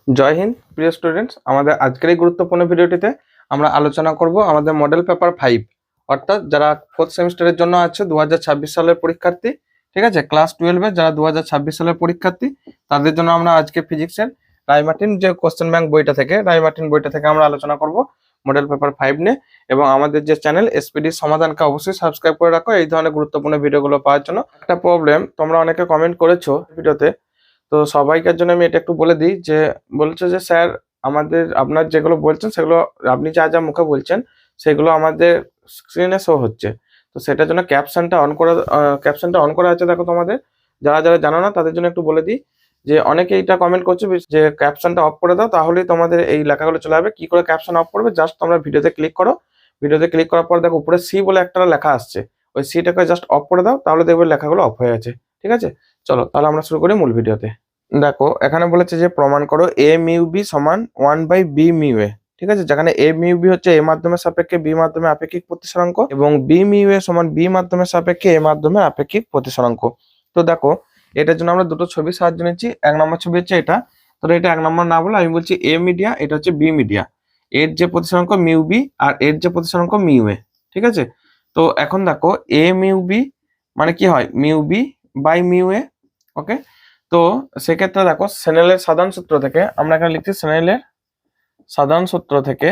জয় হিন্দ প্রিয় স্টুডেন্টস। আমাদের আজকের এই গুরুত্বপূর্ণ ভিডিওটিতে আমরা আলোচনা করব আমাদের মডেল পেপার 5, অর্থাৎ যারা 4th সেমিস্টারের জন্য আছে 2026 সালের পরীক্ষার্থী। ঠিক আছে, ক্লাস 12 যারা 2026 সালের পরীক্ষার্থী তাদের জন্য আমরা আজকে ফিজিক্সের রায়মার্টিন যে কোশ্চেন ব্যাংক বইটা থেকে আমরা আলোচনা করব মডেল পেপার 5 নিয়ে। এবং আমাদের যে চ্যানেল এসপিডি সমাধানকে অবশ্যই সাবস্ক্রাইব করে রাখো এই ধরনের গুরুত্বপূর্ণ ভিডিওগুলো পাওয়ার জন্য। একটা প্রবলেম তোমরা অনেকে কমেন্ট করেছো ভিডিওতে, তো সবাইকার জন্য আমি এটা একটু বলে দিই যে বলছে যে স্যার আপনার যেগুলো বলছেন সেগুলো আপনি যা যা মুখে বলছেন সেগুলো আমাদের স্ক্রিনে শো হচ্ছে। তো সেটার জন্য ক্যাপশনটা অন করা আছে। দেখো, তোমাদের যারা যারা জানো না তাদের জন্য একটু বলে দিই যে অনেকে এটা কমেন্ট করছে যে ক্যাপশনটা অফ করে দাও, তাহলেই তোমাদের এই লেখাগুলো চলে যাবে। কি করে ক্যাপশন অফ করবে? জাস্ট তোমরা ভিডিওতে ক্লিক করো, ভিডিওতে ক্লিক করার পর দেখো উপরে সি বলে একটা লেখা আসছে, ওই সিটাকে জাস্ট অফ করে দাও, তাহলে দেখবে লেখাগুলো অফ হয়ে আছে। ঠিক আছে, চলো তাহলে আমরা শুরু করি মূল ভিডিওতে। দেখো, এখানে বলেছে যে প্রমাণ করো এ মিউ বি সমান 1/b মিউ এ। ঠিক আছে, যেখানে এ মিউ বি হচ্ছে এ মাধ্যমের সাপেক্ষে বি মাধ্যমে আপেক্ষিক প্রতিসরাঙ্ক এবং বি মিউ এ সমান বি মাধ্যমের সাপেক্ষে এ মাধ্যমের আপেক্ষিক প্রতিসরাঙ্ক। তো দেখো, এটার জন্য আমরা দুটো ছবি সাহায্য নিচ্ছি। এক নম্বর ছবি হচ্ছে এটা, তো এটা এক নম্বর না বলে আমি বলছি এ মিডিয়া, এটা হচ্ছে বি মিডিয়া। এর যে প্রতিসরাঙ্ক মিউ বি আর এর যে প্রতিসরাঙ্ক মিউ এ। ঠিক আছে, তো এখন দেখো এ মিউ বি মানে কি হয়? Mu b by mu a. Okay, তো সেক্ষেত্রে দেখো স্নেলের সাধারণ সূত্র থেকে আমরা এখানে লিখছি, স্নেলের সাধারণ সূত্র থেকে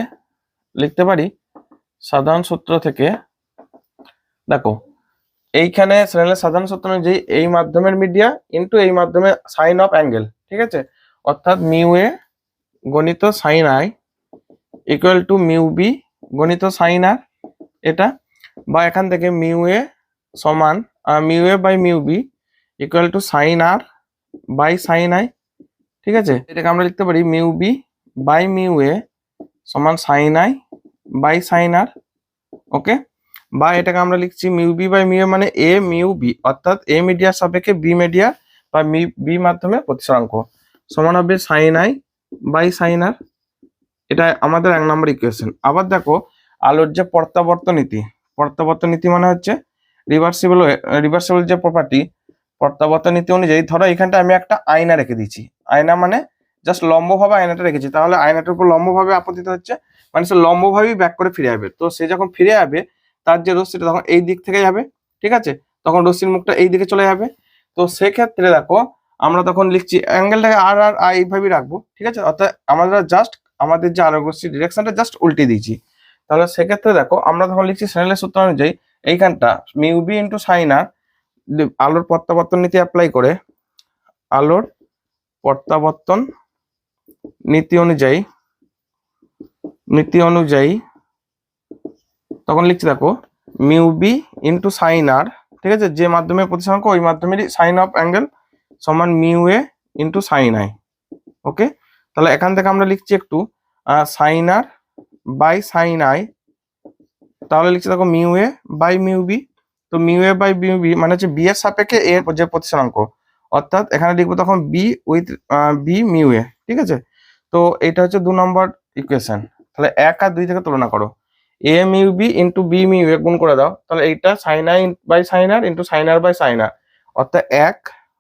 লিখতে পারি, সাধারণ সূত্র থেকে দেখো এইখানে স্নেলের সাধারণ সূত্র অনুযায়ী এই মাধ্যমের মিডিয়া ইন্টু এই মাধ্যমের সাইন অফ অ্যাঙ্গেল। ঠিক আছে, অর্থাৎ মিউ এ গণিত sine i equal to mu b গণিত সাইন আর, এটা বা এখান থেকে মিউ এ সমান mu a by mu b equal to sine r by sine i. ঠিক আছে, এটাকে আমরা লিখতে পারি mu b by mu a সমান sine i by sine r. Okay, বা এটাকে আমরা লিখছি mu b by mu a মানে এ মিউ বি, অর্থাৎ এ মিডিয়ার সাপেক্ষে বি মিডিয়া বা বি মাধ্যমে প্রতিসরাঙ্ক সমান হবে sign i by sine r. এটা আমাদের এক নম্বর ইকুয়েশন। আবার দেখো আলোর যে প্রত্যাবর্তন নীতি মানে হচ্ছে রিভার্সিবল যে প্রপার্টি, প্রত্যাবর্তন নীতি অনুযায়ী ধরো এখানটা আমি একটা আয়না রেখে দিচ্ছি। আয়না মানে জাস্ট লম্বভাবে আয়নাটা রেখেছি, তাহলে আয়নাটার উপর লম্বভাবে আপতিত হচ্ছে, মানে সে লম্বভাবেই ব্যাক করে ফিরে যাবে। তো সে যখন ফিরে যাবে তার যে রশ্মিটা তখন এই দিক থেকে যাবে। ঠিক আছে, তখন রশ্মির মুখটা এই দিকে চলে যাবে। তো সেক্ষেত্রে দেখো আমরা তখন লিখছি অ্যাঙ্গেলটাকে আর আর আই এইভাবেই রাখবো। ঠিক আছে, অর্থাৎ আমরা জাস্ট আমাদের যে আলোক রশ্মির ডিরেকশনটা জাস্ট উল্টে দিয়েছি। তাহলে সেক্ষেত্রে দেখো আমরা তখন লিখছি স্নেলের সূত্র অনুযায়ী এইখানটা মিউ বি ইন্টু সাইন আর, আলোর প্রত্যাবর্তন নীতি অ্যাপ্লাই করে, আলোর প্রত্যাবর্তন নীতি অনুযায়ী তখন লিখছি দেখো mu b into sine r. ঠিক আছে, যে মাধ্যমে প্রতিসরাঙ্ক ওই মাধ্যমেরই সাইন অফ অ্যাঙ্গেল সমান mu a into sine i. Okay, তাহলে এখান থেকে আমরা লিখছি একটু sine r by sine i, তাহলে লিখছি দেখো mu a by mu b. তো mu a by mu b মানে হচ্ছে বি এর সাপেক্ষে এর যে প্রতিসরাঙ্ক, অর্থাৎ এখানে লিখবো তখন b with b mu a. ঠিক আছে, তো এটা হচ্ছে 2 নম্বর ইকুয়েশন। তাহলে 1 আর 2 থেকে তুলনা করো, a mu b into b mu a গুণ করে দাও, তাহলে এইটা sine i by sine r into sine r by sine r, অর্থাৎ 1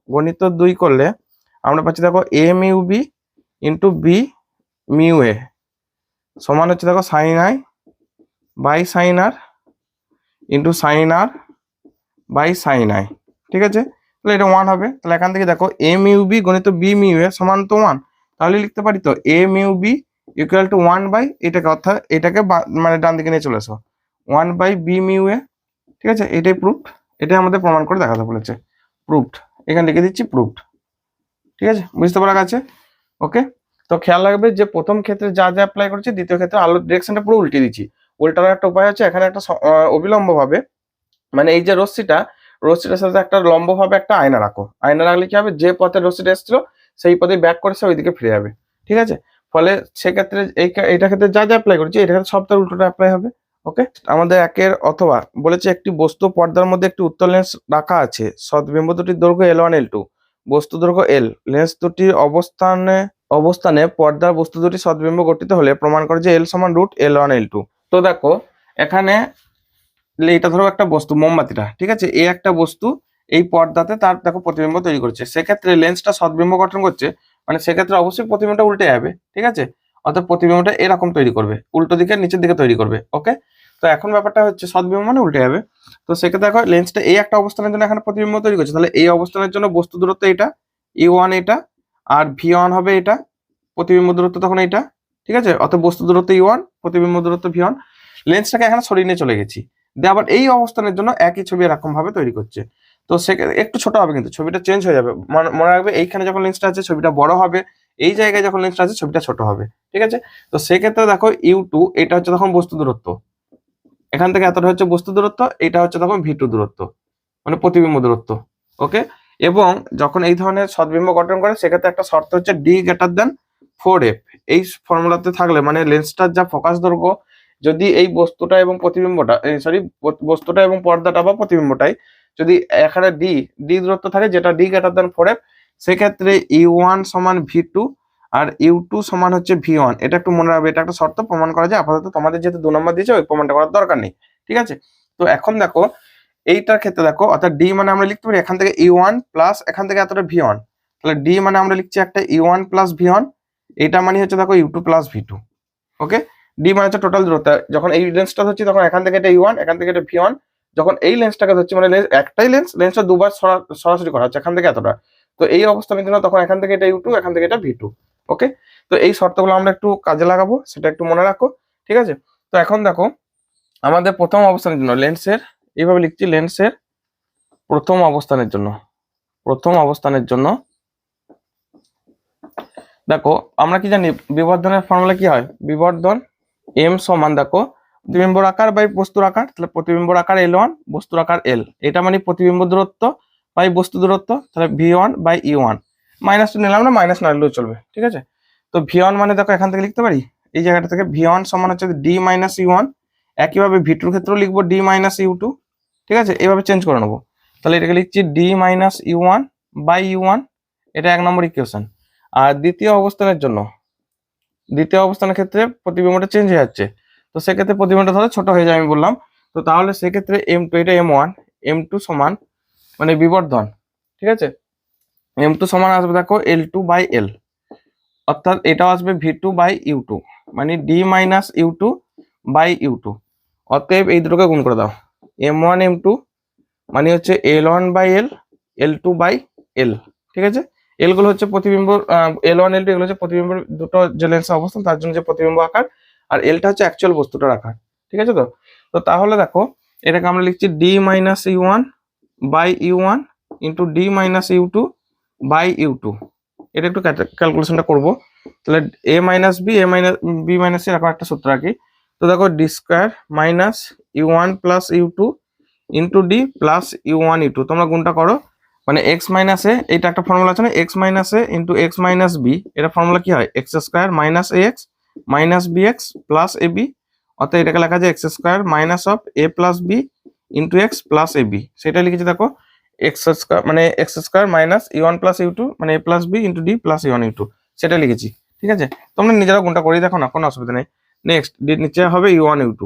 গণিত 2 করলে আমরা পাচ্ছি দেখো a mu b into b mu a সমান হচ্ছে দেখো sine i by sine r into sine r by sine i. ঠিক আছে, তাহলে এটা 1 হবে। তাহলে এখান থেকে দেখো এ মিউ বি গণিত বি মিউ এ সমান তো 1, তাহলে লিখতে পারি তো a mu b equal to 1 by এটাকে, অর্থাৎ এটাকে মানে ডান দিকে নিয়ে চলে আসো 1 বাই বি মিউ এ। ঠিক আছে, এটাই প্রুফড, এটাই আমাদের প্রমাণ করে দেখাতে বলেছে। প্রুফড, এখানে লিখে দিচ্ছি প্রুফড। ঠিক আছে, বুঝতে পারা গেছে? ওকে, তো খেয়াল রাখবে যে প্রথম ক্ষেত্রে যা যা অ্যাপ্লাই করেছি দ্বিতীয় ক্ষেত্রে আলোর ডিরেকশনটা পুরো উল্টে দিচ্ছি। উল্টানোর একটা উপায় হচ্ছে এখানে একটা অবিলম্ব ভাবে, মানে এই যে রশ্মিটার সাথে একটা লম্বভাবে একটা আয়না রাখো। আয়না রাখলে কি হবে, যে পথে রশ্মিটা এসেছিল সেই পথে ব্যাক করে সে ওইদিকে ফিরে যাবে। ঠিক আছে, ফলে সেক্ষেত্রে এইটা ক্ষেত্রে যা যা অ্যাপ্লাই করেছি এটা ক্ষেত্রে সবটার উল্টোটা অ্যাপ্লাই হবে। ওকে, আমাদের একের অথবা বলেছে একটি বস্তু পর্দার মধ্যে একটি উত্তল লেন্স রাখা আছে, সদ্বিম্ব দুটির দৈর্ঘ্য L1 L2, বস্তু দৈর্ঘ্য L, লেন্স দুটির অবস্থানে পর্দার বস্তু দুটি সদ্বিম্ব গঠিত হলে প্রমাণ করে যে L সমান রুট L1 L2। তো দেখো এখানে এটা ধরো একটা বস্তু মোমবাতিটা, ঠিক আছে, এই একটা বস্তু এই পর্দাতে তার দেখো প্রতিবিম্ব তৈরি করছে, সেক্ষেত্রে লেন্সটা সদ্বিম্ব গঠন করছে মানে সেক্ষেত্রে অবশ্যই প্রতিবিম্বটা উল্টে যাবে, ঠিক আছে। অর্থাৎ প্রতিবিম্বটা এরকম তৈরি করবে, উল্টো দিকে নিচের দিকে তৈরি করবে। ওকে, তো এখন ব্যাপারটা হচ্ছে সদ্বিম্ব মানে উল্টে যাবে। তো সেক্ষেত্রে দেখো লেন্সটা এই একটা অবস্থানের জন্য এখানে প্রতিবিম্ব তৈরি করছে, তাহলে এই অবস্থানের জন্য বস্তু দূরত্ব এটা E1 এটা, আর V1 হবে এটা, প্রতিবিম্ব দূরত্ব তখন এটা, ঠিক আছে। অর্থাৎ বস্তু দূরত্ব E1, প্রতিবিম্ব দূরত্ব V1। লেন্সটাকে এখানে সরিয়ে নিয়ে চলে গেছি, দিয়ে আবার এই অবস্থানের জন্য একই ছবি এরকম ভাবে তৈরি করছে। তো সে একটু ছোট হবে, কিন্তু ছবিটা চেঞ্জ হয়ে যাবে। মনে রাখবে এইখানে যখন লেন্সটা আছে ছবিটা বড় হবে, এই জায়গায় যখন লেন্সটা আছে ছবিটা ছোট হবে, ঠিক আছে। তো সেক্ষেত্রে দেখো U2 এটা হচ্ছে তখন বস্তু দূরত্ব, এখান থেকে এতটা হচ্ছে বস্তু দূরত্ব, এটা হচ্ছে তখন V2 দূরত্ব, মানে প্রতিবিম্ব দূরত্ব। ওকে, এবং যখন এই ধরনের সদ্বিম্ব গঠন করে সেক্ষেত্রে একটা শর্ত হচ্ছে D গ্রেটার দেন 4F। এই ফর্মুলাতে থাকলে মানে লেন্সটার যা ফোকাস দৈর্ঘ্য, যদি এই বস্তুটা এবং প্রতিবিম্বটা বস্তুটা এবং পর্দাটা বা প্রতিবিম্বটাই যদি এখানে ডি দূরত্ব থাকে, যেটা D গ্রেটার দেন 4F, সেক্ষেত্রে U1 সমান V2 আর U2 সমান হচ্ছে V1। এটা একটু মনে রাখবে, এটা একটা শর্ত প্রমাণ করা যায়। আপাতত তোমাদের যেহেতু 2 নম্বর দিয়েছে ওই প্রমাণটা করার দরকার নেই, ঠিক আছে। তো এখন দেখো এইটার ক্ষেত্রে দেখো, অর্থাৎ ডি মানে আমরা লিখতে পারি এখান থেকে E1 প্লাস এখান থেকে এতটা V1, তাহলে ডি মানে আমরা লিখছি একটা E1 প্লাস V1, এটা মানে হচ্ছে দেখো U2 প্লাস V2। ওকে, ডি মানে হচ্ছে টোটাল দূরত্ব। যখন এই লেন্সটা ধরছি তখন এখান থেকে এটা E1, এখান থেকে এটা V1। যখন এই লেন্সটাকে ধরছি মানে একটাই লেন্সটা দুবার সরাসরি করা হচ্ছে এখান থেকে এতটা, তো এই অবস্থানের জন্য তখন এখান থেকে এটা U2, এখান থেকে এটা V2। ওকে, তো এই শর্তগুলো আমরা একটু কাজে লাগাবো, সেটা একটু মনে রাখো, ঠিক আছে। তো এখন দেখো আমাদের প্রথম অবস্থানের জন্য লেন্সের এইভাবে লিখছি, লেন্সের প্রথম অবস্থানের জন্য দেখো আমরা কি জানি বিবর্ধনের ফর্মুলা কি হয়, বিবর্ধন M সমান দেখো প্রতিবিম্বর আকার বাই বস্তুর আকার, তাহলে প্রতিবিম্বর আকার L1, বস্তুর আকার L, এটা মানে প্রতিবিম্ব দূরত্ব বাই বস্তু দূরত্ব, তাহলে V1 বাই E1। মাইনাস নিলাম না, মাইনাস না নিলেও চলবে, ঠিক আছে। তো V1 মানে দেখো এখান থেকে লিখতে পারি এই জায়গাটা থেকে V1 সমান হচ্ছে D মাইনাস U1, একইভাবে V2 ক্ষেত্রেও লিখবো D মাইনাস U2, ঠিক আছে। এইভাবে চেঞ্জ করে নেবো, তাহলে এটাকে লিখছি D minus U1 by U1, এটা 1 নম্বর ইকুয়েশন। আর দ্বিতীয় অবস্থানের ক্ষেত্রে প্রতিবিম্বটা চেঞ্জ হয়ে যাচ্ছে, তো সেক্ষেত্রে প্রতিবিম্বটা ধরো ছোট হয়ে যায় আমি বললাম। তো তাহলে সেক্ষেত্রে M2 এটা M1, M2 সমান মানে বিবর্ধন, ঠিক আছে। M2 সমান আসবে দেখো L2 বাই L, অর্থাৎ এটাও আসবে V2 বাই U2, মানে D minus U2 by U2। অতএব এই দুটোকে গুণ করে দাও, M1 M2 মানে হচ্ছে L1 by L, L2 by L, ঠিক আছে। এল গুলো হচ্ছে প্রতিবিম্ব, L1 L2 এগুলো হচ্ছে প্রতিবিম্বের দুটো যে লেন্সের অবস্থান তার জন্য যে প্রতিবিম্ব আকার, আর এলটা হচ্ছে অ্যাকচুয়াল বস্তুটার আকার, ঠিক আছে। তো তো তাহলে দেখো এটাকে আমরা লিখছি D minus U1 by U1 into D minus U2 by U2। এটা একটু ক্যালকুলেশনটা করবো, তাহলে A minus B, A minus B minus এরকম একটা সূত্র রাখি। তো দেখো D square minus U1 plus U2 into D plus U1 U2, তোমরা গুণটা করো, মানে এক্স মাইনাস এ, এটা একটা ফর্মুলা আছে না, x minus a into x minus b, এটা ফর্মুলা কি হয় x square minus a x minus b x plus A b, অর্থাৎ এটাকে লেখা যায় x square minus of a plus b into x plus A b. সেটা লিখেছি দেখো এক্স স্কোয়ার মানে x square minus E1 plus U2 মানে a plus b into d plus E1 U2, সেটা লিখেছি, ঠিক আছে। তোমরা নিজেরা গুণটা করে দেখো না, কোনো অসুবিধা নেই। নেক্সট নিচে হবে E1 U2।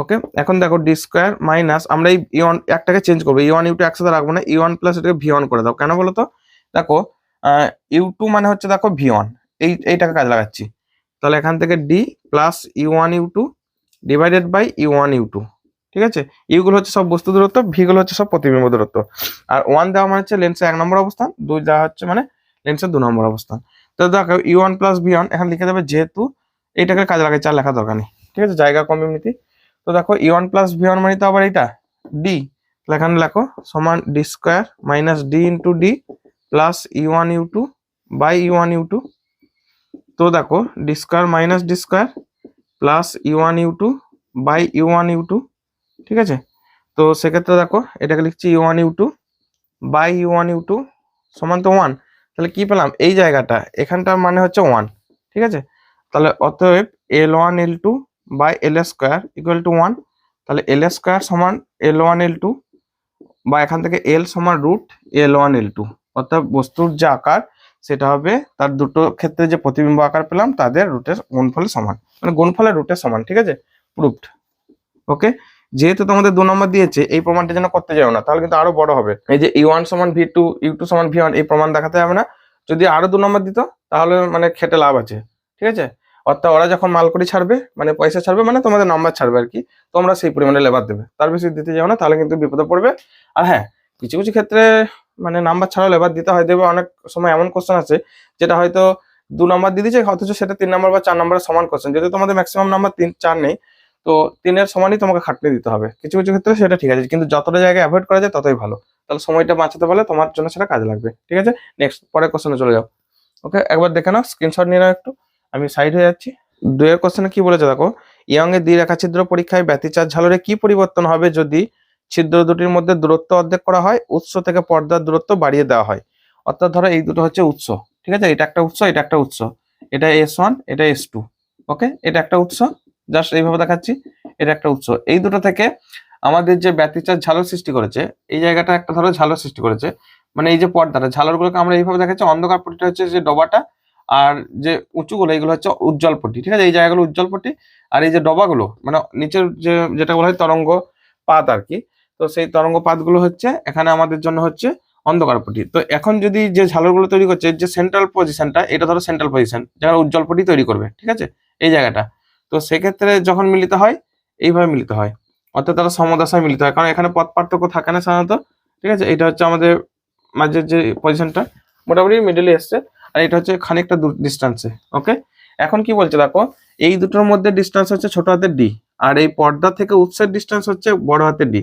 ওকে, এখন দেখো ডি স্কোয়ার মাইনাস, আমরা এই E1 একটাকে চেঞ্জ করবো, E1 U2 একসাথে রাখবো না, E1 প্লাস এটাকে V1 করে দাও। কেন বলো তো, দেখো U2 মানে হচ্ছে দেখো V1, এইটাকে কাজে লাগাচ্ছি, তাহলে এখান থেকে D plus U1 U2 divided by U1 U2, ঠিক আছে। ইউ গুলো হচ্ছে সব বস্তু দূরত্ব, ভি গুলো হচ্ছে সব প্রতিবিম্ব দূরত্ব, আর 1 দেওয়া মানে হচ্ছে লেন্সের 1 নম্বর অবস্থান, 2 দেওয়া হচ্ছে মানে লেন্সের 2 নম্বর অবস্থান। তো দেখো U1 প্লাস V1 এখানে লিখে দেবে, যেহেতু এইটাকে কাজে লাগাচ্ছি আর লেখা দরকার নেই, ঠিক আছে, জায়গা কম এমনিতেই। তো দেখো E1 প্লাস V1 মানে তো আবার এটা D, তাহলে এখানে লেখো সমান D square minus D into D plus E1 U2 by E1 U2। তো দেখো D square minus D square plus E1 U2 by E1 U2, ঠিক আছে। তো সেক্ষেত্রে দেখো এটাকে লিখছি E1 U2 by E1 U2 সমান তো 1, তাহলে কি পেলাম এই জায়গাটা এখানটা মানে হচ্ছে 1, ঠিক আছে। তাহলে অতএব L1 L2 by L square equal to 1, তাহলে L স্কোয়ার সমান L1 L2 বা এখান থেকে L সমান রুট L1 L2, অর্থাৎ বস্তুর যে আকার সেটা হবে তার দুটো ক্ষেত্রে যে প্রতিবিম্ব আকার পেলাম তাদের রুটের গুণফলের সমান, মানে গুণফলের রুটের সমান, ঠিক আছে, প্রুফড। ওকে, যেহেতু তোমাদের 2 নম্বর দিয়েছে এই প্রমাণটা যেন করতে যাও না, তাহলে কিন্তু আরো বড় হবে। এই যে E1 সমান V2 U2 সমান V1 এই প্রমাণ দেখাতে হবে না, যদি আরো 2 নম্বর দিত তাহলে মানে খেটে লাভ আছে, ঠিক আছে। অর্থাৎ ওরা যখন মাল করে ছাড়বে মানে পয়সা ছাড়বে মানে তোমাদের নাম্বার ছাড়বে আর কি, তোমরা সেই পরিমাণে লেবার দেবে, তার বেশি দিতে যাও না, তাহলে কিন্তু বিপদে পড়বে। আর হ্যাঁ, কিছু কিছু ক্ষেত্রে মানে নাম্বার ছাড়াও লেবার দিতে হয়, দেবে অনেক সময় এমন কোশ্চেন আছে যেটা হয়তো 2 নাম্বার দিয়ে দিয়েছে, অথচ সেটা 3 নাম্বার বা 4 নাম্বারের সমান কোশ্চেন, যদি তোমাদের ম্যাক্সিমাম নাম্বার 3-4 নেই, তো 3-এর সমানই তোমাকে খাটনি দিতে হবে। কিছু কিছু ক্ষেত্রে সেটা ঠিক আছে, কিন্তু যতটা জায়গায় অ্যাভয়েড করা যায় ততই ভালো, তাহলে সময়টা বাঁচাতে পারলে তোমার জন্য সেটা কাজে লাগবে, ঠিক আছে। নেক্সট, পরের কোশ্চেনে চলে যাও। ওকে, একবার দেখে নাও, স্ক্রিনশট নিয়ে নাও একটু, আমি সাইড হয়ে যাচ্ছি। 2-এর কোশ্চেনে কি বলেছে দেখো, ইয়ং এর দ্বিরেখাছিদ্র পরীক্ষায় ব্যতিচার ঝালরে কি পরিবর্তন হবে যদি ছিদ্র দুটির মধ্যে দূরত্ব অর্ধেক করা হয়, উৎস থেকে পর্দার দূরত্ব বাড়িয়ে দেওয়া হয়। অর্থাৎ ধরো এই দুটো হচ্ছে উৎস, ঠিক আছে, এটা একটা উৎস, এটা একটা উৎস, এটা S1, এটা S2, ওকে, এটা একটা উৎস, জাস্ট এইভাবে দেখাচ্ছি, এটা একটা উৎস। এই দুটো থেকে আমাদের যে ব্যতিচার ঝালর সৃষ্টি করেছে, এই জায়গাটা একটা ধরো ঝালর সৃষ্টি করেছে, মানে এই যে পর্দাটা, ঝালরগুলোকে আমরা এইভাবে দেখাচ্ছি, অন্ধকার পট্টিটা হচ্ছে যে ডবাটা, আর যে উঁচুগুলো এইগুলো হচ্ছে উজ্জ্বল পট্টি, ঠিক আছে, এই জায়গাগুলো উজ্জ্বল পট্টি, আর এই যে ডবাগুলো মানে নিচের যে যেটা বলা হয় তরঙ্গ পাত আর কি, তো সেই তরঙ্গ পাতগুলো হচ্ছে এখানে আমাদের জন্য হচ্ছে অন্ধকার পট্টি। তো এখন যদি যে ঝালরগুলো তৈরি করছে, যে সেন্ট্রাল পজিশনটা, এটা ধরো সেন্ট্রাল পজিশন, যেখানে উজ্জ্বল পট্টি তৈরি করবে, ঠিক আছে, এই জায়গাটা, তো সেক্ষেত্রে যখন মিলিত হয় এইভাবে মিলিত হয়, অর্থাৎ তারা সমদশায় মিলিত হয়, কারণ এখানে পথ পার্থক্য থাকে না সাধারণত, ঠিক আছে। এটা হচ্ছে আমাদের মাঝের যে পজিশনটা মোটামুটি মিডলে এসছে, আর এটা হচ্ছে খানিকটা ডিস্টেন্সে, ওকে। এখন কি বলছে দেখো, এই দুটোর মধ্যে ডিস্টেন্স হচ্ছে ছোট হাতের ডি, আর এই পর্দা থেকে উৎসের ডিস্টেন্স হচ্ছে বড় হাতের ডি।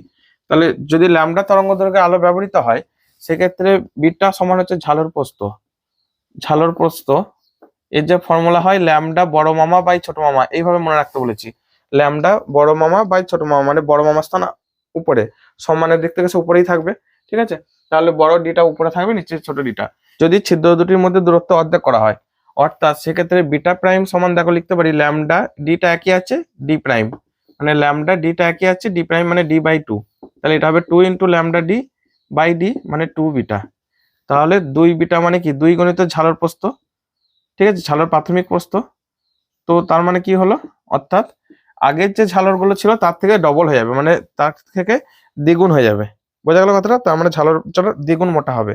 তাহলে যদি ল্যামডা তরঙ্গ দৈর্ঘ্যে আলো ব্যবহৃত হয়, সেক্ষেত্রে বিটা সমান হচ্ছে ঝালর প্রস্থ। ঝালর প্রস্থ এর যে ফর্মুলা হয় ল্যামডা বড় মামা বাই ছোট মামা, এইভাবে মনে রাখতে বলেছি। ল্যামডা বড় মামা বাই ছোট মামা, মানে বড় মামার স্থান উপরে, সম্মানের দিক থেকে সে উপরেই থাকবে, ঠিক আছে। তাহলে বড় ডিটা উপরে থাকবে, নিচে ছোট ডিটা। যদি ছিদ্র দুটির মধ্যে দূরত্ব অর্ধেক করা হয়, অর্থাৎ সেক্ষেত্রে বিটা প্রাইম সমান দেখো লিখতে পারি ল্যামডা ডিটা একই আছে ডি প্রাইম, মানে ল্যামডা ডিটা একই আছে, ডি প্রাইম মানে ডি বাই 2, তাহলে এটা হবে 2 into lambda D by D মানে 2 বিটা। তাহলে 2 বিটা মানে কি 2 গণিত ঝালর প্রস্থ, ঠিক আছে, ঝালর প্রাথমিক প্রস্থ। তো তার মানে কি হলো, অর্থাৎ আগের যে ঝালর গুলো ছিল তার থেকে ডবল হয়ে যাবে, মানে তার থেকে দ্বিগুণ হয়ে যাবে, বোঝা গেল কথাটা। তার মানে ঝালর দ্বিগুণ মোটা হবে।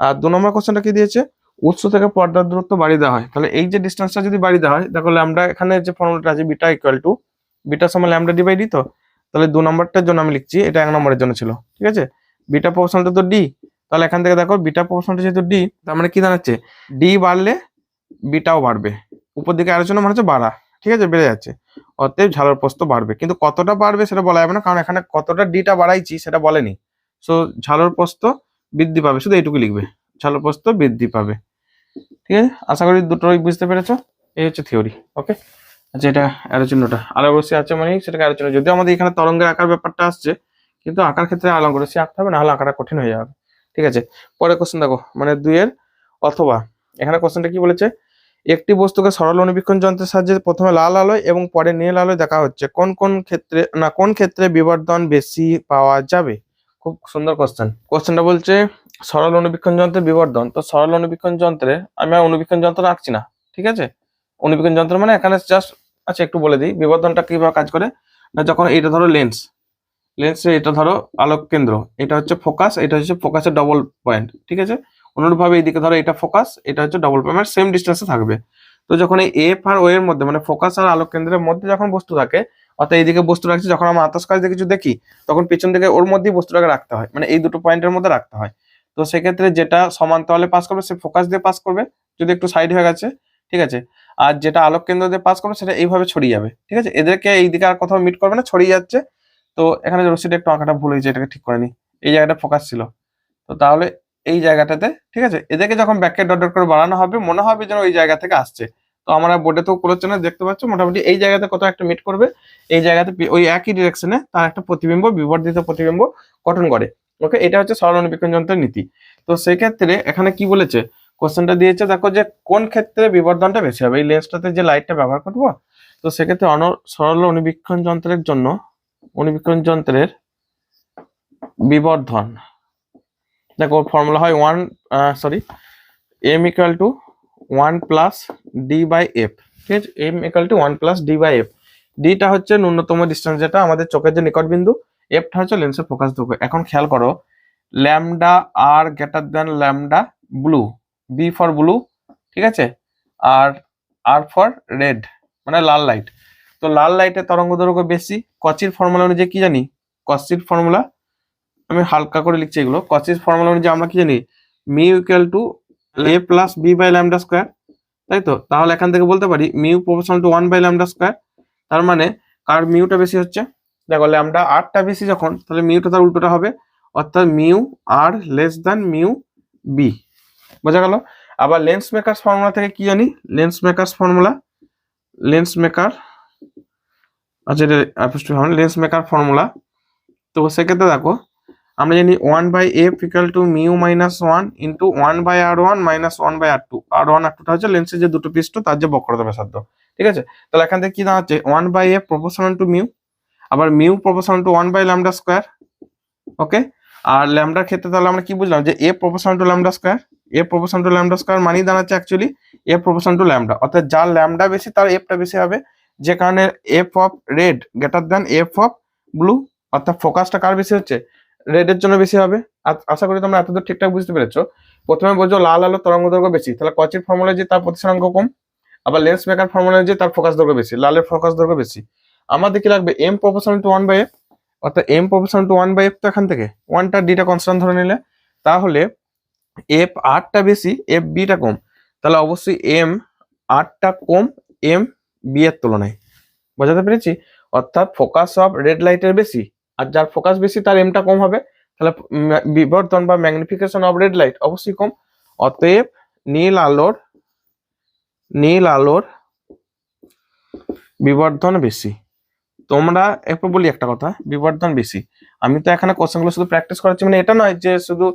আর 2 নম্বর কোশ্চেনটা কি দিয়েছে, উৎস থেকে পর্দার দূরত্ব বাড়িয়ে দেওয়া হয়, তাহলে এই যে ডিস্টেন্সটা যদি বাড়িয়ে দেওয়া হয়, দেখো ল্যামডা এখানে যে ফর্মুলাটা আছে বিটা ইকুয়াল টু বিটা সমান ল্যামডা ডি বাই ডি, তো তাহলে 2 নম্বরটার জন্য আমি লিখছি, এটা 1 নম্বরের জন্য ছিল, ঠিক আছে। বিটা প্রপোর্শনালটা তো ডি, তাহলে এখান থেকে দেখো বিটা প্রপোর্শনালটা যেহেতু ডি, তার মানে কি দাঁড়াচ্ছে, ডি বাড়লে বিটাও বাড়বে, উপর দিকে আলোচনা মানে হচ্ছে বাড়া, ঠিক আছে, বেড়ে যাচ্ছে, অতএব ঝালর প্রস্থ বাড়বে, কিন্তু কতটা বাড়বে সেটা বলা যাবে না, কারণ এখানে কতটা ডিটা বাড়াইছি সেটা বলেনি। সো ঝালর প্রস্থ বৃদ্ধি পাবে, শুধু এইটুকু লিখবে, ঝালর প্রস্থ বৃদ্ধি পাবে, ঠিক আছে। আশা করি দুটোই বুঝতে পেরেছো, এই হচ্ছে থিওরি, ওকে। আচ্ছা, এটা অ্যারো চিহ্নটা আর অবশ্যই আছে, মানে সেটাকে অ্যারো চিহ্ন, যদিও আমাদের এখানে তরঙ্গের আকার ব্যাপারটা আসছে, কিন্তু আঁকার ক্ষেত্রে আলাদা করে সে আঁকতে হবে, না হলে আঁকাটা কঠিন হয়ে যাবে, ঠিক আছে। পরের কোশ্চেন দেখো, মানে 2-এর অথবা, এখানে কোশ্চেনটা কি বলেছে, একটি বস্তুকে সরল অনুবীক্ষণ যন্ত্রের সাহায্যে প্রথমে লাল আলোয় এবং পরে নীল আলোয় দেখা হচ্ছে, কোন ক্ষেত্রে বিবর্ধন বেশি পাওয়া যাবে। খুব সুন্দর কোশ্চেনটা বলছে সরল অনুবীক্ষণ যন্ত্রের বিবর্ধন। তো সরল অনুবীক্ষণ যন্ত্রে আমি আর অনুবীক্ষণ যন্ত্র রাখছি না, ঠিক আছে। অনুবীক্ষণ যন্ত্র মানে এখানে জাস্ট, আচ্ছা একটু বলে দিই বিবর্ধনটা কিভাবে কাজ করে, না যখন এটা ধরো লেন্সে এটা ধরো আলোক কেন্দ্র, এটা হচ্ছে ফোকাস, এটা হচ্ছে ফোকাসের ডবল পয়েন্ট, ঠিক আছে। অনুরূপভাবে এইদিকে ধরো এটা ফোকাস, এটা হচ্ছে ডবল পয়েন্ট, মানে সেম ডিস্টেন্সে থাকবে। তো যখন এই এফ আর ও এর মধ্যে মানে ফোকাস আর আলোক কেন্দ্রের মধ্যে যখন বস্তু থাকে, অর্থাৎ এইদিকে বস্তু রাখছি, যখন আমরা আতস কাচ দিয়ে কিছু দেখি তখন পিছন দিকে ওর মধ্যেই বস্তুটাকে রাখতে হয়, মানে এই দুটো পয়েন্টের মধ্যে রাখতে হয়। তো সেক্ষেত্রে যেটা সমান্তরালে পাস করবে সে ফোকাস দিয়ে পাস করবে, যদি একটু সাইড হয়ে গেছে, ঠিক আছে। আর যেটা আলোক কেন্দ্র দিয়ে পাস করবে সেটা এইভাবে ছড়িয়ে যাবে, ঠিক আছে, এদেরকে এইদিকে আর কোথাও মিট করবে না, ছড়িয়ে যাচ্ছে। তো এখানে রশ্মিটা একটু আঁকাটা ভুল হয়েছে, এটাকে ঠিক করে নি, এই জায়গাটা ফোকাস ছিল, তো তাহলে এই জায়গাটাতে, ঠিক আছে, এদেরকে যখন ব্যাকে ডট ডট করে বাড়ানো হবে মনে হবে যেন ওই জায়গা থেকে আসছে। তো আমরা বোর্ডে তো করছে না, দেখতে পাচ্ছ মোটামুটি এই জায়গাতে কোথাও একটা মিট করবে, এই জায়গাতে ওই একই ডিরেকশনে তার একটা প্রতিবিম্ব, বিবর্ধিত প্রতিবিম্ব গঠন করে, ওকে। এটা হচ্ছে সরল অনুবীক্ষণ যন্ত্রের নীতি। তো সেক্ষেত্রে এখানে কি বলেছে, কোশ্চেনটা দিয়েছে দেখো যে কোন ক্ষেত্রে বিবর্ধনটা বেশি হবে, এই লেন্সটাতে যে লাইটটা ব্যবহার করবো, তো সেক্ষেত্রে সরল অনুবীক্ষণ যন্ত্রের জন্য অনুবীক্ষণ যন্ত্রের বিবর্ধন, দেখো ফর্মুলা হয় m equal to 1 plus d by f, ঠিক আছে, m equal to 1 plus d by f. ডিটা হচ্ছে ন্যূনতম ডিস্টেন্স, যেটা আমাদের চোখের যে নিকট বিন্দু, এফটা হচ্ছে লেন্সের ফোকাস দৈর্ঘ্য। এখন খেয়াল করো, lambda r greater than lambda blue, b for blue, ঠিক আছে, আর আর ফর রেড মানে লাল লাইট। তো লাল লাইটের তরঙ্গ দৈর্ঘ্য বেশি। কচির ফর্মুলা অনুযায়ী কি জানি, কচির ফর্মুলা আমি হালকা করে লিখছি এগুলো। কচির ফর্মুলা অনুযায়ী আমরা কি জানি, mu equal to A plus B by lambda square, তাই তো? তাহলে এখান থেকে বলতে পারি mu proportional to 1 by lambda square. তার মানে কার মিউটা বেশি হচ্ছে, দেখো ল্যামডা আরটা বেশি যখন, তাহলে মিউটা তার উল্টোটা হবে, অর্থাৎ মিউ আর লেস দ্যান মিউ বি। বোঝা গেল? আবার লেন্স মেকার্স ফর্মুলা থেকে কি জানি, lens makers formula, lens maker, আচ্ছা এটা লেন্স মেকার ফর্মুলা। তো সেক্ষেত্রে দেখো আমরা জানি 1 by f equal to mu minus 1 into 1 by r one minus 1 by r two. R one r টুটা হচ্ছে লেন্সের যে দুটো পৃষ্ঠ তার যে বক্রতা ব্যাসার্ধ, ঠিক আছে? তাহলে এখান থেকে কি দাঁড়াচ্ছে, 1 by f proportional to mu, আবার mu proportional to 1 by lambda square. Okay, আর ল্যামডার ক্ষেত্রে তাহলে আমরা কি বুঝলাম, যে f proportional to lambda square, f proportional to lambda square মানেই দাঁড়াচ্ছে actually f proportional to lambda, অর্থাৎ যার ল্যামডা বেশি তার এফটা বেশি হবে, যে কারণে F of red greater than F of blue, অর্থাৎ ফোকাসটা কার বেশি হচ্ছে, রেডের জন্য বেশি হবে। আশা করি তোমরা এতদূর ঠিকঠাক বুঝতে পেরেছো। প্রথমে বলছো লাল আলো তরঙ্গ দৈর্ঘ্য বেশি, তাহলে কচির ফর্মুলা যে তার প্রতিসরাঙ্ক কম, আবার লেন্স মেকার ফর্মুলা যে তার ফোকাস দৈর্ঘ্য বেশি, লালের ফোকাস দৈর্ঘ্য বেশি। আমাদের কি লাগবে, m proportional to 1 by f, অর্থাৎ m proportional to 1 by f. তো এখান থেকে 1টা ডিটা কনস্ট্যান্ট ধরে নিলে, তাহলে এফ আরটা বেশি এফ বিটা কম, তাহলে অবশ্যই এম আরটা কম এম বি এর তুলনায়। বোঝাতে পেরেছি? অর্থাৎ ফোকাস অফ রেড লাইটের বেশি, আর যার ফোকাস বেশি তার এমটা কম হবে, তাহলে বিবর্ধন বা ম্যাগনিফিকেশন অফ রেড লাইট অবশ্যই কম। অতএব নীল আলোর বিবর্ধন বেশি। তোমরা একটু বলি একটা কথা, বিবর্ধন বেশি। আমি তো এখানে কোশ্চেনগুলো শুধু প্র্যাকটিস করাচ্ছি, মানে এটা নয় যে শুধু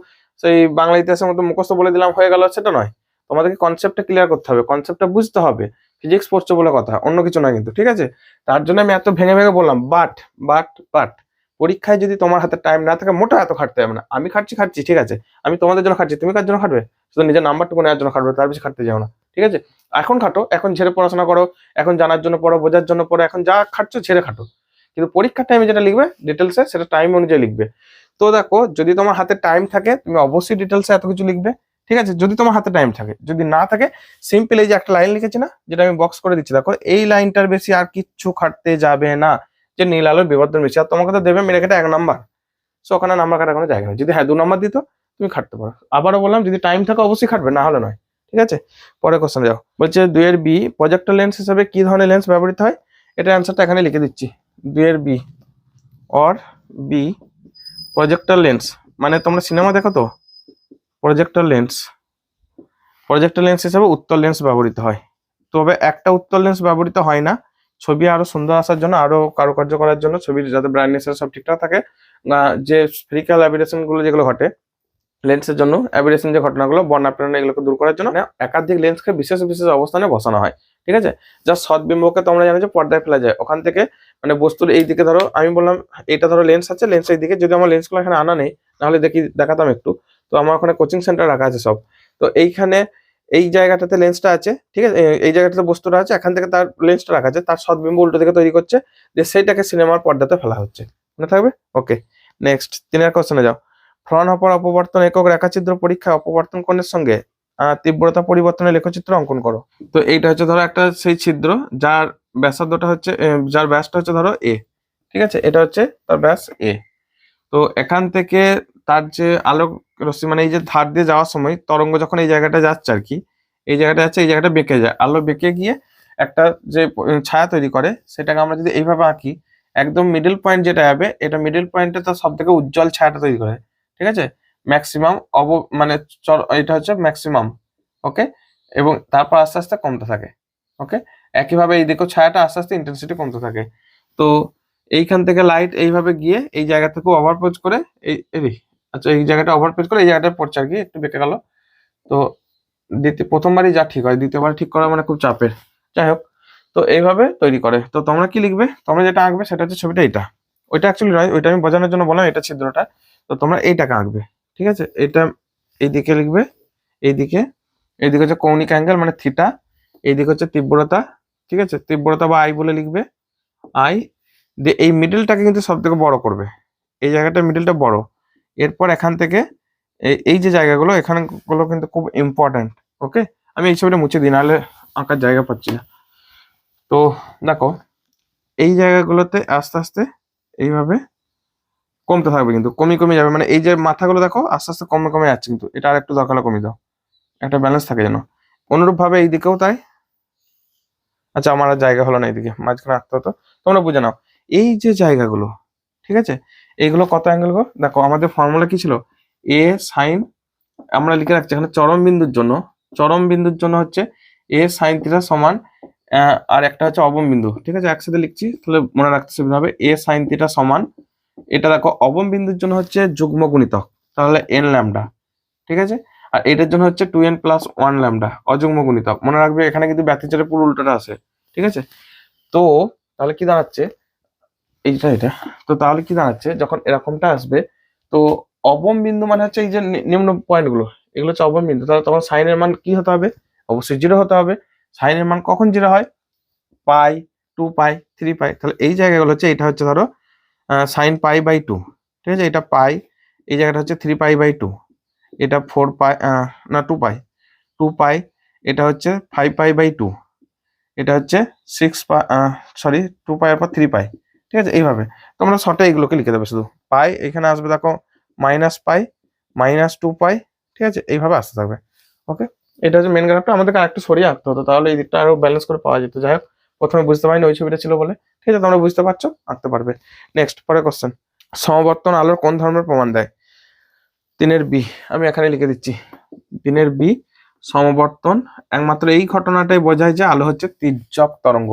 সেই বাংলা ইতিহাসের মতো মুখস্থ বলে দিলাম হয়ে গেল, সেটা নয়। তোমাদেরকে কনসেপ্টটা ক্লিয়ার করতে হবে, কনসেপ্টটা বুঝতে হবে। ফিজিক্স পড়ছো বলে কথা, অন্য কিছু নয় কিন্তু, ঠিক আছে? তার জন্য আমি এত ভেঙে ভেঙে বললাম। বাট পরীক্ষায় যদি তোমার হাতে টাইম না থাকে, মোটা এত খাটতে হবে না। আমি খাটছি ঠিক আছে, আমি তোমাদের জন্য খাটছি, তুমি কার জন্য খাটবে? শুধু নিজের নাম্বারটুকু নেওয়ার জন্য খাটবে, তার বেশি খাটতে যাও না, ঠিক আছে? এখন খাটো, এখন ছেড়ে পড়াশোনা করো, এখন জানার জন্য পড়ো, বোঝার জন্য পড়ো, এখন যা খাটছো ছেড়ে খাটো। কিন্তু পরীক্ষার টাইমে যেটা লিখবে ডিটেলসে, সেটা টাইম অনুযায়ী লিখবে। তো দেখো, যদি তোমার হাতে টাইম থাকে তুমি অবশ্যই ডিটেলসে এত কিছু লিখবে, ঠিক আছে? যদি তোমার হাতে টাইম থাকে, যদি না থাকে সিম্পল এই যে একটা লাইন লিখেছি না, যেটা আমি বক্স করে দিচ্ছি, দেখো এই লাইনটার বেশি আর কিচ্ছু খাটতে যাবে না, যে নীল আলোর বিবর্ধন বেশি। আর তোমাকে তো দেবে মেরে কেটে 1 নাম্বার, সো ওখানে নাম্বার কাটার কোনো জায়গা নেই। যদি হ্যাঁ 2 নাম্বার দিত তুমি খাটতে পারো। আবারও বললাম, যদি টাইম থাকে অবশ্যই খাটবে, না হলে নয়, ঠিক আছে? পরের কোশ্চেন যাও। বলছে 2 এর বি প্রজেক্টর লেন্স হিসেবে কি ধরনের লেন্স ব্যবহৃত হয়? এটা অ্যান্সারটা এখানে লিখে দিচ্ছি। 2 এর b or b projector lens, মানে তোমরা সিনেমা দেখো তো, প্রজেক্টর লেন্স হিসেবে উত্তল লেন্স ব্যবহৃত হয়। তবে একটা উত্তল লেন্স ব্যবহৃত হয় না, ছবি আরো সুন্দর আসার জন্য, আরো কারুকার্য করার জন্য, ছবির যাতে ব্রাইটনেস সব ঠিকঠাক থাকে, যে স্ফেরিক্যাল অ্যাবিরেশন গুলো যেগুলো ঘটে লেন্সের জন্য, অ্যাবিরেশন যে ঘটনাগুলো, বর্ণা প্রেরণা, এগুলোকে দূর করার জন্য একাধিক লেন্সকে বিশেষ বিশেষ অবস্থানে বসানো হয়, ঠিক আছে? যা সদ্বিম্বকে তোমরা জানো যে পর্দায় ফেলা যায়, ওখান থেকে মানে বস্তুর এই দিকে, ধরো আমি বললাম এটা ধরো লেন্স আছে, লেন্সের এই দিকে, যদি আমার লেন্সগুলো এখানে আনা নেই, নাহলে দেখাতাম একটু। তো আমার ওখানে কোচিং সেন্টার রাখা আছে সব, তো এইখানে এই জায়গাটাতে লেন্সটা আছে, ঠিক আছে? এই জায়গাটাতে বস্তুটা আছে, এখান থেকে তার লেন্সটা রাখা আছে, তার সদ্বিম্ব উল্টো দিকে তৈরি করছে, যে সেইটাকে সিনেমার পর্দাতে ফেলা হচ্ছে। মনে থাকবে? ওকে, নেক্সট 3 কোশ্চেনে যাও। ফ্রনহফার অপবর্তন একক রেখাচিত্র পরীক্ষা অপবর্তন কোণের সঙ্গে তীব্রতা পরিবর্তনের লেখচিত্র অঙ্কন করো। তো এইটা হচ্ছে ধরো একটা সেই ছিদ্র, যার ব্যাসার্ধটা হচ্ছে যার ব্যাসটা হচ্ছে ধরো এ, ঠিক আছে? এটা হচ্ছে তার ব্যাস এ। তো এখান থেকে তার যে আলোক রশ্মি, মানে এই যে ধার দিয়ে যাওয়ার সময় তরঙ্গ যখন এই জায়গাটা যাচ্ছে আর কি, এই জায়গাটা যাচ্ছে, এই জায়গাটা বেঁকে যায়, আলো বেঁকে গিয়ে একটা যে ছায়া তৈরি করে, সেটাকে আমরা যদি এইভাবে আঁকি, একদম মিডল পয়েন্ট যেটা যাবে, এটা মিডল পয়েন্টে তার সব থেকে উজ্জ্বল ছায়াটা তৈরি করে, ঠিক আছে? ম্যাক্সিমাম মানে এটা হচ্ছে ম্যাক্সিমাম, ওকে? এবং তারপর আস্তে আস্তে কমতে থাকে, ওকে? একইভাবে এই দিকেও ছায়াটা আস্তে আস্তে ইন্টেন্সিটি কমতে থাকে। তো এইখান থেকে লাইট এইভাবে গিয়ে এই জায়গা থেকে ওভারপোজ করে আচ্ছা এই জায়গাটা ওভারপোজ করে এই জায়গাটা পড়ছে আর কি, একটু বেঁকে গেল। তো প্রথমবারই যা ঠিক হয়, দ্বিতীয়বার ঠিক করা মানে খুব চাপের। যাই হোক, তো এইভাবে তৈরি করে। তো তোমরা কি লিখবে, তোমরা যেটা আঁকবে সেটা হচ্ছে ছবিটা এইটা, ওইটা অ্যাকচুয়ালি নয়, ওইটা আমি বোঝানোর জন্য বললাম, এটা ছিদ্রটা। তো তোমরা এইটাকে আঁকবে, ঠিক আছে? এটা এইদিকে লিখবে, এইদিকে হচ্ছে কৌণিক অ্যাঙ্গেল মানে থিটা, এইদিকে হচ্ছে তীব্রতা, ঠিক আছে? তীব্রতা বা আই বলে লিখবে, আই দিয়ে এই মিডলটাকে কিন্তু সব থেকে বড় করবে, এই জায়গাটা মিডলটা বড়। এরপর এখান থেকে এই যে জায়গাগুলো এখানে গুলো কিন্তু খুব ইম্পর্টেন্ট, ওকে? আমি এই ছবিটা মুছে দিই, নাহলে আঁকার জায়গা পাচ্ছি না। তো দেখো এই জায়গাগুলোতে আস্তে আস্তে এইভাবে কমতে থাকবে, কিন্তু কমে কমে যাবে, মানে এই যে মাথাগুলো দেখো আস্তে আস্তে কমে কমে যাচ্ছে, কিন্তু এটা আর একটু দরকার হলে কমিয়ে দাও, একটা ব্যালেন্স থাকে যেন। অনুরূপ ভাবে এই দিকেও তাই। আচ্ছা আমার আর জায়গা হলো না এইদিকে, মাঝখানে আঁকতে হতো, তোমরা বুঝে নাও। এই যে জায়গাগুলো, ঠিক আছে, এইগুলো কত অ্যাঙ্গেল গো? দেখো আমাদের ফর্মুলা কি ছিল, এ সাইন, আমরা লিখে রাখছি এখানে চরম বিন্দুর জন্য হচ্ছে এ সাইন থিটা সমান, আর একটা হচ্ছে অবম বিন্দু, ঠিক আছে, একসাথে লিখছি তাহলে মনে রাখতে সুবিধা হবে। এ সাইন থিটা সমান, এটা দেখো অবম বিন্দুর জন্য হচ্ছে যুগ্ম গুণিতক, তাহলে এন ল্যামডা, ঠিক আছে। আর এটার জন্য হচ্ছে 2n + 1 ল্যামডা অযুগ্ম গুণিতক, মনে রাখবে এখানে কিন্তু ব্যতিচারের পুরো উল্টোটা আছে, ঠিক আছে। তো তাহলে কি দাঁড়াচ্ছে, এটা তো তাহলে কি দাঁড়াচ্ছে, যখন এরকমটা আসবে, তো অবম বিন্দু মানে হচ্ছে এই যে নিম্ন পয়েন্ট গুলো, এগুলো হচ্ছে অবম বিন্দু, তাহলে তখন সাইনের মান কি হতে হবে, অবশ্যই 0 হতে হবে। সাইনের মান কখন 0 হয়, পাই, 2 পাই, 3 পাই, তাহলে এই জায়গাগুলো হচ্ছে, এটা হচ্ছে ধরো সাইন π/2, ঠিক আছে, এটা পাই, এই জায়গাটা হচ্ছে 3π/2, এটা 4 পাই, না 2 পাই, 2 পাই, এটা হচ্ছে 5π/2, এটা হচ্ছে 6 পাই, সরি 2 পাই এর পর 3 পাই, ঠিক আছে। এইভাবে তোমরা শর্টে এইগুলোকে লিখে দেবে, শুধু পাই এখানে আসবে দেখো -পাই, -2 পাই, ঠিক আছে, এইভাবে আসতে থাকবে। ওকে, এটা হচ্ছে মেন গ্রাফটা, আমাদেরকে আরেকটু সরিয়ে আঁকতে হতো, তাহলে এই দিকটা আরো ব্যালেন্স করে পাওয়া যেত। যাই হোক, প্রথমে বুঝতে পারিনি ওই ছবিটা ছিল বলে, ঠিক আছে, তোমরা বুঝতে পারছো, আঁকতে পারবে। নেক্সট, পরের কোশ্চেন, সমবর্তন আলোর কোন ধর্মের প্রমাণ দেয়? 3-এর বি, আমি এখানে লিখে দিচ্ছি 3-এর বি, সমবর্তন একমাত্র এই ঘটনাটাই বোঝায় যে আলো হচ্ছে তির্যক তরঙ্গ,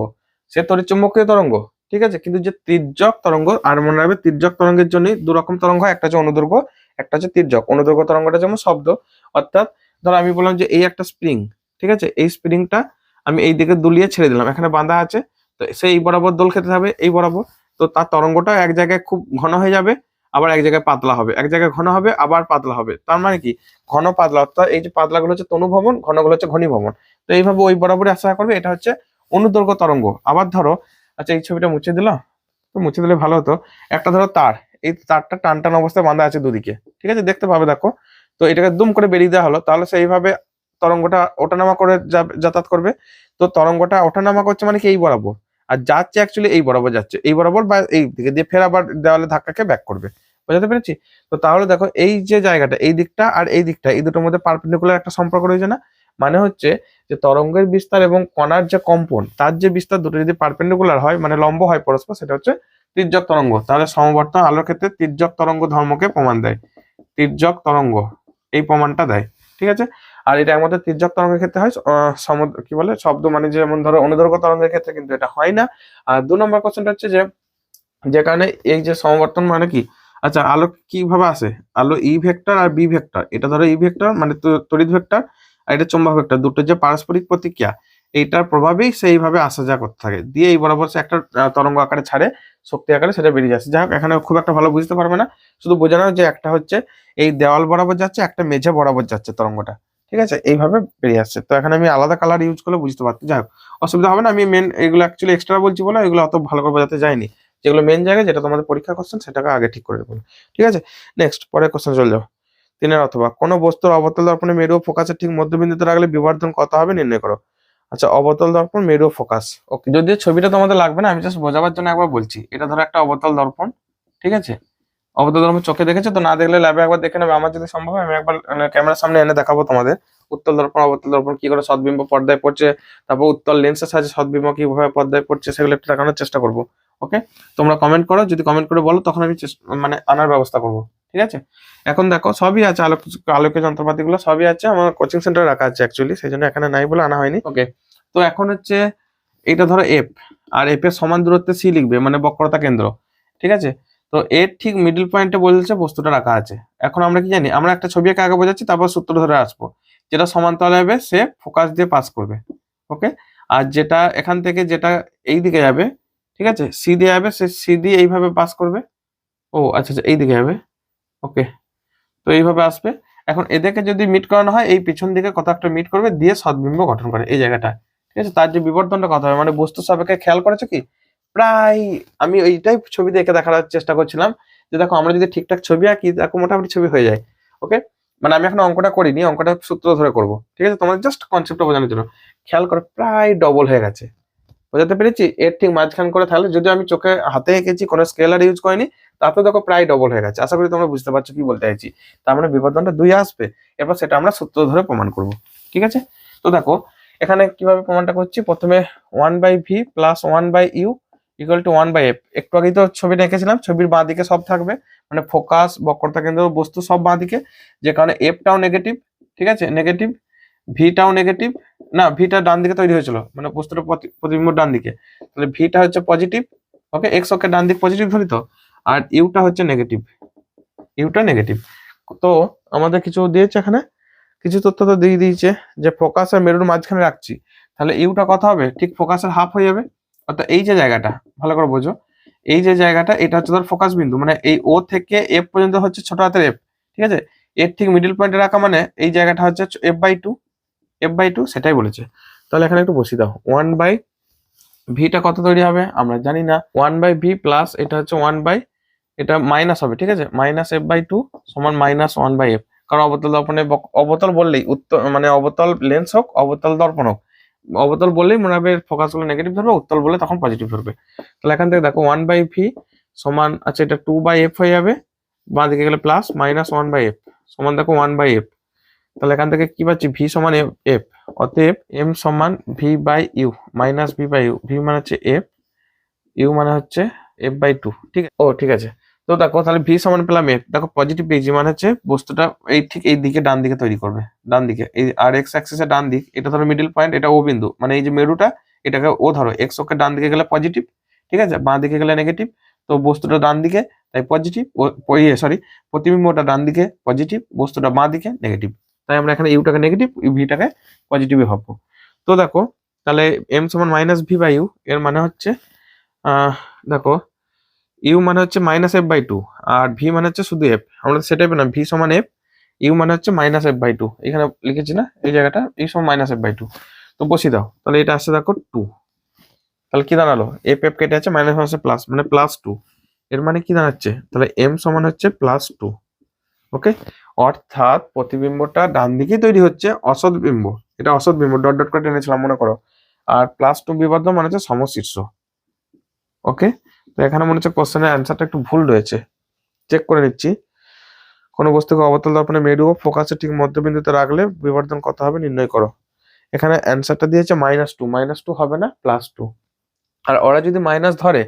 সে তড়িৎচুম্বকীয় তরঙ্গ, ঠিক আছে, কিন্তু যে তির্যক তরঙ্গ, আর মনে রাখবে তির্যক তরঙ্গের জন্য দু রকম তরঙ্গ হয়, একটা হচ্ছে অনুদৈর্ঘ্য, একটা হচ্ছে তির্যক। অনুদৈর্ঘ্য তরঙ্গটা যেমন শব্দ, অর্থাৎ ধরো আমি বললাম যে এই একটা স্প্রিং, ঠিক আছে, এই স্প্রিংটা আমি এই দিকে দুলিয়ে ছেড়ে দিলাম, এখানে বাঁধা আছে, তো সেই বরাবর দোল খেতে হবে এই বরাবর, তো তার তরঙ্গটা এক জায়গায় খুব ঘন হয়ে যাবে, আবার এক জায়গায় পাতলা হবে, এক জায়গায় ঘন হবে আবার পাতলা হবে, তার মানে কি ঘন পাতলা, অর্থাৎ এই যে পাতলা গুলো হচ্ছে তনু ভ্রমণ, ঘনগুলো হচ্ছে ঘনী ভ্রমণ, তো এইভাবে ওই বরাবরই আসা করবে, এটা হচ্ছে অনুদৈর্ঘ্য তরঙ্গ। আবার ধরো, আচ্ছা এই ছবিটা মুছে দিলাম, তো মুছে দিলে ভালো হতো, একটা ধরো তার, এই তারটা টান টান অবস্থায় বাঁধা আছে দুদিকে, ঠিক আছে, দেখতে পাবে দেখো, তো এটাকে দুম করে বেরিয়ে দেওয়া হলো, তাহলে সেইভাবে তরঙ্গটা ওঠানামা করে যাতায়াত করবে, তো তরঙ্গটা ওঠানামা করছে মানে কি এই বরাবর, আর যাচ্ছে অ্যাকচুয়ালি এই বরাবর যাচ্ছে, এই বরাবর বা এই দিকে দিয়ে ফের আবার দেওয়ালে ধাক্কাকে ব্যাক করবে, বুঝতে পেরেছি। তো তাহলে দেখো এই যে জায়গাটা, এই দিকটা আর এই দিকটা, এই দুটোর মধ্যে পারপেন্ডিকুলার একটা সম্পর্ক রয়েছে না, মানে হচ্ছে যে তরঙ্গের বিস্তার এবং কণার যে কম্পন, তার যে বিস্তার, দুটো যদি পারপেন্ডিকুলার হয় মানে লম্ব হয় পরস্পর, সেটা হচ্ছে তির্যক তরঙ্গ। তাহলে সমবর্তন আলোর ক্ষেত্রে তির্যক তরঙ্গ ধর্মকে প্রমাণ দেয়, তির্যক তরঙ্গ এই প্রমাণটা দেয়, ঠিক আছে। আর এটা একমাত্র তির্যক তরঙ্গের ক্ষেত্রে হয়, কি বলে শব্দ, মানে যেমন ধরো অনুদৈর্ঘ্য তরঙ্গের ক্ষেত্রে কিন্তু এটা হয় না। আর 2 নম্বর কোশ্চেনটা হচ্ছে যে কারণে এই যে সমবর্তন মানে কি, আচ্ছা আলো কিভাবে আসে, আলো ই ভেক্টর আর বি ভেক্টর, এটা ধরো ই ভেক্টর মানে তড়িৎ ভেক্টর, আর এটা চৌম্বক ভেক্টর, দুটো যে পারস্পরিক প্রতিক্রিয়া, এইটার প্রভাবেই সেইভাবে আসা যা করতে থাকে, দিয়ে এই বরাবর সে একটা তরঙ্গ আকারে ছাড়ে, শক্তি আকারে সেটা বেরিয়ে যাচ্ছে। যাই হোক, এখানে খুব একটা ভালো বুঝতে পারবে না, শুধু বোঝানো যে একটা হচ্ছে এই দেওয়াল বরাবর যাচ্ছে, একটা মেঝে বরাবর যাচ্ছে তরঙ্গটা, ঠিক আছে, এইভাবে বেরিয়ে আসছে। তো এখানে আমি আলাদা কালার ইউজ করলে বুঝতে পারছি, যাই হোক অসুবিধা হবে না, আমি মেন এগুলো অ্যাকচুয়ালি এক্সট্রা বলছি বলে এগুলো অত ভালো করে বোঝাতে যায়নি, যেগুলো মেন জায়গায়, যেটা তোমাদের পরীক্ষা কোশ্চেন সেটাকে আগে ঠিক করে দেবো, ঠিক আছে। নেক্সট, পরের কোশ্চেন চলে যাও। 3-এর অথবা, কোনো বস্তুর অবতল দর্পণে মেরু ও ফোকাসের ঠিক মধ্যবিন্দুতে রাখলে বিবর্ধন কত হবে নির্ণয় করো। আচ্ছা, অবতল দর্পণ, মেরু ও ফোকাস, ওকে, যদিও ছবিটা তোমাদের লাগবে না, আমি জাস্ট বোঝাবার জন্য একবার বলছি। এটা ধরো একটা অবতল দর্পণ, ঠিক আছে, অবতল দর্পণ চোখে দেখেছো তো, না দেখলে ল্যাবে একবার দেখে নেবে, আমার যদি সম্ভব হয় আমি একবার ক্যামেরার সামনে এনে দেখাবো তোমাদের, উত্তল দর্পণ অবতল দর্পণ কি করে সদ্বিম্ব পর্দায় পড়ছে, তারপর উত্তল লেন্সের সাহায্যে সদ্বিম্ব কিভাবে পর্দায় পড়ছে, সেগুলো একটু দেখানোর চেষ্টা করবো। ওকে, তোমরা কমেন্ট করো, যদি কমেন্ট করে বলো তখন আমি মানে আনার ব্যবস্থা করবো, ঠিক আছে। এখন দেখো সবই আছে, আলোকের যন্ত্রপাতিগুলো সবই আছে, আমার কোচিং সেন্টারে রাখা আছে অ্যাকচুয়ালি, সেই জন্য এখানে নাই বলে আনা হয়নি। ওকে, তো এখন হচ্ছে এটা ধরো এফ, আর এফ এর সমান দূরত্বে সি লিখবে, মানে বক্রতা কেন্দ্র, ঠিক আছে। তো এর ঠিক মিডল পয়েন্টে বলছে বস্তুটা রাখা আছে। এখন আমরা কি জানি, আমরা একটা ছবি এঁকে আগে বোঝাচ্ছি, তারপর সূত্র ধরে আসবো, যেটা সমান্তরাল হবে সে ফোকাস দিয়ে পাস করবে, ওকে। আর যেটা এখান থেকে যেটা এই দিকে যাবে, ঠিক আছে, সি দিয়ে যাবে, সে সি দিয়ে এইভাবে পাস করবে, ও আচ্ছা আচ্ছা এই দিকে যাবে, ওকে, তো এইভাবে আসবে। এখন এদেরকে যদি মিট করানো হয়, এই পিছন দিকে কত একটা মিট করবে, দিয়ে সদ্বিম্ব গঠন করে এই জায়গাটা, ঠিক আছে। তার যে বিবর্তনটা কত হবে, মানে বস্তু সাপেক্ষে খেয়াল করেছো কি, প্রায় আমি এইটাই ছবি দেখে দেখার চেষ্টা করছিলাম, যে দেখো আমরা যদি ঠিকঠাক ছবি আঁকি, দেখো মোটামুটি ছবি হয়ে যায়, ওকে। মানে আমি এখন অঙ্কটা করিনি, অঙ্কটা সূত্র ধরে করব, ঠিক আছে? তোমাদের জাস্ট কনসেপ্টটা বোঝানোর জন্য। খেয়াল করো প্রায় ডবল হয়ে গেছে, বোঝাতে পেরেছি? এর ঠিক মাঝখান করে তাহলে যদি আমি চোখে হাতে এঁকেছি, কোনো স্কেলার ইউজ করিনি, তাতে দেখো প্রায় ডবল হয়ে গেছে। আশা করি তোমরা বুঝতে পারছো কি বলতে চাইছি। তার মানে বিবর্ধনটা 2 আসবে, এরপর সেটা আমরা সূত্র ধরে প্রমাণ করব, ঠিক আছে? তো দেখো এখানে কিভাবে প্রমাণটা করছি, প্রথমে 1/v plus 1/u equal to 1/f। একটু আগেই তো ছবিটা এঁকেছিলাম, ছবির বাঁ দিকে সব থাকবে, মানে ফোকাস, বক্রতা কেন্দ্র, বস্তু সব বাঁ দিকে, যে কারণে এফটাও নেগেটিভ, ঠিক আছে? নেগেটিভ, ভিটাও নেগেটিভ, না ভিটা ডান দিকে তৈরি হয়েছিল, মানে বস্তুটা প্রতিবিম্ব ডান দিকে, তাহলে ভিটা হচ্ছে পজিটিভ, ওকে? এক্স অক্ষের ডান দিক পজিটিভ ধরি তো, আর ইউটা হচ্ছে নেগেটিভ, ইউটা নেগেটিভ। তো আমাদের কিছু দিয়েছে এখানে, কিছু তথ্য তো দিয়ে দিয়েছে যে ফোকাস আর মেরুর মাঝখানে রাখছি, তাহলে ইউটা কত হবে, ঠিক ফোকাসের হাফ হয়ে যাবে। অর্থাৎ এই যে জায়গাটা, ভালো করে বোঝো, এই যে জায়গাটা এটা হচ্ছে ধর ফোকাস বিন্দু, মানে এই ও থেকে এফ পর্যন্ত হচ্ছে ছোট হাতের এফ, ঠিক আছে? এর ঠিক মিডল পয়েন্টে রাখা মানে এই জায়গাটা হচ্ছে f/2, f/2 সেটাই বলেছে। তাহলে এখানে একটু বসিয়ে দাও, 1/ভিটা কত তৈরি হবে আমরা জানি না, 1/ভি প্লাস এটা হচ্ছে 1/, এটা মাইনাস হবে, ঠিক আছে? মাইনাস f/2 সমান মাইনাস 1/f, কারণ অবতল দর্পণে অবতল বললেই উত্তল, মানে অবতল লেন্স হোক, অবতল দর্পণ হোক, অবতল বললেই মনে হবে ফোকাস গুলো নেগেটিভ ধরবে, উত্তল বলে তখন পজিটিভ ধরবে। তাহলে এখান থেকে দেখো 1/ভি সমান, আচ্ছা এটা 2/f হয়ে যাবে, বাঁ দিকে গেলে প্লাস মাইনাস 1/f সমান দেখো 1/f। তাহলে এখান থেকে কি পাচ্ছি, ভি সমান এফ, অতএব এম সমান v/u মাইনাস v/u, ভি মানে হচ্ছে এফ, ইউ মানে হচ্ছে f/2, ঠিক আছে? ও ঠিক আছে। তো দেখো তাহলে ভি সমান পেলাম এফ, দেখো পজিটিভ পেয়েছি মানে হচ্ছে বস্তুটা এই ঠিক এই দিকে ডান দিকে তৈরি করবে, ডান দিকে এই আর এক্স অ্যাক্সিসের ডান দিক, এটা ধরো মিডল পয়েন্ট, এটা ও বিন্দু, মানে এই যে মেরুটা এটাকে ও ধরো, এক্স অক্ষের ডান দিকে গেলে পজিটিভ, ঠিক আছে? বাঁ দিকে গেলে নেগেটিভ, তো বস্তুটা ডান দিকে তাই পজিটিভ, সরি প্রতিবিম্বটা ডান দিকে পজিটিভ, বস্তুটা বাঁ দিকে নেগেটিভ, তাই আমরা এখানে ইউটাকে নেগেটিভ, ভিটাকে পজিটিভে ভাববো। তো দেখো তাহলে এম সমান মাইনাস v/u, এর মানে হচ্ছে দেখো ইউ মানে হচ্ছে মাইনাস f/2 আর ভি মানে হচ্ছে শুধু এফ, আমরা সেটাই পেলাম, ভি সমান এফ, ইউ মানে হচ্ছে মাইনাস f/2, এখানে লিখেছি না এই জায়গাটা, ইউ সমান মাইনাস f/2। তো বসিয়ে দাও, তাহলে এটা আসছে দেখো 2, তাহলে কি দাঁড়ালো, এফ এফ কেটে আছে, মাইনাস মাইনাসে প্লাস, মানে +2, এর মানে কি দাঁড়াচ্ছে, তাহলে এম সমান হচ্ছে +2, ওকে? অর্থাৎ প্রতিবিম্বটা ডান দিকেই তৈরি হচ্ছে, অসৎ বিম্ব, এটা অসৎ বিম্ব, ডট ডট করে টেনেছিলাম মনে করো, আর +2 বিবর্ধন মানে হচ্ছে সমশীর্ষ, ওকে? তো এখানে মনে হচ্ছে কোশ্চেনের অ্যান্সারটা একটু ভুল রয়েছে, চেক করে নিচ্ছি। কোনো বস্তুকে অবতল দর্পণে মেরু ও ফোকাসের ঠিক মধ্যবিন্দুতে রাখলে বিবর্ধন কত হবে নির্ণয় করো। এখানে অ্যান্সারটা দিয়েছে -2, -2 হবে না, +2। আর ওরা যদি মাইনাস ধরে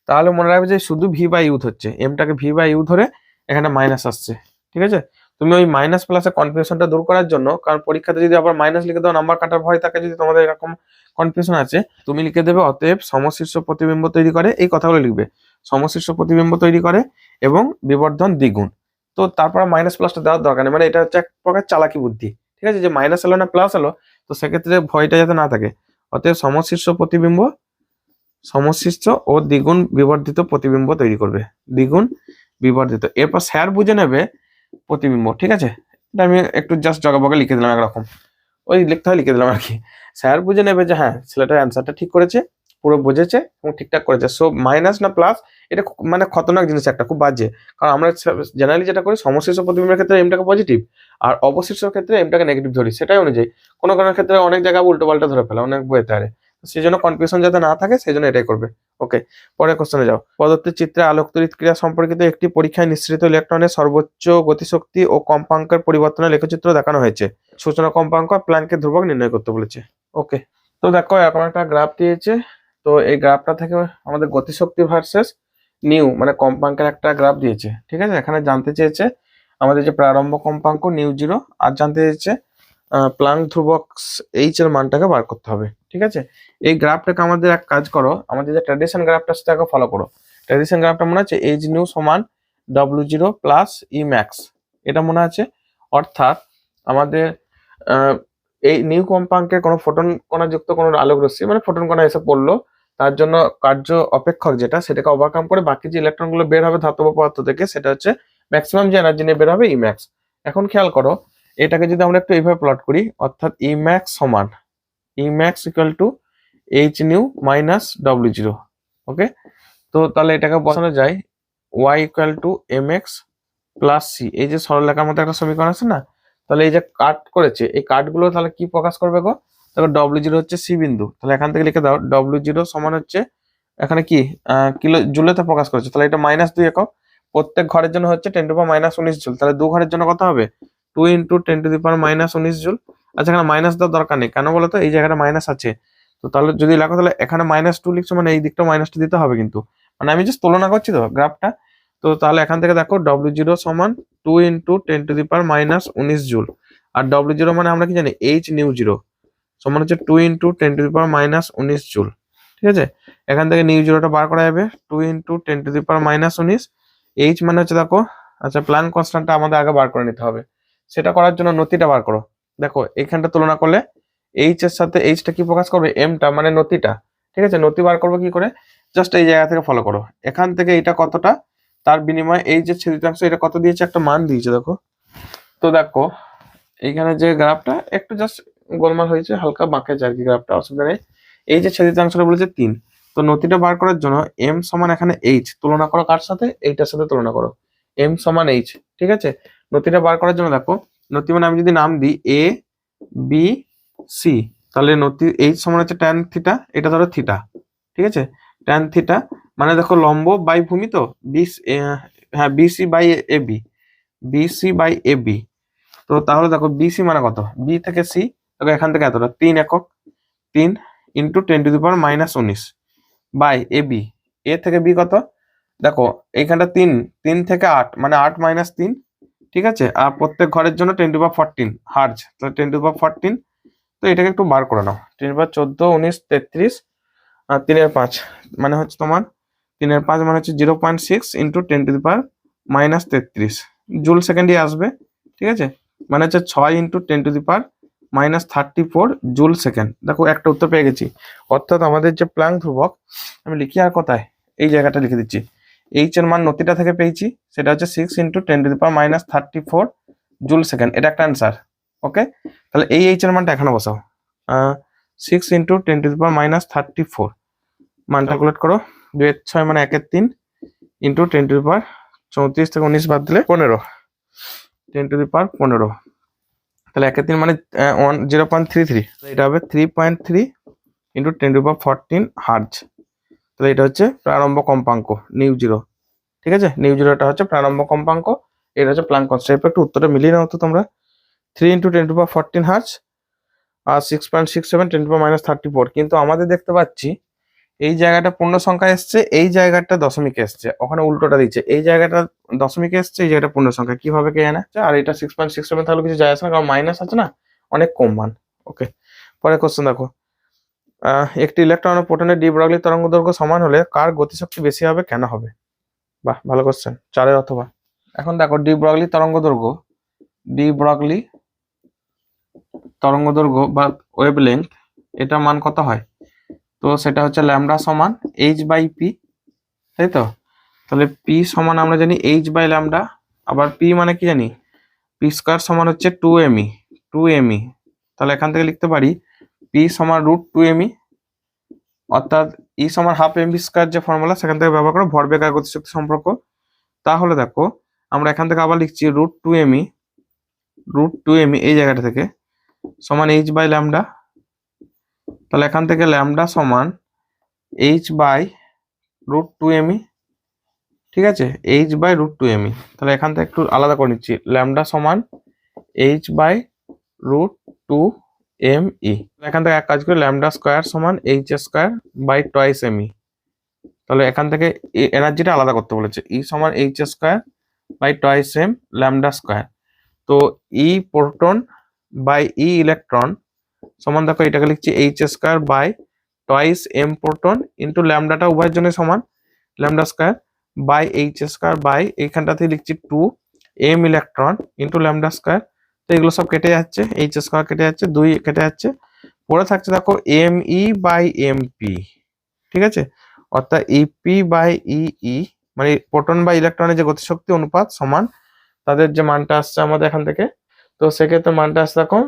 তাহলে মনে রাখবে যে শুধু v/u হচ্ছে, এমটাকে v/u ধরে এখানে মাইনাস আসছে, ঠিক আছে? তুমি ওই মাইনাস প্লাসের কনফিউশনটা দূর করার জন্য, কারণ পরীক্ষাতে যদি আবার মাইনাস লিখে দাও নাম্বার কাটার ভয় থাকে, যদি তোমাদের এরকম কনফিউশন আছে, তুমি লিখে দেবে অতএব সমশীর্ষ প্রতিবিম্ব তৈরি করে, এই কথাগুলো লিখবে, সমশীর্ষ প্রতিবিম্ব তৈরি করে এবং বিবর্ধন দ্বিগুণ। তো তারপর মাইনাস প্লাসটা দেওয়ার দরকার নেই, মানে এটা হচ্ছে এক প্রকার চালাকি বুদ্ধি, ঠিক আছে? যে মাইনাস এলো না প্লাস এলো, তো সেক্ষেত্রে ভয়টা যাতে না থাকে, অতএব সমশীর্ষ প্রতিবিম্ব সমশীর্ষ ও দ্বিগুণ বিবর্ধিত প্রতিবিম্ব তৈরি করবে, দ্বিগুণ বিবর্ধিত। এরপর স্যার বুঝে নেবে প্রতিবিম্ব, ঠিক আছে? এটা আমি একটু জাস্ট জগাবগে লিখে দিলাম, একরকম ওই লিখতে হয় লিখে দিলাম আর কি। স্যার বুঝে নেবে যে হ্যাঁ ছেলেটার অ্যান্সারটা ঠিক করেছে, পুরো বুঝেছে এবং ঠিকঠাক করেছে। সো মাইনাস না প্লাস, এটা মানে খতরনাক জিনিস একটা, খুব বাজে। কারণ আমরা জেনারেলি যেটা করি, সমশীর্ষ প্রতিবিম্বের ক্ষেত্রে এমটাকে পজিটিভ আর অবশিষ্টর ক্ষেত্রে এমটাকে নেগেটিভ ধরি, সেটাই অনুযায়ী। কোনো কোনো ক্ষেত্রে অনেক জায়গায় উল্টো পাল্টা ধরে ফেলে, অনেক বইতে আরে, সেই জন্য কনফিউশন যাতে না থাকে সেই জন্য এটাই করবে। ওকে, পরের কোশ্চেনে যাও। প্রদত্ত চিত্রে আলোক তড়িৎ ক্রিয়া সম্পর্কিত একটি পরীক্ষায় নিঃসৃত ইলেকট্রনের সর্বোচ্চ গতিশক্তি ও কম্পাঙ্কের পরিবর্তনের লেখচিত্র দেখানো হয়েছে। সূচনা কম্পাঙ্ক আর প্ল্যাঙ্কের ধ্রুবক নির্ণয় করতে বলেছে। ওকে, তো দেখো এরকম একটা গ্রাফ দিয়েছে, তো এই গ্রাফটা থেকে আমাদের গতিশক্তি ভার্সেস নিউ মানে কম্পাঙ্কের একটা গ্রাফ দিয়েছে, ঠিক আছে? এখানে জানতে চেয়েছে আমাদের যে প্রারম্ভ কম্পাঙ্ক নিউ 0, আর জানতে চেয়েছে প্লাঙ্ক ধ্রুবক এইচ এর মানটাকে বার করতে হবে, ঠিক আছে? এই গ্রাফটাকে আমাদের এক কাজ করো, আমাদের যে ট্র্যাডিশন গ্রাফটা সেটাকে ফলো করো। ট্র্যাডিশন গ্রাফটা মনে আছে এইচ নিউ সমান W0 প্লাস ই ম্যাক্স, এটা মনে আছে। অর্থাৎ আমাদের এই নিউ কম্পাঙ্কের কোনো ফোটন কণা যুক্ত কোনো আলোক রশ্মি, মানে ফোটন কণা এসে পড়লো, তার জন্য কার্য অপেক্ষক যেটা, সেটাকে ওভারকাম করে বাকি যে ইলেকট্রনগুলো বের হবে ধাতব পদার্থ থেকে, সেটা হচ্ছে ম্যাক্সিমাম যে এনার্জি নিয়ে বের হবে ই ম্যাক্স। এখন খেয়াল করো এটাকে যদি আমরা একটু এইভাবে প্লট করি, অর্থাৎ ই ম্যাক্স সমান E max equal to h nu minus W0, okay? তো তাহলে এটাকে বসানো যায় y equal to mx plus c, এই যে সরলরেখার মধ্যে একটা সমীকরণ আছে না, তাহলে এই যে কাট করেছে এই কাটগুলো তাহলে কি প্রকাশ করবে গো? দেখো W0 হচ্ছে সি বিন্দু, তাহলে এখান থেকে লিখে দাও W0 সমান হচ্ছে এখানে কি কিলো জুলেতে প্রকাশ করেছে, তাহলে এটা -2 একক। প্রত্যেক ঘরের জন্য হচ্ছে 10⁻−19 জুল, তাহলে 2 ঘরের জন্য কত হবে? 2 × 10⁻−19 জুল। আচ্ছা এখানে মাইনাস দেওয়ার দরকার নেই, কেন বলো তো? এই জায়গাটা মাইনাস আছে, তো তাহলে যদি লেখো তাহলে এখানে -2 লিখছো, মানে এই দিকটা -2 দিতে হবে কিন্তু, মানে আমি জাস্ট তুলনা করছি তো গ্রাফটা। তো তাহলে এখান থেকে দেখো W0 সমান 2 × 10⁻−19 জুল, আর W0 মানে আমরা কি জানি H নিউ 0 সমান হচ্ছে 2 × 10⁻−19 জুল। ঠিক আছে, এখান থেকে নিউ 0টা বার করা যাবে, 2 × 10⁻−19। H মানে হচ্ছে দেখো, আচ্ছা প্ল্যাঙ্ক কনস্ট্যান্টটা আমাদের আগে বার করে নিতে হবে, সেটা করার জন্য নতিটা বার করো। দেখো এইখানটা তুলনা করলে H এর সাথে H টা কি প্রকাশ করবে? M টা, মানে নতিটা। ঠিক আছে, নতি বার করবো কি করে? জাস্ট এই জায়গা থেকে ফলো করো, এখান থেকে এটা কতটা, তার বিনিময়ে এই যে ছেদিতাংশ এটা কত দিয়েছে, একটা মান দিয়েছে দেখো। তো দেখো এইখানে যে গ্রাফটা একটু জাস্ট গোলমাল হয়েছে, হালকা বাঁকেছে আর কি গ্রাফটা, অসুবিধা নেই। এই যে ছেদিতাংশটা বলেছে 3, তো নতিটা বার করার জন্য M সমান এখানে H তুলনা করো কার সাথে? এইটার সাথে তুলনা করো, M সমান H। ঠিক আছে, নতিটা বার করার জন্য দেখো, নতি মানে আমি যদি নাম দিই A B C, তাহলে নতি H সমান হচ্ছে tan থিটা, এটা ধরো থিটা। ঠিক আছে, tan থিটা মানে দেখো লম্ব বাই ভূমি, তো হ্যাঁ BC by AB, BC by AB। তো তাহলে দেখো BC মানে কত? B থেকে C, দেখো এখান থেকে এতটা 3 একক, 3 × 10⁻−19 বাই AB, A থেকে B কত? দেখো এইখানটা 3, 3 থেকে 8 মানে 8 - 3। ঠিক আছে, আর প্রত্যেক ঘরের জন্য 10⁻14 হার্জ, তাহলে 10⁻14। তো এটাকে একটু বার করে নাও, 10⁻14 19 33 আর 3/5 মানে হচ্ছে তোমার 3/5 মানে হচ্ছে 0.6 × 10⁻−33 জুল সেকেন্ডে আসবে। ঠিক আছে, মানে হচ্ছে 6 × 10⁻−34 জুল সেকেন্ড। দেখো একটা উত্তর পেয়ে গেছি, অর্থাৎ আমাদের যে প্ল্যাঙ্ক ধ্রুবক, আমি লিখি আর কোথায়, এই জায়গাটা লিখে দিচ্ছি। H এর মান নতিটা থেকে পেয়েছি, সেটা হচ্ছে 6 × 10⁻−34 জুল সেকেন্ড, এটা একটা অ্যান্সার। ওকে, তাহলে এই H এর মানটা এখানে বসাও, 6 × 10⁻−34 মান ক্যালকুলেট করো, 2 × 6 মানে 1 × 3 × 10⁻34 থেকে 19 বাদ দিলে 15, 10⁻15, তাহলে 1 × 3 মানে 0.33, এটা হবে 3.3 × 10⁻14 হার্জ। তাহলে এটা হচ্ছে প্রারম্ভ কম্পাঙ্ক নিউ 0। ঠিক আছে, নিউ 0টা হচ্ছে প্রারম্ভ কম্পাঙ্ক, এটা হচ্ছে প্ল্যাঙ্ক কনস্ট্যান্ট। একটু উত্তরটা মিলিয়ে নাও তো তোমরা, 3 × 10⁻14 হার্জ আর 6.67 10⁻−34। কিন্তু আমাদের দেখতে পাচ্ছি এই জায়গাটা পূর্ণ সংখ্যা এসছে, এই জায়গাটা দশমিকে এসছে, ওখানে উল্টোটা দিচ্ছে, এই জায়গাটা দশমিকে এসছে, এই জায়গাটা পূর্ণ সংখ্যা, কিভাবে কে জানে? আর এটা 6.67 তাহলে কিছু যায় আসে না, কারণ মাইনাস আছে না, অনেক কম মান। ওকে, পরে কোশ্চেন দেখো, একটি ইলেকট্রন ও প্রোটনের ডি ব্রগলি তরঙ্গ দৈর্ঘ্য সমান হলে কার গতিশক্তি বেশি হবে, কেন হবে? বাহ, ভালো কোশ্চেন, 4 অথবা। এখন দেখো ডি ব্রগলি তরঙ্গ দৈর্ঘ্য, ডি ব্রগলি তরঙ্গ দৈর্ঘ্য বা ওয়েভলেংথ, এটা মান কত হয়? তো সেটা হচ্ছে ল্যামডা সমান H/P, তাই তো? তাহলে P সমান আমরা জানি H/λ, আবার P মানে কি জানি, P² সমান হচ্ছে 2me, 2me। তাহলে এখান থেকে লিখতে পারি P সমান √2me, অর্থাৎ E সমান ½ mv², যে ফর্মুলা সেখান থেকে ব্যবহার করে ভরবেগ আর গতিশক্তি সম্পর্ক। তাহলে দেখো আমরা এখান থেকে আবার লিখছি √2me, √2me এই জায়গাটা থেকে সমান H/λ। তাহলে এখান থেকে ল্যামডা সমান H/√2me। ঠিক আছে, H/√2me। তাহলে এখান থেকে একটু আলাদা করে নিচ্ছি, ল্যামডা সমান H/√2me। এখান থেকে এক কাজ করে λ² সমান H²/2me। তাহলে এখান থেকে এনার্জিটা আলাদা করতে বলেছে, E সমান H²/2m λ²। তো E proton by E electron সমান, দেখো এটাকে লিখছি H²/2m প্রোটন ইন্টু ল্যামডাটা উভয়ের জন্য সমান λ² বাই H² বাই এইখানটাতে লিখছি 2m ইলেকট্রন ইন্টু λ²। তো এগুলো সব কেটে যাচ্ছে, H² কেটে যাচ্ছে, 2 কেটে যাচ্ছে, পরে থাকছে দেখো me/mp। ঠিক আছে, অর্থাৎ EP/EE মানে প্রোটন বা ইলেকট্রনের যে গতিশক্তি অনুপাত সমান তাদের যে মানটা আসছে আমাদের এখান থেকে। তো সেক্ষেত্রে মানটা আসছে দেখো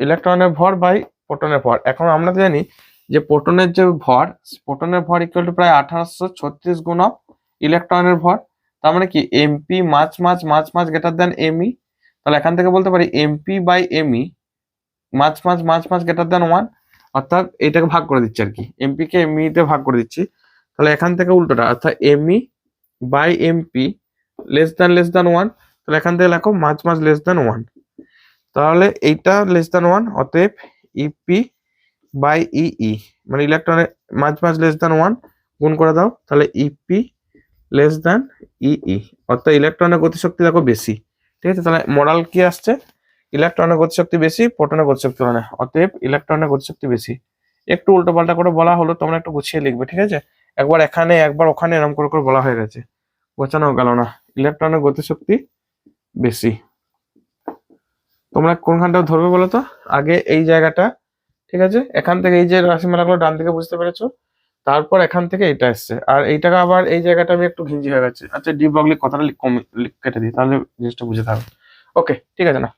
ইলেকট্রনের ভর বাই প্রোটনের ভর। এখন আমরা জানি যে প্রোটনের যে ভর, প্রোটনের ভর ইকুয়াল টু প্রায় 1836 গুণক ইলেকট্রনের ভর। তার মানে কি MP মাছ গ্রেটার দ্যান ME। তাহলে এখান থেকে বলতে পারি এমপি বাই এমই মাঝ গ্রেটার দেন 1, অর্থাৎ এটাকে ভাগ করে দিচ্ছি আর কি, এমপি কে এমই তে ভাগ করে দিচ্ছি। তাহলে এখান থেকে উল্টোটা, অর্থাৎ m e by m p less than 1, তাহলে এখান থেকে লেখো মাঝ লেস দেন 1, তাহলে এইটা লেস দেন 1, অতএব ইপি বাই ইই, মানে ইলেকট্রনের মাঝ লেস দেন 1 গুণ করে দাও, তাহলে ইপি লেস দেন ইই, অর্থাৎ ইলেকট্রনের গতিশক্তি দেখো বেশি। ঠিক আছে, তাহলে মোরাল কি আসছে, ইলেকট্রনের গতিশক্তি বেশি প্রোটনের গতিশক্তি তুলনায়, অতএব ইলেকট্রনের গতিশক্তি বেশি। একটু উল্টো পাল্টা করে বলা হলো, তোমরা একটু গুছিয়ে লিখবে। ঠিক আছে, একবার এখানে একবার ওখানে এরকম করে বলা হয়ে গেছে, বোঝানো গেল না, ইলেকট্রনের গতিশক্তি বেশি। তোমরা কোনখানটা ধরবে বলো তো, আগে এই জায়গাটা, ঠিক আছে, এখান থেকে এই যে রাশিমালাগুলো ডান দিকে বুঝতে পেরেছো, তারপর এখান থেকে এটা এসছে, আর এইটাকে আবার এই জায়গাটা আমি একটু ঘিঞ্জি হয়ে গেছে। আচ্ছা ডি ব্রগলি কথাটা কেটে দিই, তাহলে জিনিসটা বুঝে থাকবে। ওকে ঠিক আছে, না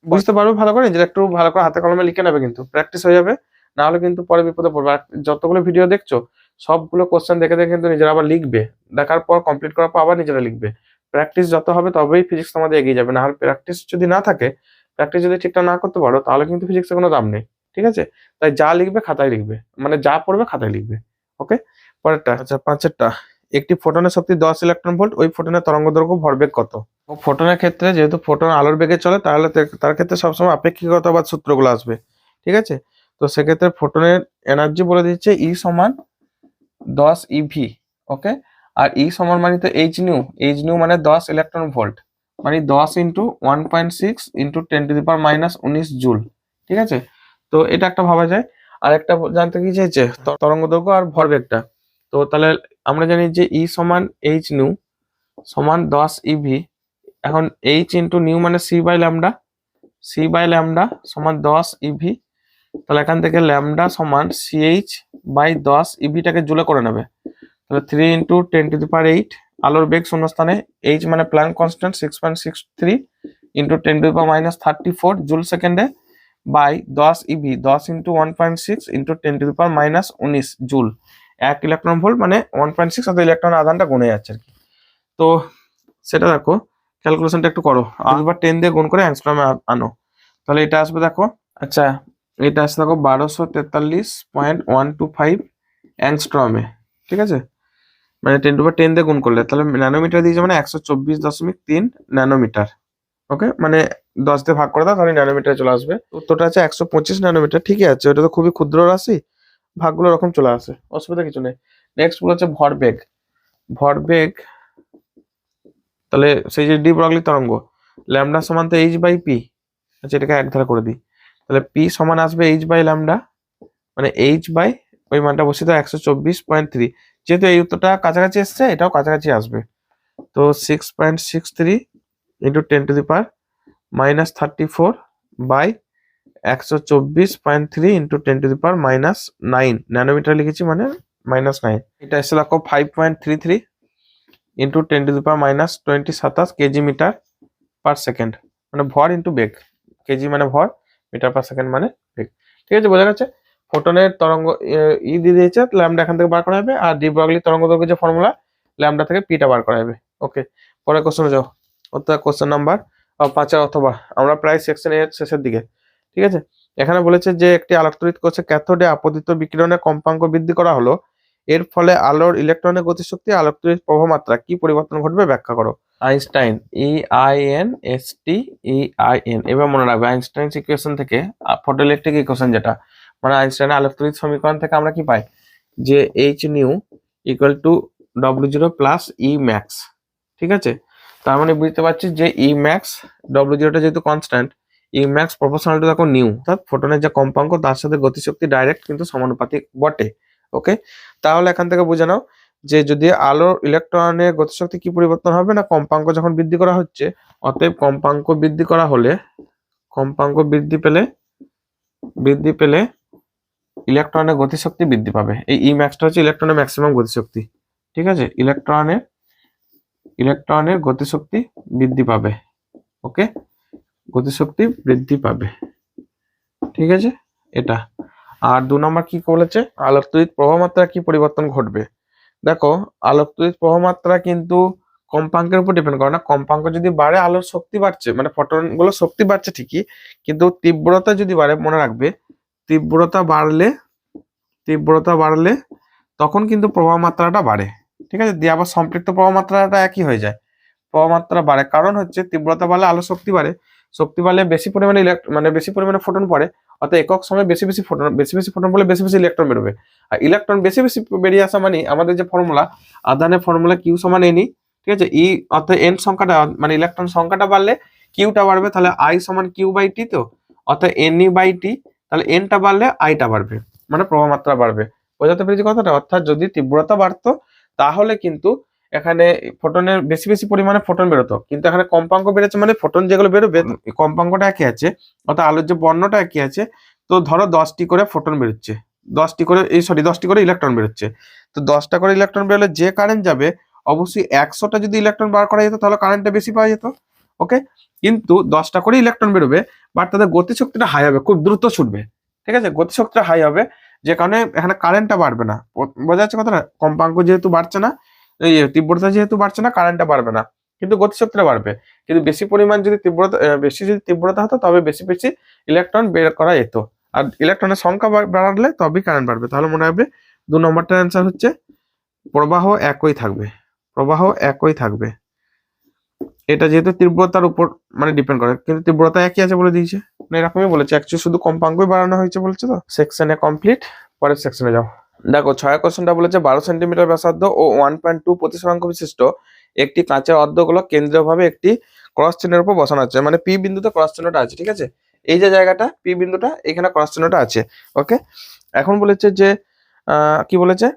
বুঝতে পারবে ভালো করে, নিজের একটু ভালো করে হাতে কলমে লিখে নেবে, কিন্তু প্র্যাকটিস হয়ে যাবে, না হলে কিন্তু পরে বিপদে পড়বে। আর যতগুলো ভিডিও দেখছো সবগুলো কোশ্চেন দেখে দেখে কিন্তু নিজেরা আবার লিখবে, দেখার পর কমপ্লিট করার পর আবার নিজেরা লিখবে। প্র্যাকটিস যত হবে তবেই ফিজিক্স তোমাদের এগিয়ে যাবে, না হলে প্র্যাকটিস যদি না থাকে, প্র্যাকটিস যদি ঠিকঠাক না করতে পারো, তাহলে কিন্তু ফিজিক্সের কোনো দাম নেই। ঠিক আছে, তাই যা লিখবে খাতায় লিখবে, মানে যা পড়বে খাতায় লিখবে। ওকে, পরেরটা, আচ্ছা 5এরটা, একটি ফোটনের শক্তি 10 ইলেকট্রন ভোল্ট, ওই ফোটনের তরঙ্গ দৈর্ঘ্য ভরবেগ কত? ফোটনের ক্ষেত্রে যেহেতু ফোটন আলোর বেগে চলে, তাহলে তার ক্ষেত্রে সবসময় আপেক্ষিকতাবাদ সূত্রগুলো আসবে। ঠিক আছে, তো সেক্ষেত্রে ফোটনের এনার্জি বলে দিচ্ছে ই সমান 10 ইভি। ওকে, আর ই সমান মানে তো এইচ নিউ মানে 10 ইলেকট্রন ভোল্ট, মানে 10 ইন্টু 1.6 ইন্টু 10⁻⁻19 জুল। ঠিক আছে, তো এটা একটা ভাবা যায়। আর একটা জানতে কি চাইছে তরঙ্গ দৈর্ঘ্য আর ভরবেগটা, তো তাহলে আমরা জানি যে ই সমান এইচ নিউ সমান 10 ইভি, এখন এইচ ইন্টু নিউ মানে সি বাই ল্যামডা সমান 10 ইভি, তাহলে এখান থেকে ল্যামডা সমান সিএইচ বাই 10 ইভিটাকে জুলে করে নেবে, তাহলে 3 ইন্টু 10⁸, আলোর বেগ শূন্যস্থানে, এইচ মানে প্ল্যাঙ্ক কনস্ট্যান্ট 6.63 ইন্টু 10⁻34 জুল সেকেন্ডে by 10 eV, 10 into 1.6 into 10⁻19 joule, 1 electron volt মানে 1.6, অর্থাৎ ইলেকট্রন আধানটা গুনে যাচ্ছে আর কি। তো সেটা দেখো, ক্যালকুলেশনটা একটু করো, আবার 10 দিয়ে গুণ করে অ্যাংস্ট্রমে আনো, তাহলে এটা আসবে দেখো, আচ্ছা এটা আসবে দেখো 1243.125 অ্যাংস্ট্রমে। ঠিক আছে, মানে 10⁻10 দিয়ে গুণ করলে তাহলে ন্যানোমিটার দিয়েছে, মানে 124.3 ন্যানোমিটার। ওকে, মানে 10 দিয়ে ভাগ করে দাও, তাহলে ন্যানোমিটারে চলে আসবে। উত্তরটা আছে 125 ন্যানোমিটার। ঠিকই আছে, ওটা তো খুবই ক্ষুদ্র রাশি, ভাগগুলো এরকম চলে আসে, অসুবিধা কিছু নেই। নেক্সট বলেছে ভরবেগ, তাহলে সেই যে ডি ব্রগলি তরঙ্গ, ল্যামডা সমান তো এইচ বাই পি, আচ্ছা এটাকে এক ধারা করে দিই, তাহলে পি সমান আসবে এইচ বাই ল্যামডা, মানে এইচ বাই ওই মানটা বসিয়ে দাও 124.3, যেহেতু এই উত্তরটা কাছাকাছি এসছে এটাও কাছাকাছি আসবে, তো 6.63 ইন্টু 10⁻34 বাই 124.3 ইন্টু 10⁻9 ন্যানোমিটার লিখেছি, মানে -9, এটা এসে দেখো 5.33 into 10⁻27 kg metre per second, মানে ভর ইন্টু বেগ, কেজি মানে ভর, মিটার পার সেকেন্ড মানে বেগ। ঠিক আছে, বোঝা গেছে। ফোটনের তরঙ্গ ই দিয়ে দিয়েছে, ল্যামডা এখান থেকে বার করা হবে, আর ডি ব্রগলি তরঙ্গ দৈর্ঘ্যের যে ফর্মুলা, ল্যামডা থেকে পিটা বার করা হবে। ওকে, পরের কোশ্চেনে যাও, অর্থাৎ কোশ্চেন নাম্বার 5 অথবা আমরা প্রায় সেকশনের শেষের দিকে। ঠিক আছে, এখানে বলেছে যে একটি আলোক তড়িৎ কোষে ক্যাথোডে আপতিত বিকিরণের কম্পাঙ্ক বৃদ্ধি করা হলো, এর ফলে আলোর ইলেকট্রনের গতিশক্তি আলোক তড়িৎ প্রবাহ মাত্রা কি পরিবর্তন ঘটবে ব্যাখ্যা করো। আইনস্টাইন EINSTEIN, এবার মনে রাখবে আইনস্টাইন ইকুয়েশন থেকে, ফটোইলেকট্রিক ইকুয়েশন যেটা, মানে আইনস্টাইনের আলোক তড়িৎ সমীকরণ থেকে আমরা কি পাই, যে H new equal to W0 plus E max. ঠিক আছে, তার মানে বুঝতে পারছি যে ই ম্যাক্স, W0টা যেহেতু constant, E max proportional to দেখো নিউ, অর্থাৎ ফোটনের যে কম্পাঙ্ক তার সাথে গতিশক্তি ডাইরেক্ট কিন্তু সমানুপাতিক বটে। ওকে, তাহলে এখান থেকে বুঝে নাও যে যদি আলোর ইলেকট্রনের গতিশক্তি কি পরিবর্তন হবে না, কম্পাঙ্ক যখন বৃদ্ধি করা হচ্ছে, অতএব কম্পাঙ্ক বৃদ্ধি করা হলে, কম্পাঙ্ক বৃদ্ধি পেলে ইলেকট্রনের গতিশক্তি বৃদ্ধি পাবে। এই ই ম্যাক্সটা হচ্ছে ইলেকট্রনের ম্যাক্সিমাম গতিশক্তি। ঠিক আছে, ইলেকট্রনের গতিশক্তি বৃদ্ধি পাবে। ওকে, গতিশক্তি বৃদ্ধি পাবে। ঠিক আছে, এটা। আর 2 নম্বর কি বলেছে, আলোক তড়িৎ প্রবাহ মাত্রা কি পরিবর্তন ঘটবে। দেখো আলোক তড়িৎ প্রবাহ মাত্রা কিন্তু কম্পাঙ্কের উপর ডিপেন্ড করে না। কম্পাঙ্ক যদি বাড়ে আলোর শক্তি বাড়ছে, মানে ফটন গুলো শক্তি বাড়ছে ঠিকই, কিন্তু তীব্রতা যদি বাড়ে, মনে রাখবে তীব্রতা বাড়লে তখন কিন্তু প্রবাহ মাত্রাটা বাড়ে। ঠিক আছে, দিয়ে আবার সম্পৃক্ত প্রবাহ মাত্রাটা একই হয়ে যায়, প্রবাহ মাত্রা বাড়ে। কারণ হচ্ছে তীব্রতা বাড়লে আলো শক্তি বাড়ে, শক্তি বাড়লে বেশি পরিমাণে বেশি পরিমাণে ফোটন পড়ে, অর্থাৎ একক সময় বেশি বেশি ফোটন বলে বেশি বেশি ইলেকট্রন বেরোবে। আর ইলেকট্রন বেশি বেশি বেরিয়ে আসা মানে আমাদের যে ফর্মুলা, আধানের ফর্মুলা কিউ সমান এনই। ঠিক আছে, ই অর্থাৎ এন সংখ্যাটা মানে ইলেকট্রন সংখ্যাটা বাড়লে কিউটা বাড়বে, তাহলে আই সমান কিউ বাই টি, তো অর্থাৎ এনই বাই টি, তাহলে এনটা বাড়লে আইটা বাড়বে, মানে প্রবাহ মাত্রা বাড়বে। বোঝাতে পেরেছি কথাটা? অর্থাৎ যদি তীব্রতা বাড়তো তাহলে কিন্তু এখানে ফোটনের বেশি বেশি পরিমাণে ফোটন বেরোতো, কিন্তু এখানে কম্পাঙ্ক বেড়েছে মানে ফোটন যেগুলো বেরোবে কম্পাঙ্কটা একই আছে, অর্থাৎ আলোর যে বর্ণটা একই আছে। তো ধরো 10টি করে ফোটন বেরোচ্ছে, 10টি করে ইলেকট্রন বেরোচ্ছে। তো 10টা করে ইলেকট্রন বেরোলে যে কারেন্ট যাবে, অবশ্যই 100টা যদি ইলেকট্রন বার করা যেত তাহলে কারেন্টটা বেশি পাওয়া যেত। ওকে, কিন্তু 10টা করে ইলেকট্রন বেরোবে, বাট তাদের গতিশক্তিটা হাই হবে, খুব দ্রুত ছুটবে। ঠিক আছে, গতিশক্তিটা হাই হবে, যে কারণে এখানে কারেন্টটা বাড়বে না। বোঝা যাচ্ছে কথাটা? কম্পাঙ্ক যেহেতু বাড়ছে না, এই তীব্রতা যেহেতু বাড়ছে না, কারেন্টটা বাড়বে না, কিন্তু গতিশক্তিটা বাড়বে। কিন্তু বেশি পরিমাণ যদি তীব্রতা হতো তবে বেশি বেশি ইলেকট্রন বের করা যেত, আর ইলেকট্রনের সংখ্যা বাড়লে তবেই কারেন্ট বাড়বে। তাহলে মনে হবে 2 নম্বরটার অ্যান্সার হচ্ছে প্রবাহ একই থাকবে। এটা যেহেতু তীব্রতার উপর মানে ডিপেন্ড করে, কিন্তু তীব্রতা একই আছে বলে দিয়েছে, মানে এরকমই বলেছে, অ্যাকচুয়ালি শুধু কম্পাঙ্কই বাড়ানো হয়েছে বলছে। তো সেকশনে কমপ্লিট, পরের সেকশনে যাও। দেখো 6 কোশ্চেনটা বলেছে 12 সেন্টিমিটার ব্যাসার্ধ ও 1.2 প্রতিসরাঙ্ক বিশিষ্ট একটি কাঁচের অর্ধগোলক কেন্দ্রীয়ভাবে একটি ক্রস চিহ্নের উপর বসানো আছে, মানে পি বিন্দুতে ক্রস চিহ্নটা আছে। ঠিক আছে, এই যে জায়গাটা পি বিন্দুটা, এখানে ক্রস চিহ্নটা আছে। ওকে, এখন বলেছে যে কি বলেছে,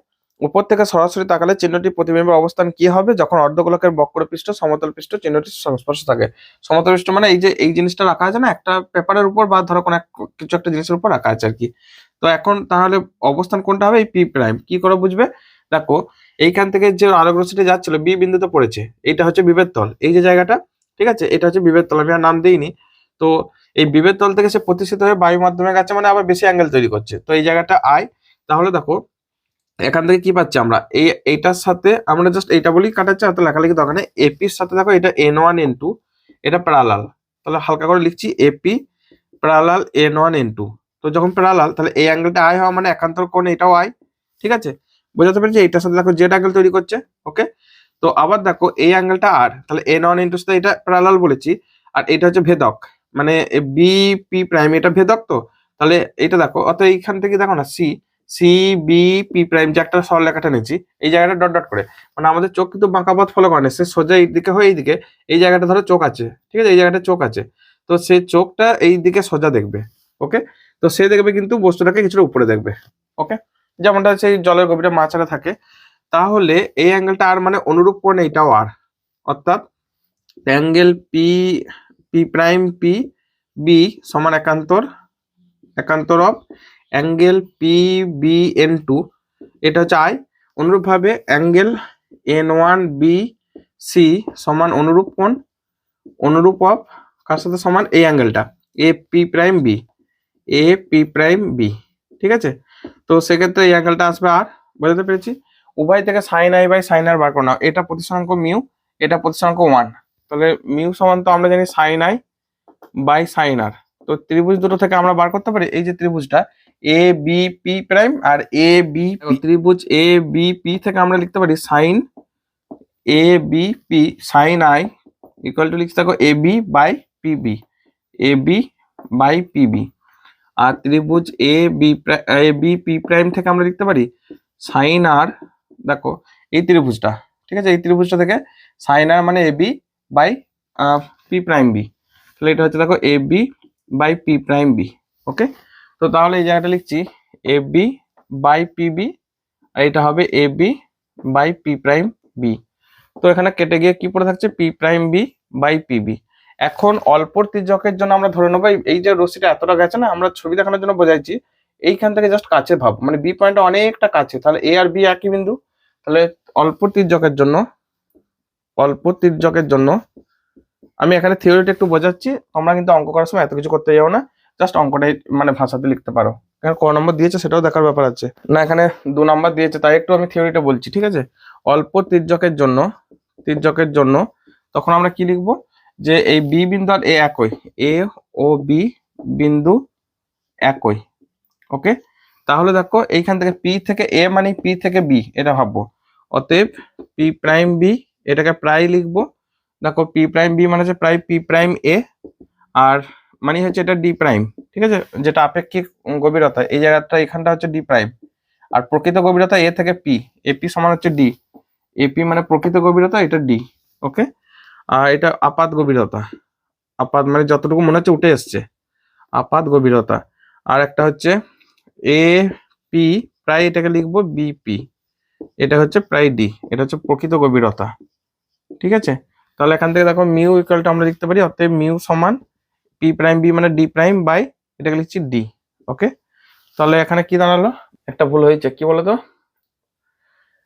উপর থেকে সরাসরি তাকালে চিহ্নটি প্রতিবিম্বের অবস্থান কি হবে যখন অর্ধগোলকের বক্রপৃষ্ঠ সমতল পৃষ্ঠ চিহ্নটির সংস্পর্শে থাকে। সমতল পৃষ্ঠ মানে এই জিনিসটা রাখা আছে না একটা পেপারের উপর, বা ধরো কোনো কিছু একটা জিনিসের উপর রাখা আছে আর কি। তো এখন তাহলে অবস্থান কোনটা হবে? এই পি প্রাইম। কি করে বুঝবে? দেখো এইখান থেকে যে আলোক রশ্মিটা যাচ্ছিল বি বিন্দুতে পড়েছে, এটা হচ্ছে বিভেদ তল, এই যে জায়গাটা। ঠিক আছে, এটা হচ্ছে বিভেদ তল, আমি আর নাম দিইনি। তো এই বিভেদ তল থেকে সে প্রতিষ্ঠিত হয়ে বায়ু মাধ্যমে গেছে, মানে আবার বেশি অ্যাঙ্গেল তৈরি করছে, তো এই জায়গাটা আই। তাহলে দেখো এখান থেকে কি পাচ্ছি আমরা, এইটার সাথে আমরা জাস্ট এইটা বলি কাটাচ্ছি, অত লেখালেখি দরকার নেই। এপির সাথে দেখো এটা N1 N2, এটা প্যারালাল, তাহলে হালকা করে লিখছি এপি প্যারালাল N1 N2। তো যখন প্যারালাল, তাহলে এই অ্যাঙ্গেলটা আই হওয়া মানে একান্তর কোণ এটাও আই। ঠিক আছে, বোঝাতে পেরেছি? এইটার সাথে দেখো জেড অ্যাঙ্গেল তৈরি করছে। ওকে, তো আবার দেখো এই অ্যাঙ্গেলটা আর, তাহলে N1 N2 সাথে এটা প্যারালাল বলেছি, আর এটা হচ্ছে ভেদক, মানে বি পি প্রাইম, এটা ভেদক। তো তাহলে এটা দেখো, অর্থাৎ এইখান থেকে দেখো না সি বি পি প্রাইম, যে একটা সরলরেখাটা নিয়েছি, এই জায়গাটা ডট ডট করে, মানে আমাদের চোখ কিন্তু বাঁকা পথ ফলো করে না, সে সোজা এই দিকে হয়ে এইদিকে, এই জায়গাটা ধরো চোখ আছে। ঠিক আছে, এই জায়গাটা চোখ আছে, তো সে চোখটা এই দিকে সোজা দেখবে। ওকে, তো সে দেখবে কিন্তু বস্তুটাকে কিছুটা উপরে দেখবে। ওকে, যেমনটা সেই জলের গভীরে মাছারা থাকে। তাহলে এই অ্যাঙ্গেলটা আর মানে অনুরূপ কোণ এইটাও আর, অর্থাৎ angle P P prime P B সমান একান্তর of angle P B N2, এটা হচ্ছে আই। অনুরূপভাবে অ্যাঙ্গেল N1 বি সি সমান অনুরূপ অফ কার সাথে সমান, এই অ্যাঙ্গেলটা এ পি প্রাইম বি। ঠিক আছে, তো সেক্ষেত্রে এই অ্যাঙ্গেলটা আসবে আর। বুঝতে পেরেছি? উভয় থেকে সাইন আই বাই সাইন আর বার করে নাও, এটা প্রতিসরাঙ্ক মিউ, এটা প্রতিসরাঙ্ক 1, তাহলে মিউ সমান তো আমরা জানি সাইন আই বাই সাইন আর। তো ত্রিভুজ দুটো থেকে আমরা বার করতে পারি এই যে ত্রিভুজটা এ বি পি প্রাইম আর এ বি, ত্রিভুজ এ বি পি থেকে আমরা লিখতে পারি sine A B P sine i equal to লিখতে থাকো এ বি বাই পিবি। আর ত্রিভুজ এ বি পি প্রাইম থেকে আমরা লিখতে পারি সাইন আর, দেখো এই ত্রিভুজটা, ঠিক আছে, এই ত্রিভুজটা থেকে সাইন আর মানে A B by P prime B, তাহলে এটা হচ্ছে দেখো A B by P prime B. Okay, তো তাহলে এই জায়গাটা লিখছি এ বি বাই পিবি, আর এটা হবে A B by P prime B. তো এখানে কেটে গিয়ে কি পড়ে থাকছে, P prime B by PB. এখন অল্প তির্যকের জন্য আমরা ধরে নেবো এই যে রশ্মিটা এতটা গেছে না, আমরা ছবি দেখানোর জন্য বোঝাইছি, এইখান থেকে জাস্ট কাছে ভাব, মানে বি পয়েন্টটা অনেকটা কাছে, তাহলে এ আর বি একই বিন্দু। তাহলে অল্প তির্যকের জন্য আমি এখানে থিওরিটা একটু বোঝাচ্ছি, তোমরা কিন্তু অঙ্ক করার সময় এত কিছু করতে যাও না, জাস্ট অঙ্কটাই মানে ভাষাতে লিখতে পারো। এখানে ক নম্বর দিয়েছে সেটাও দেখার ব্যাপার আছে না, এখানে 2 নম্বর দিয়েছে, তাই একটু আমি থিওরিটা বলছি। ঠিক আছে, অল্প তির্যকের জন্য তির্যকের জন্য, তখন আমরা কি লিখবো যে এই বি বিন্দু আর এ একই, এ ও বি বিন্দু একই। ওকে, তাহলে দেখো এইখান থেকে পি থেকে এ মানে পি থেকে বি এটা ভাববো, অতএব পি প্রাইম বি, এটাকে প্রায় লিখবো। দেখো পি প্রাইম বি মানে হচ্ছে প্রায় পি প্রাইম এ, আর মানে হচ্ছে এটা ডি প্রাইম, ঠিক আছে, যেটা আপেক্ষিক গভীরতা এই জায়গাটা এখানটা হচ্ছে ডি প্রাইম, আর প্রকৃত গভীরতা এ থেকে পি, এপি সমান হচ্ছে ডি, এপি মানে প্রকৃত গভীরতা, এটা ডি। ওকে, আর এটা আপাত গভীরতা, আপাত মানে যতটুকু মনে হচ্ছে উঠে এসছে, আপাত গভীরতা। আর একটা হচ্ছে এ পি, প্রায় এটাকে লিখবো বিপি, এটা হচ্ছে প্রায় ডি, এটা হচ্ছে প্রকৃত গভীরতা। ঠিক আছে, তাহলে এখান থেকে দেখো মিউ ইকুয়াল টু আমরা লিখতে পারি, অতএব মিউ সমান পি প্রাইম বি মানে ডি প্রাইম বাই এটাকে লিখছি ডি। ওকে, তাহলে এখানে কি দাঁড়ালো, একটা ভুল হয়েছে, কি বলতো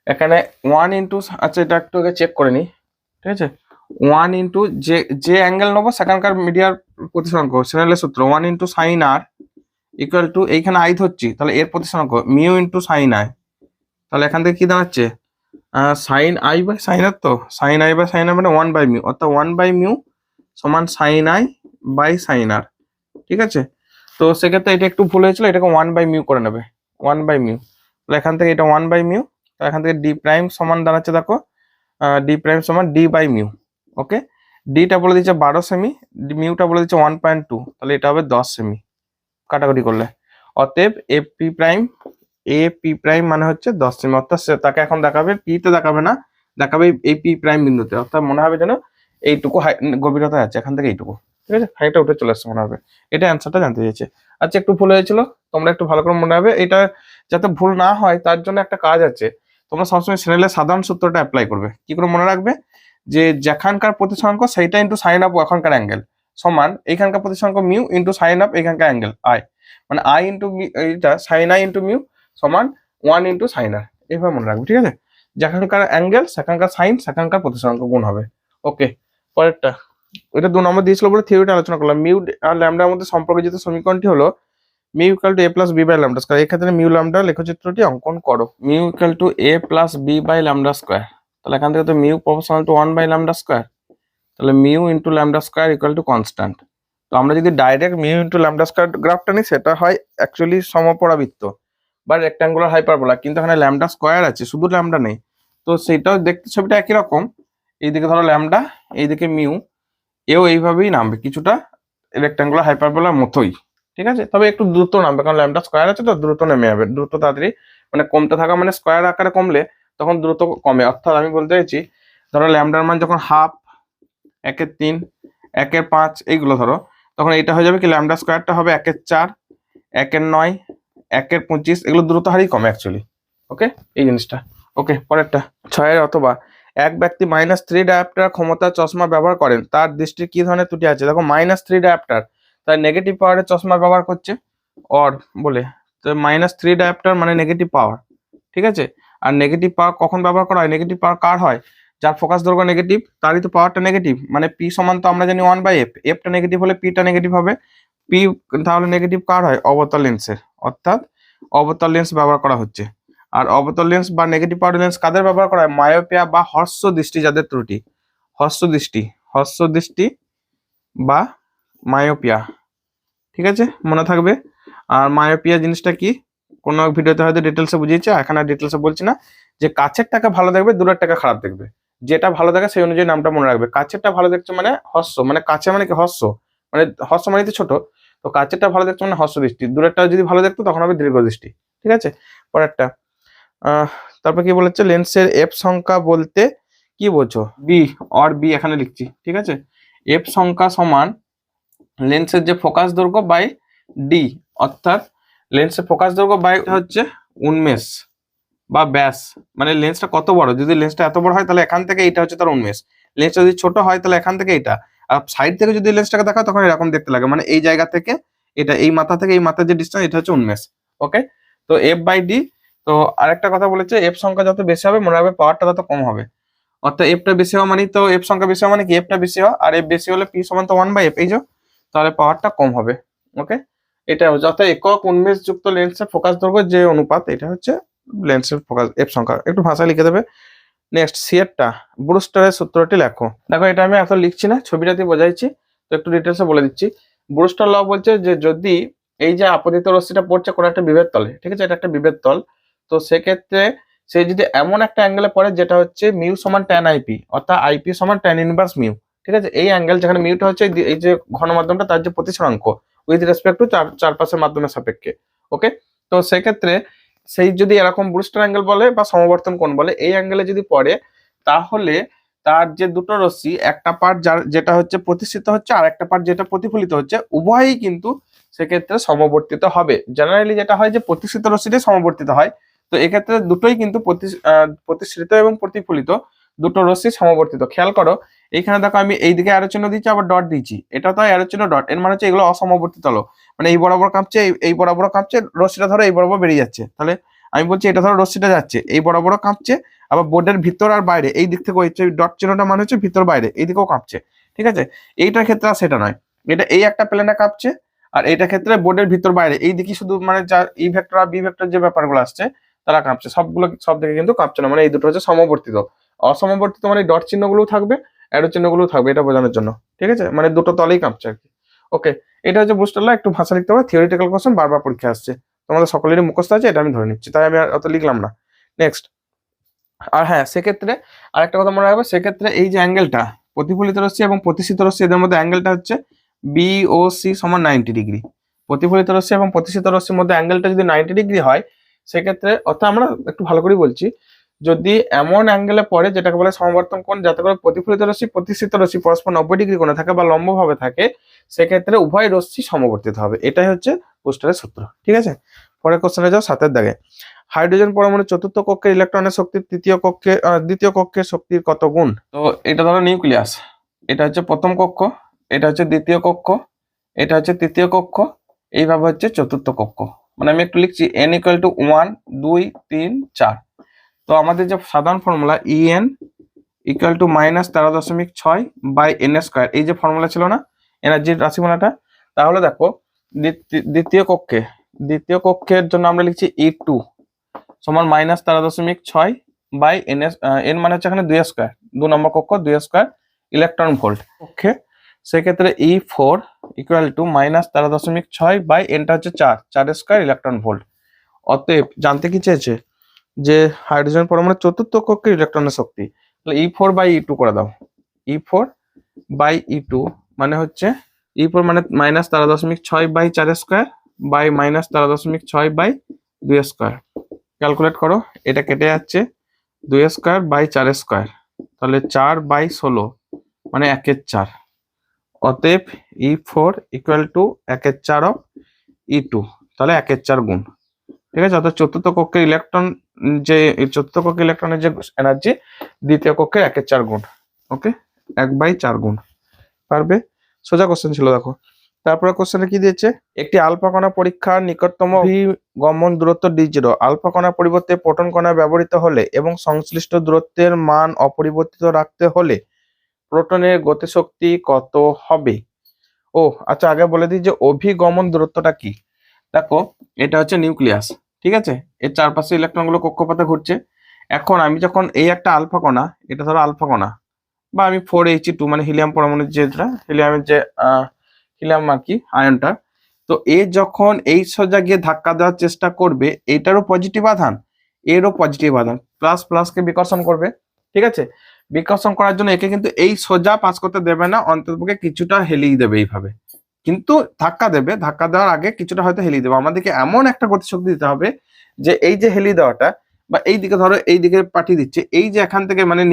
এখানে 1 × আচ্ছা এটা একটু আগে চেক করে নিই। ঠিক আছে, 1 × যে অ্যাঙ্গেল নেবো সেখানকার মিডিয়ার প্রতিসরাঙ্ক, স্নেলের সূত্র 1 × সাইন আর ইকুয়াল টু, এইখানে আই ধরছি তাহলে এর প্রতিসরাঙ্ক মিউ × সাইন আই, তাহলে এখান থেকে কি দাঁড়াচ্ছে সাইন আই বাই সাইন আর, তো সাইন আই বাই সাইন আর মানে 1/μ, অর্থাৎ 1/μ সমান sine i by sine r. ঠিক আছে, তো সেক্ষেত্রে এটা একটু ভুল হয়েছিল, এটাকে 1/μ করে নেবে, 1/μ, তাহলে এখান থেকে এটা 1/μ, তো এখান থেকে ডি প্রাইম সমান দাঁড়াচ্ছে দেখো ডি প্রাইম সমান ডি বাই মিউ। ওকে, ডিটা বলে দিচ্ছে 12 সেমি, মিউটা বলে দিচ্ছে 1.2, তাহলে এটা হবে 10 সেমি কাটাকুটি করলে। অতএব এ পি প্রাইম মানে হচ্ছে 10 সেমি, অর্থাৎ তাকে এখন দেখাবে পি তে দেখাবে না, দেখাবে এই পি প্রাইম বিন্দুতে, অর্থাৎ মনে হবে যেন এইটুকু গভীরতা আছে এখান থেকে এইটুকু। ঠিক আছে, হাইটটা উঠে চলে আসছে মনে হবে, এটা অ্যান্সারটা জানতে চেয়েছে। আচ্ছা একটু ভুল হয়েছিল, তোমরা একটু ভালো করে মনে হবে, এটা যাতে ভুল না হয় তার জন্য একটা কাজ আছে, তোমরা সবসময় স্নেলের সাধারণ সূত্রটা অ্যাপ্লাই করবে। কি করে মনে রাখবে, যে যেখানকার প্রতিসরাঙ্ক সেইটা ইন্টু সাইন আপ এখানকার অ্যাঙ্গেল সমান এইখানকার প্রতিসরাঙ্ক মিউ ইন্টু সাইন আপ এখানকার অ্যাঙ্গেল আই, মানে আই ইন্টু এইটা সাইন আই ইন্টু মিউ সমান 1 × সাইন আর, এইভাবে মনে রাখবে। ঠিক আছে, যেখানকার অ্যাঙ্গেল সেখানকার সাইন সেখানকার প্রতিসরাঙ্ক গুণ হবে। ওকে, পরেরটা, এটা 2 নম্বর দিয়েছিল বলে থিওরিটা আলোচনা করলাম। মিউ আর ল্যামডার মধ্যে সম্পর্কিত সমীকরণটি হলো mu equal to A plus B by lambda square. এক্ষেত্রে মিউ ল্যামডা লেখচিত্রটি অঙ্কন করো। Mu equal to A plus B by lambda square, তাহলে এখান থেকে তো mu proportional to 1 by lambda square, তাহলে mu into lambda square equal to constant. তো আমরা যদি direct mu into lambda square গ্রাফটা নিই সেটা হয় অ্যাকচুয়ালি সমপরাবৃত্ত বা রেক্ট্যাঙ্গুলার হাইপারবোলা, কিন্তু এখানে ল্যামডা স্কয়ার আছে শুধু ল্যামডা নেই, তো সেটাও দেখতে ছবিটা একই রকম। এইদিকে ধরো ল্যামডা, এইদিকে মিউ, এও এইভাবেই নামবে কিছুটা রেক্ট্যাঙ্গুলার হাইপারবোলার মতোই। ঠিক আছে, তবে একটু দ্রুত নামবে কারণ ল্যামডা স্কয়ার আছে তো, দ্রুত নেমে যাবে, দ্রুত তাড়াতাড়ি, মানে কমতে থাকা মানে স্কয়ার আকারে কমলে তখন দ্রুত কমে। অর্থাৎ আমি বলতে চাইছি ধরো ল্যামডার মান যখন হাফ, 1/3, 1/5 এইগুলো ধরো, তখন এটা হয়ে যাবে কি ল্যামডা স্কয়ারটা হবে 1/4, 1/9, 1/25, এগুলো দ্রুত হারেই কমে অ্যাকচুয়ালি। ওকে, এই জিনিসটা। ওকে, পরেরটা 6 অথবা এক ব্যক্তি -3 ডায়োপ্টার ক্ষমতার চশমা ব্যবহার করেন, তার দৃষ্টির কি ধরনের ত্রুটি আছে। দেখো -3 ডায়োপ্টার, তার নেগেটিভ পাওয়ারের চশমা ব্যবহার করছে অর বলে, তো -3 ডায়োপ্টার মানে নেগেটিভ পাওয়ার। ঠিক আছে, আর নেগেটিভ পাওয়ার কখন ব্যবহার করা হয়, নেগেটিভ পাওয়ার কার হয়, যার ফোকাস দৈর্ঘ্য নেগেটিভ তারই তো পাওয়ারটা নেগেটিভ, মানে পি সমান তো আমরা জানি 1/f, এফটা নেগেটিভ হলে পিটা নেগেটিভ হবে, পি তাহলে নেগেটিভ কার হয়, অবতল লেন্সের, অর্থাৎ অবতল লেন্স ব্যবহার করা হচ্ছে। আর অবতল লেন্স বা নেগেটিভ পাওয়ার লেন্স কাদের ব্যবহার করা হয়, মায়োপিয়া বা হ্রস্ব দৃষ্টি যাদের ত্রুটি, হ্রস্ব দৃষ্টি বা মায়োপিয়া। ঠিক আছে, মনে থাকবে। আর মায়োপিয়া জিনিসটা কি কোনো ভিডিওতে হয়তো ডিটেলসে বুঝিয়েছে, এখানে আর ডিটেলসে বলছি না, যে কাছের টাকা ভালো দেখবে দূরের টাকা খারাপ দেখবে, যেটা ভালো দেখে সেই অনুযায়ী নামটা মনে রাখবে। কাছেরটা ভালো দেখছে মানে হ্রস্ব, মানে কাছে মানে কি হ্রস্ব, মানে হ্রস্ব মানে তো ছোট, তো কাছেরটা ভালো দেখছে মানে হ্রস্ব দৃষ্টি, দূরেরটা যদি ভালো দেখতো তখন হবে দীর্ঘ দৃষ্টি। ঠিক আছে, পরেরটা তারপর কি বলেছে, লেন্সের এফ সংখ্যা বলতে কি বোঝো, বি অর বি এখানে লিখছি। ঠিক আছে, এফ সংখ্যা সমান লেন্সের যে ফোকাস দৈর্ঘ্য বাই ডি, অর্থাৎ লেন্সের ফোকাস দৈর্ঘ্য বাই হচ্ছে উন্মেষ বা ব্যাস, মানে লেন্সটা কত বড়, যদি লেন্সটা এত বড় হয় তাহলে এখান থেকে এটা হচ্ছে তার উন্মেষ, লেন্সটা যদি ছোট হয় তাহলে এখান থেকে এটা, আর সাইড থেকে যদি লেন্সটাকে দেখা তখন এরকম দেখতে লাগে, মানে এই জায়গা থেকে এটা, এই মাথা থেকে এই মাথার যে ডিস্টেন্স এটা হচ্ছে উন্মেষ। ওকে, তো এফ বাই ডি। তো আরেকটা কথা বলেছে, এফ সংখ্যা যত বেশি হবে মনে রাখবে পাওয়ারটা তত কম হবে, অর্থাৎ এফটা বেশি হওয়া মানে তো এফ সংখ্যা বেশি হওয়া মানে কি এফটা বেশি হওয়া, আর এফ বেশি হলে পি সমান তো 1/f, এই যে, তাহলে পাওয়ারটা কম হবে। ওকে, এটা যত একক উন্মেষ যুক্ত লেন্সের ফোকাস দৈর্ঘ্য যে অনুপাত, এটা হচ্ছে লেন্সের ফোকাস এফ সংখ্যা, একটু ভাষা লিখে দেবে। নেক্সট সি এরটা, ব্রুস্টারের সূত্রটি লেখো। দেখো এটা আমি এত লিখছি না, ছবিটাতে বোঝাইছি, তো একটু ডিটেলসে বলে দিচ্ছি। ব্রুস্টার ল বলছে যে যদি এই যে আপতিত রশ্মিটা পড়ছে কোনো একটা বিভেদ তলে, ঠিক আছে, এটা একটা বিভেদ তল, তো সেক্ষেত্রে সে যদি এমন একটা অ্যাঙ্গেলে পড়ে যেটা হচ্ছে মিউ সমান ট্যান আইপি, অর্থাৎ আইপি সমান ট্যান ইনভার্স মিউ, ঠিক আছে, এই অ্যাঙ্গেল যেখানে মিউটা হচ্ছে এই যে ঘন মাধ্যমটা তার যে প্রতিসরাঙ্ক উইথ রেসপেক্ট টু চারপাশের মাধ্যমের সাপেক্ষে। ওকে, তো সেক্ষেত্রে সেই যদি এরকম ব্রুস্টার অ্যাঙ্গেল বলে বা সমবর্তন কোণ বলে, এই অ্যাঙ্গেলে যদি পড়ে তাহলে তার যে দুটো রশ্মি, একটা পার্ট যার যেটা হচ্ছে প্রতিষ্ঠিত হচ্ছে আর একটা পার্ট যেটা প্রতিফলিত হচ্ছে, উভয়ই কিন্তু সেক্ষেত্রে সমবর্তিত হবে। জেনারেলি যেটা হয় যে প্রতিষ্ঠিত রশ্মিটাই সমবর্তিত হয়, তো এক্ষেত্রে দুটোই কিন্তু প্রতিষ্ঠিত এবং প্রতিফলিত দুটো রশ্মি সমবর্তিত। খেয়াল করো এইখানে দেখো আমি এইদিকে অ্যারো চিহ্ন দিচ্ছি আবার ডট দিচ্ছি, এটা তো অ্যারো চিহ্ন ডট, এর মানে হচ্ছে এগুলো অসমবর্তিত হলো, মানে এই বরাবর কাঁপছে এই বরাবর কাঁপছে, রশ্মিটা ধরো এই বরাবর বেরিয়ে যাচ্ছে, তাহলে আমি বলছি এটা ধরো রশ্মিটা যাচ্ছে এই বরাবর কাঁপছে, আবার বোর্ডের ভিতর আর বাইরে এই দিক থেকে হচ্ছে ডট চিহ্নটা মানে হচ্ছে ভিতর বাইরে এই দিকেও কাঁপছে, ঠিক আছে। এইটার ক্ষেত্রে আর সেটা নয়, এটা এই একটা প্লেনে কাঁপছে, আর এইটার ক্ষেত্রে বোর্ডের ভিতর বাইরে এই দিকে শুধু মানে যা ই ভেক্টর আর বি ভেক্টর যে ব্যাপারগুলো আসছে তারা কাঁপছে, সবগুলো সব দিকে কিন্তু কাঁপছে না, মানে এই দুটো হচ্ছে সমবর্তিত। অসমবর্তিত মানে ডট চিহ্নগুলো থাকবে, অ্যারো চিহ্নগুলো থাকবে, এটা বোঝানোর জন্য, ঠিক আছে, মানে দুটো তলেই কাঁপছে আর কি। ওকে, এটা হচ্ছে বুস্টার ল, একটু ভাষা লিখতে হবে, থিওরিটিক্যাল কোশ্চেন বারবার পরীক্ষা আসছে, তোমাদের সকলেরই মুখস্থ আছে, এটা আমি ধরে নিচ্ছি, তাই আমি আর অত লিখলাম না। নেক্সট, আর হ্যাঁ সেক্ষেত্রে আরেকটা কথা মনে রাখবে, সেক্ষেত্রে এই যে অ্যাঙ্গেলটা প্রতিফলিত রশ্মি এবং প্রতিষ্ঠিত রশ্মি এদের মধ্যে অ্যাঙ্গেলটা হচ্ছে বিওসি সমান 90 ডিগ্রি। প্রতিফলিত রশ্মি এবং প্রতিষ্ঠিত রশ্মির মধ্যে অ্যাঙ্গেলটা যদি 90 ডিগ্রি হয়, সেক্ষেত্রে অর্থাৎ আমরা একটু ভালো করে বলছি, যদি এমন অ্যাঙ্গেলে পড়ে যেটাকে বলে সমবর্তন কোণ, যাতে করে প্রতিফলিত রশ্মি প্রতিষ্ঠিত রশ্মি পরস্পর 90 ডিগ্রি কোণে থাকে বা লম্বভাবে থাকে, সেক্ষেত্রে উভয় রশ্মি সমবর্তিত হবে। এটাই হচ্ছে বুস্টারের সূত্র, ঠিক আছে। পরের কোশ্চেনে যাও, 7 দাগে। হাইড্রোজেন পরমাণু চতুর্থ কক্ষের ইলেকট্রনের শক্তি দ্বিতীয় কক্ষের শক্তির কত গুণ? তো এটা ধরো নিউক্লিয়াস, এটা হচ্ছে প্রথম কক্ষ, এটা হচ্ছে দ্বিতীয় কক্ষ, এটা হচ্ছে তৃতীয় কক্ষ, এইভাবে হচ্ছে চতুর্থ কক্ষ। মানে আমি একটু লিখছি n = 1 2 3 4। তো আমাদের যে সাধারণ ফর্মুলা En = -13.6/n², এই যে ফর্মুলা ছিল না এনার্জির রাশিমালাটা, তাহলে দেখো দ্বিতীয় কক্ষের জন্য আমরা লিখছি E2 সমান -13.6/n, n মানে হচ্ছে এখানে 2² 2 নম্বর কক্ষ 2² ইলেকট্রন ভোল্ট কক্ষে, সেক্ষেত্রে E4 = -13.6/n টা হচ্ছে 4² ইলেকট্রন ভোল্ট। অতএব জানতে কি চেয়েছে যে হাইড্রোজেন পরমাণুর চতুর্থ কক্ষের ইলেকট্রনের শক্তি, তাহলে E4/E2 করে দাও। E4/E2 মানে হচ্ছে E4 মানে -13.6/4² বাই -13.6/2²। ক্যালকুলেট করো, এটা কেটে যাচ্ছে 2² বাই 4², তাহলে 4/16 মানে 1/4। অতএব E4 = 1/4 অফ E2, তাহলে 1/4 গুণ, ঠিক আছে। অর্থাৎ চতুর্থ কক্ষের ইলেকট্রনের যে এনার্জি দ্বিতীয় কক্ষের 1/4 গুণ। ওকে, 1/4 গুণ পারবে, সোজা কোশ্চেন ছিল। দেখো তারপরে কোশ্চেনে কি দিয়েছে, একটি আলফা কণা পরীক্ষার নিকটতম গমন দূরত্ব d0, আলফা কণার পরিবর্তে প্রোটন কণা ব্যবহৃত হলে এবং সংশ্লিষ্ট দূরত্বের মান অপরিবর্তিত রাখতে হলে প্রোটনের গতিশক্তি কত হবে? ও আচ্ছা, আগে বলে দিই যে অভিগমন দূরত্বটা কি। দেখো এটা হচ্ছে নিউক্লিয়াস, ঠিক আছে, এর চারপাশে ইলেকট্রনগুলো কক্ষপথে ঘুরছে। এখন আমি যখন এই একটা আলফা কণা, এটা ধরো আলফা কণা, বা আমি 4He2 মানে হিলিয়াম পরমাণুর যেটা হিলিয়ামের যে হিলিয়াম আর কি আয়নটা, তো এ যখন এই সোজা গিয়ে ধাক্কা দেওয়ার চেষ্টা করবে, এইটারও পজিটিভ আধান এরও পজিটিভ আধান, প্লাস প্লাসকে বিকর্ষণ করবে, ঠিক আছে। বিকর্ষণ করার জন্য একে কিন্তু এই সোজা পাস করতে দেবে না, অন্ততপক্ষে কিছুটা হেলিয়ে দেবে এইভাবে, কিন্তু ধাক্কা দেবে, ধাক্কা দেওয়ার আগে কিছুটা হয়তো হেলিয়ে দেবে। আমাদেরকে এমন একটা গতিশক্তি দিতে হবে যে এই যে হেলিয়ে দেওয়াটা বা এই দিকে ধরো এই দিকে পাঠিয়ে দিচ্ছে, এই যে এখান থেকে মানে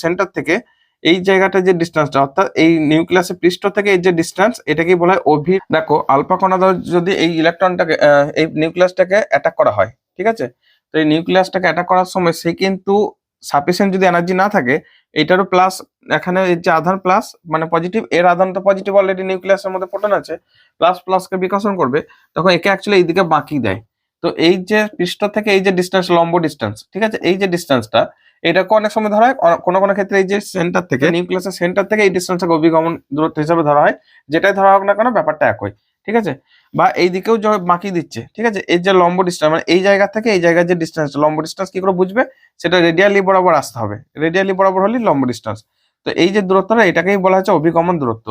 সেন্টার থেকে এই জায়গাটা যে ডিস্টেন্সটা, অর্থাৎ এই নিউক্লিয়াসের পৃষ্ঠ থেকে এই যে ডিস্টেন্স, এটাকেই বলা হয় অভি। দেখো আলফা কণা যদি এই ইলেকট্রনটাকে এই নিউক্লিয়াসটাকে অ্যাটাক করা হয়, ঠিক আছে, তো এই নিউক্লিয়াসটাকে অ্যাটাক করার সময় সে কিন্তু সাফিসিয়েন্ট যদি এনার্জি না থাকে, এটারও প্লাস, এখানে এই যে আধান প্লাস মানে পজিটিভ, এর আধান তো পজিটিভ, অলরেডি নিউক্লিয়াসের মধ্যে প্রোটন আছে, প্লাস প্লাসকে বিকর্ষণ করবে, তখন একে অ্যাকচুয়ালি এইদিকে বাঁকিয়ে দেয়। তো এই যে পৃষ্ঠ থেকে এই যে ডিস্টেন্স, লম্ব ডিস্টেন্স, ঠিক আছে, এই যে ডিস্টেন্সটা, এটাকে অনেক সময় ধরা হয়, কোনো কোনো ক্ষেত্রে এই যে সেন্টার থেকে নিউক্লিয়াসের সেন্টার থেকে এই ডিস্টেন্সটাকে অভিগমন দূরত্ব হিসাবে ধরা হয়। যেটাই ধরা হোক না কেন ব্যাপারটা একই, ঠিক আছে, বা এই দিকেও বাকি দিচ্ছে, ঠিক আছে। এই যে লম্ব ডিস্টেন্স মানে এই জায়গা থেকে এই জায়গার যে ডিস্টেন্স, লম্ব ডিস্টেন্স কি করে বুঝবে, সেটা রেডিয়ালি বরাবর আসতে হবে, রেডিয়ালি বরাবর হলে লম্ব ডিস্টেন্স। তো এই যে দূরত্বটা এটাকেই বলা হচ্ছে অভিগমন দূরত্ব।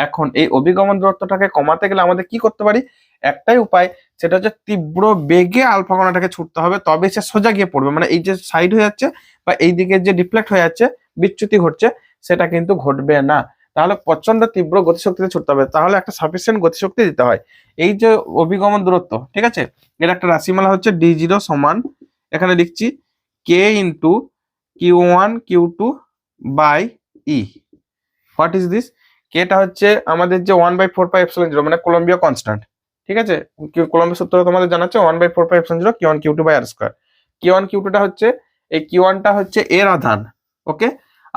এখন এই অভিগমন দূরত্বটাকে কমাতে গেলে আমাদের কি করতে পারি, একটাই উপায়, সেটা হচ্ছে তীব্র বেগে আলফা কণাটাকে ছুটতে হবে, তবে সে সোজা গিয়ে পড়বে, মানে এই যে সাইড হয়ে যাচ্ছে বা এই দিকে যে ডিফ্লেক্ট হয়ে যাচ্ছে, বিচ্যুতি ঘটছে, সেটা কিন্তু ঘটবে না। তাহলে প্রচন্ড তীব্র গতিশক্তিতে ছুটতে হবে, তাহলে একটা সাফিসিয়েন্ট গতিশক্তি দিতে হয়। এই যে অভিগমন দূরত্ব, ঠিক আছে, এর একটা রাশিমালা হচ্ছে d0 সমান, এখানে লিখছি k into q1 q2 by e. What is this? কেটা হচ্ছে আমাদের যে 1/4πε0 মানে কলম্বিয়া কনস্ট্যান্ট, ঠিক আছে। কলম্বিয়া সূত্র তোমাদের জানাচ্ছে 1/4πε0 q1 q2 by r square. q1 q2 টা হচ্ছে এই q1 টা হচ্ছে এর আধান, ওকে,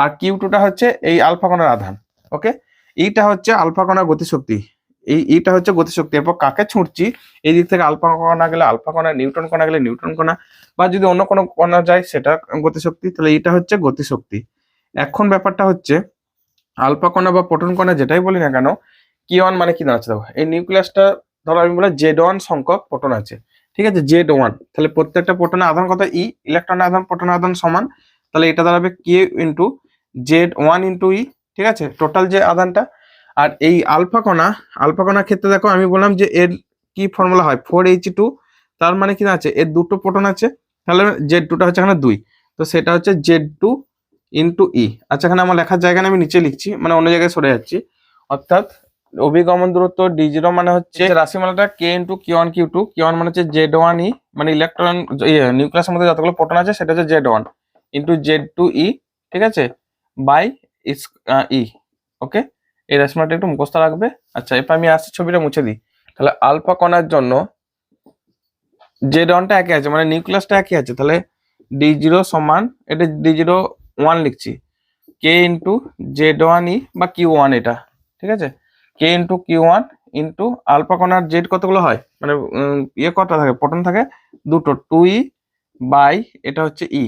আর q2 টা হচ্ছে এই আলফা কণার আধান, ওকে। এইটা হচ্ছে আলফা কণার গতিশক্তি, এইটা হচ্ছে গতিশক্তি। এরপর কাকে ছুটছি, এই দিক থেকে আলফা কণা গেলে আলফা কণা, নিউটন কণা গেলে নিউটন কণা, বা যদি অন্য কোনো কণা যায় সেটা গতিশক্তি, তাহলে এইটা হচ্ছে গতিশক্তি। এখন ব্যাপারটা হচ্ছে আলফা কণা বা প্রোটন কণা যেটাই বলি না কেন, কিওয়ান মানে কি দাঁড়াচ্ছে দেখো, এই নিউক্লিয়াসটা ধরো আমি বলে Z1 সংখ্যক প্রোটন আছে, ঠিক আছে, Z1, তাহলে প্রত্যেকটা প্রোটনের আধান কত, ই, ইলেকট্রনের আধান প্রোটনের আধান সমান, তাহলে এটা দাঁড়াবে কে ইন্টু Z1 ইন্টু ই, ঠিক আছে, টোটাল যে আধানটা। আর এই আলফা কণার ক্ষেত্রে দেখো আমি বললাম যে এর কি ফর্মুলা হয়, 4H2, তার মানে কি আছে, এর দুটো প্রোটন আছে, তাহলে Z2 টা হচ্ছে এখানে 2, তো সেটা হচ্ছে Z2 ইন্টু ই। আচ্ছা, এখানে আমার লেখার জায়গা আমি নিচে লিখছি, মানে অন্য জায়গায় সরে যাচ্ছি, অর্থাৎ অভিগমন দূরত্ব d0 মানে হচ্ছে রাশিমালাটা k into q1 q2, q1 মানে হচ্ছে Z1 ই, মানে ইলেকট্রন নিউক্লিয়াসের মধ্যে যতগুলো প্রোটন আছে সেটা হচ্ছে Z1 ইন্টু Z2 ই, ঠিক আছে, বাই ই, ওকে। এই রাশিমালাটা একটু মুখস্থ রাখবে। আচ্ছা, এরপর আমি আসছি ছবিটা মুছে দিই। তাহলে আলফা কণার জন্য Z1 টা একই আছে, মানে নিউক্লিয়াসটা একই আছে, তাহলে d0 সমান, এটা d0 1 লিখছি, k ইন্টু Z1 ই বা q1 এটা, ঠিক আছে, k into q1 into alpha কণার জেড কতগুলো হয়, মানে ইয়ে কটা থাকে, প্রোটন থাকে দুটো, 2e বাই এটা হচ্ছে ই,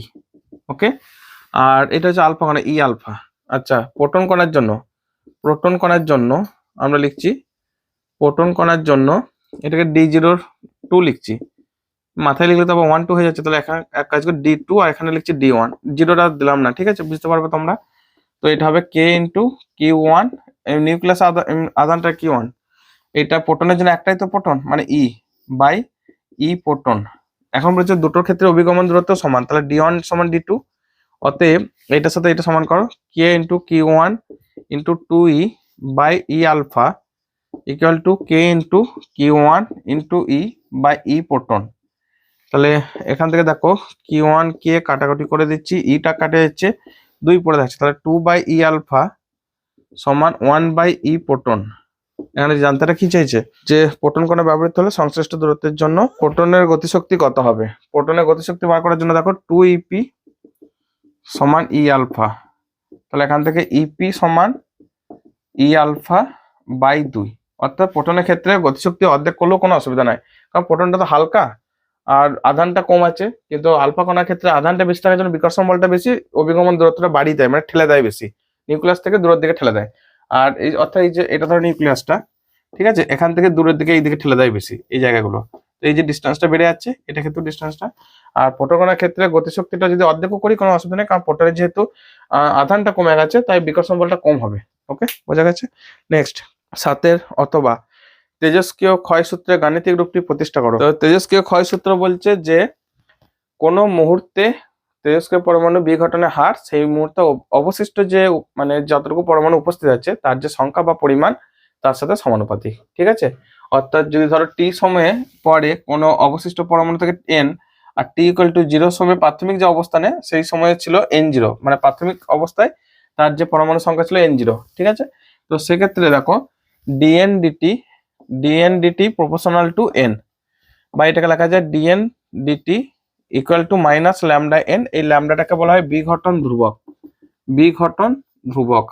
ওকে। আর এটা হচ্ছে আলফা কণা, ই আলফা। আচ্ছা, প্রোটন কণার জন্য আমরা লিখছি, প্রোটন কণার জন্য এটাকে d02 লিখছি, মাথায় লিখলে তো আবার 1 2 হয়ে যাচ্ছে, তাহলে এখানে এক কাজ করে d2 আর এখানে লিখছি d1, জিরোটা দিলাম না, ঠিক আছে, বুঝতে পারবে তোমরা। তো এটা হবে k into q1, nucleus আধানটা q1, এটা প্রোটনের জন্য একটাই তো প্রোটন মানে ই, বাই ই প্রোটন। এখন বলছে দুটোর ক্ষেত্রে অভিগমন দূরত্ব সমান, তাহলে d1 সমান d2, অতএব এটার সাথে এটা সমান করো, k into q1 into 2e by e alpha equal to k into q1 into e by e proton. তাহলে এখান থেকে দেখো q1 কে কাটাকাটি করে দিচ্ছি, ইটা কাটে যাচ্ছে, 2 পড়ে যাচ্ছে, তাহলে 2 বাই ই আলফা সমান 1 বাই ই প্রোটন। এখানে জানতে কি চাইছে, যে প্রোটন কণা ব্যবহৃত হলে সংশ্লিষ্ট দূরত্বের জন্য প্রোটনের গতিশক্তি কত হবে। প্রোটনের গতিশক্তি বার করার জন্য দেখো 2ep সমান ই আলফা, তাহলে এখান থেকে ইপি সমান ই আলফা বাই 2, অর্থাৎ প্রোটনের ক্ষেত্রে গতিশক্তি অর্ধেক করলেও কোনো অসুবিধা নাই, কারণ প্রোটনটা তো হালকা আর আধানটা কম আছে, কিন্তু আলফা কণার ক্ষেত্রে আধানটা বেশি থাকার জন্য বিকর্ষণ বলটা বেশি, অভিগমন দূরত্বটা বাড়িয়ে দেয়, মানে ঠেলে দেয় বেশি, নিউক্লিয়াস থেকে দূরের দিকে ঠেলে দেয়। আর এই অর্থাৎ এই যে এটা ধরো নিউক্লিয়াসটা, ঠিক আছে, এখান থেকে দূরের দিকে এই দিকে ঠেলে দেয় বেশি এই জায়গাগুলো, তো এই যে ডিস্টেন্সটা বেড়ে যাচ্ছে, এটা কিন্তু ডিস্টেন্সটা। আর প্রোটন কণার ক্ষেত্রে গতিশক্তিটা যদি অর্ধেকও করি কোনো অসুবিধা নেই, কারণ প্রোটনের যেহেতু আধানটা কমে গেছে তাই বিকর্ষণ বলটা কম হবে, ওকে, বোঝা গেছে। নেক্সট, সাতের অথবা তেজস্ক্রিয় ক্ষয় সূত্রের গাণিতিক রূপটি প্রতিষ্ঠা করো। তো তেজস্ক্রিয় ক্ষয় সূত্র বলছে যে কোনো মুহূর্তে তেজস্ক্রিয় পরমাণু বিঘটনের হার সেই মুহূর্তে অবশিষ্ট যে মানে যতটুকু পরমাণু উপস্থিত আছে তার যে সংখ্যা বা পরিমাণ তার সাথে সমানুপাতিক, ঠিক আছে। অর্থাৎ যদি ধরো টি সময়ে পরে কোনো অবশিষ্ট পরমাণু থেকে n, আর টি ইকুয়াল টু 0 সময়ে প্রাথমিক যে অবস্থানে সেই সময়ে ছিল n0, মানে প্রাথমিক অবস্থায় তার যে পরমাণু সংখ্যা ছিল n0, ঠিক আছে। তো সেক্ষেত্রে দেখো dn dt proportional to n, বা এটাকে লেখা যায় dn dt equal to minus lambda n, এই ল্যামডাটাকে বলা হয় বিঘটন ধ্রুবক।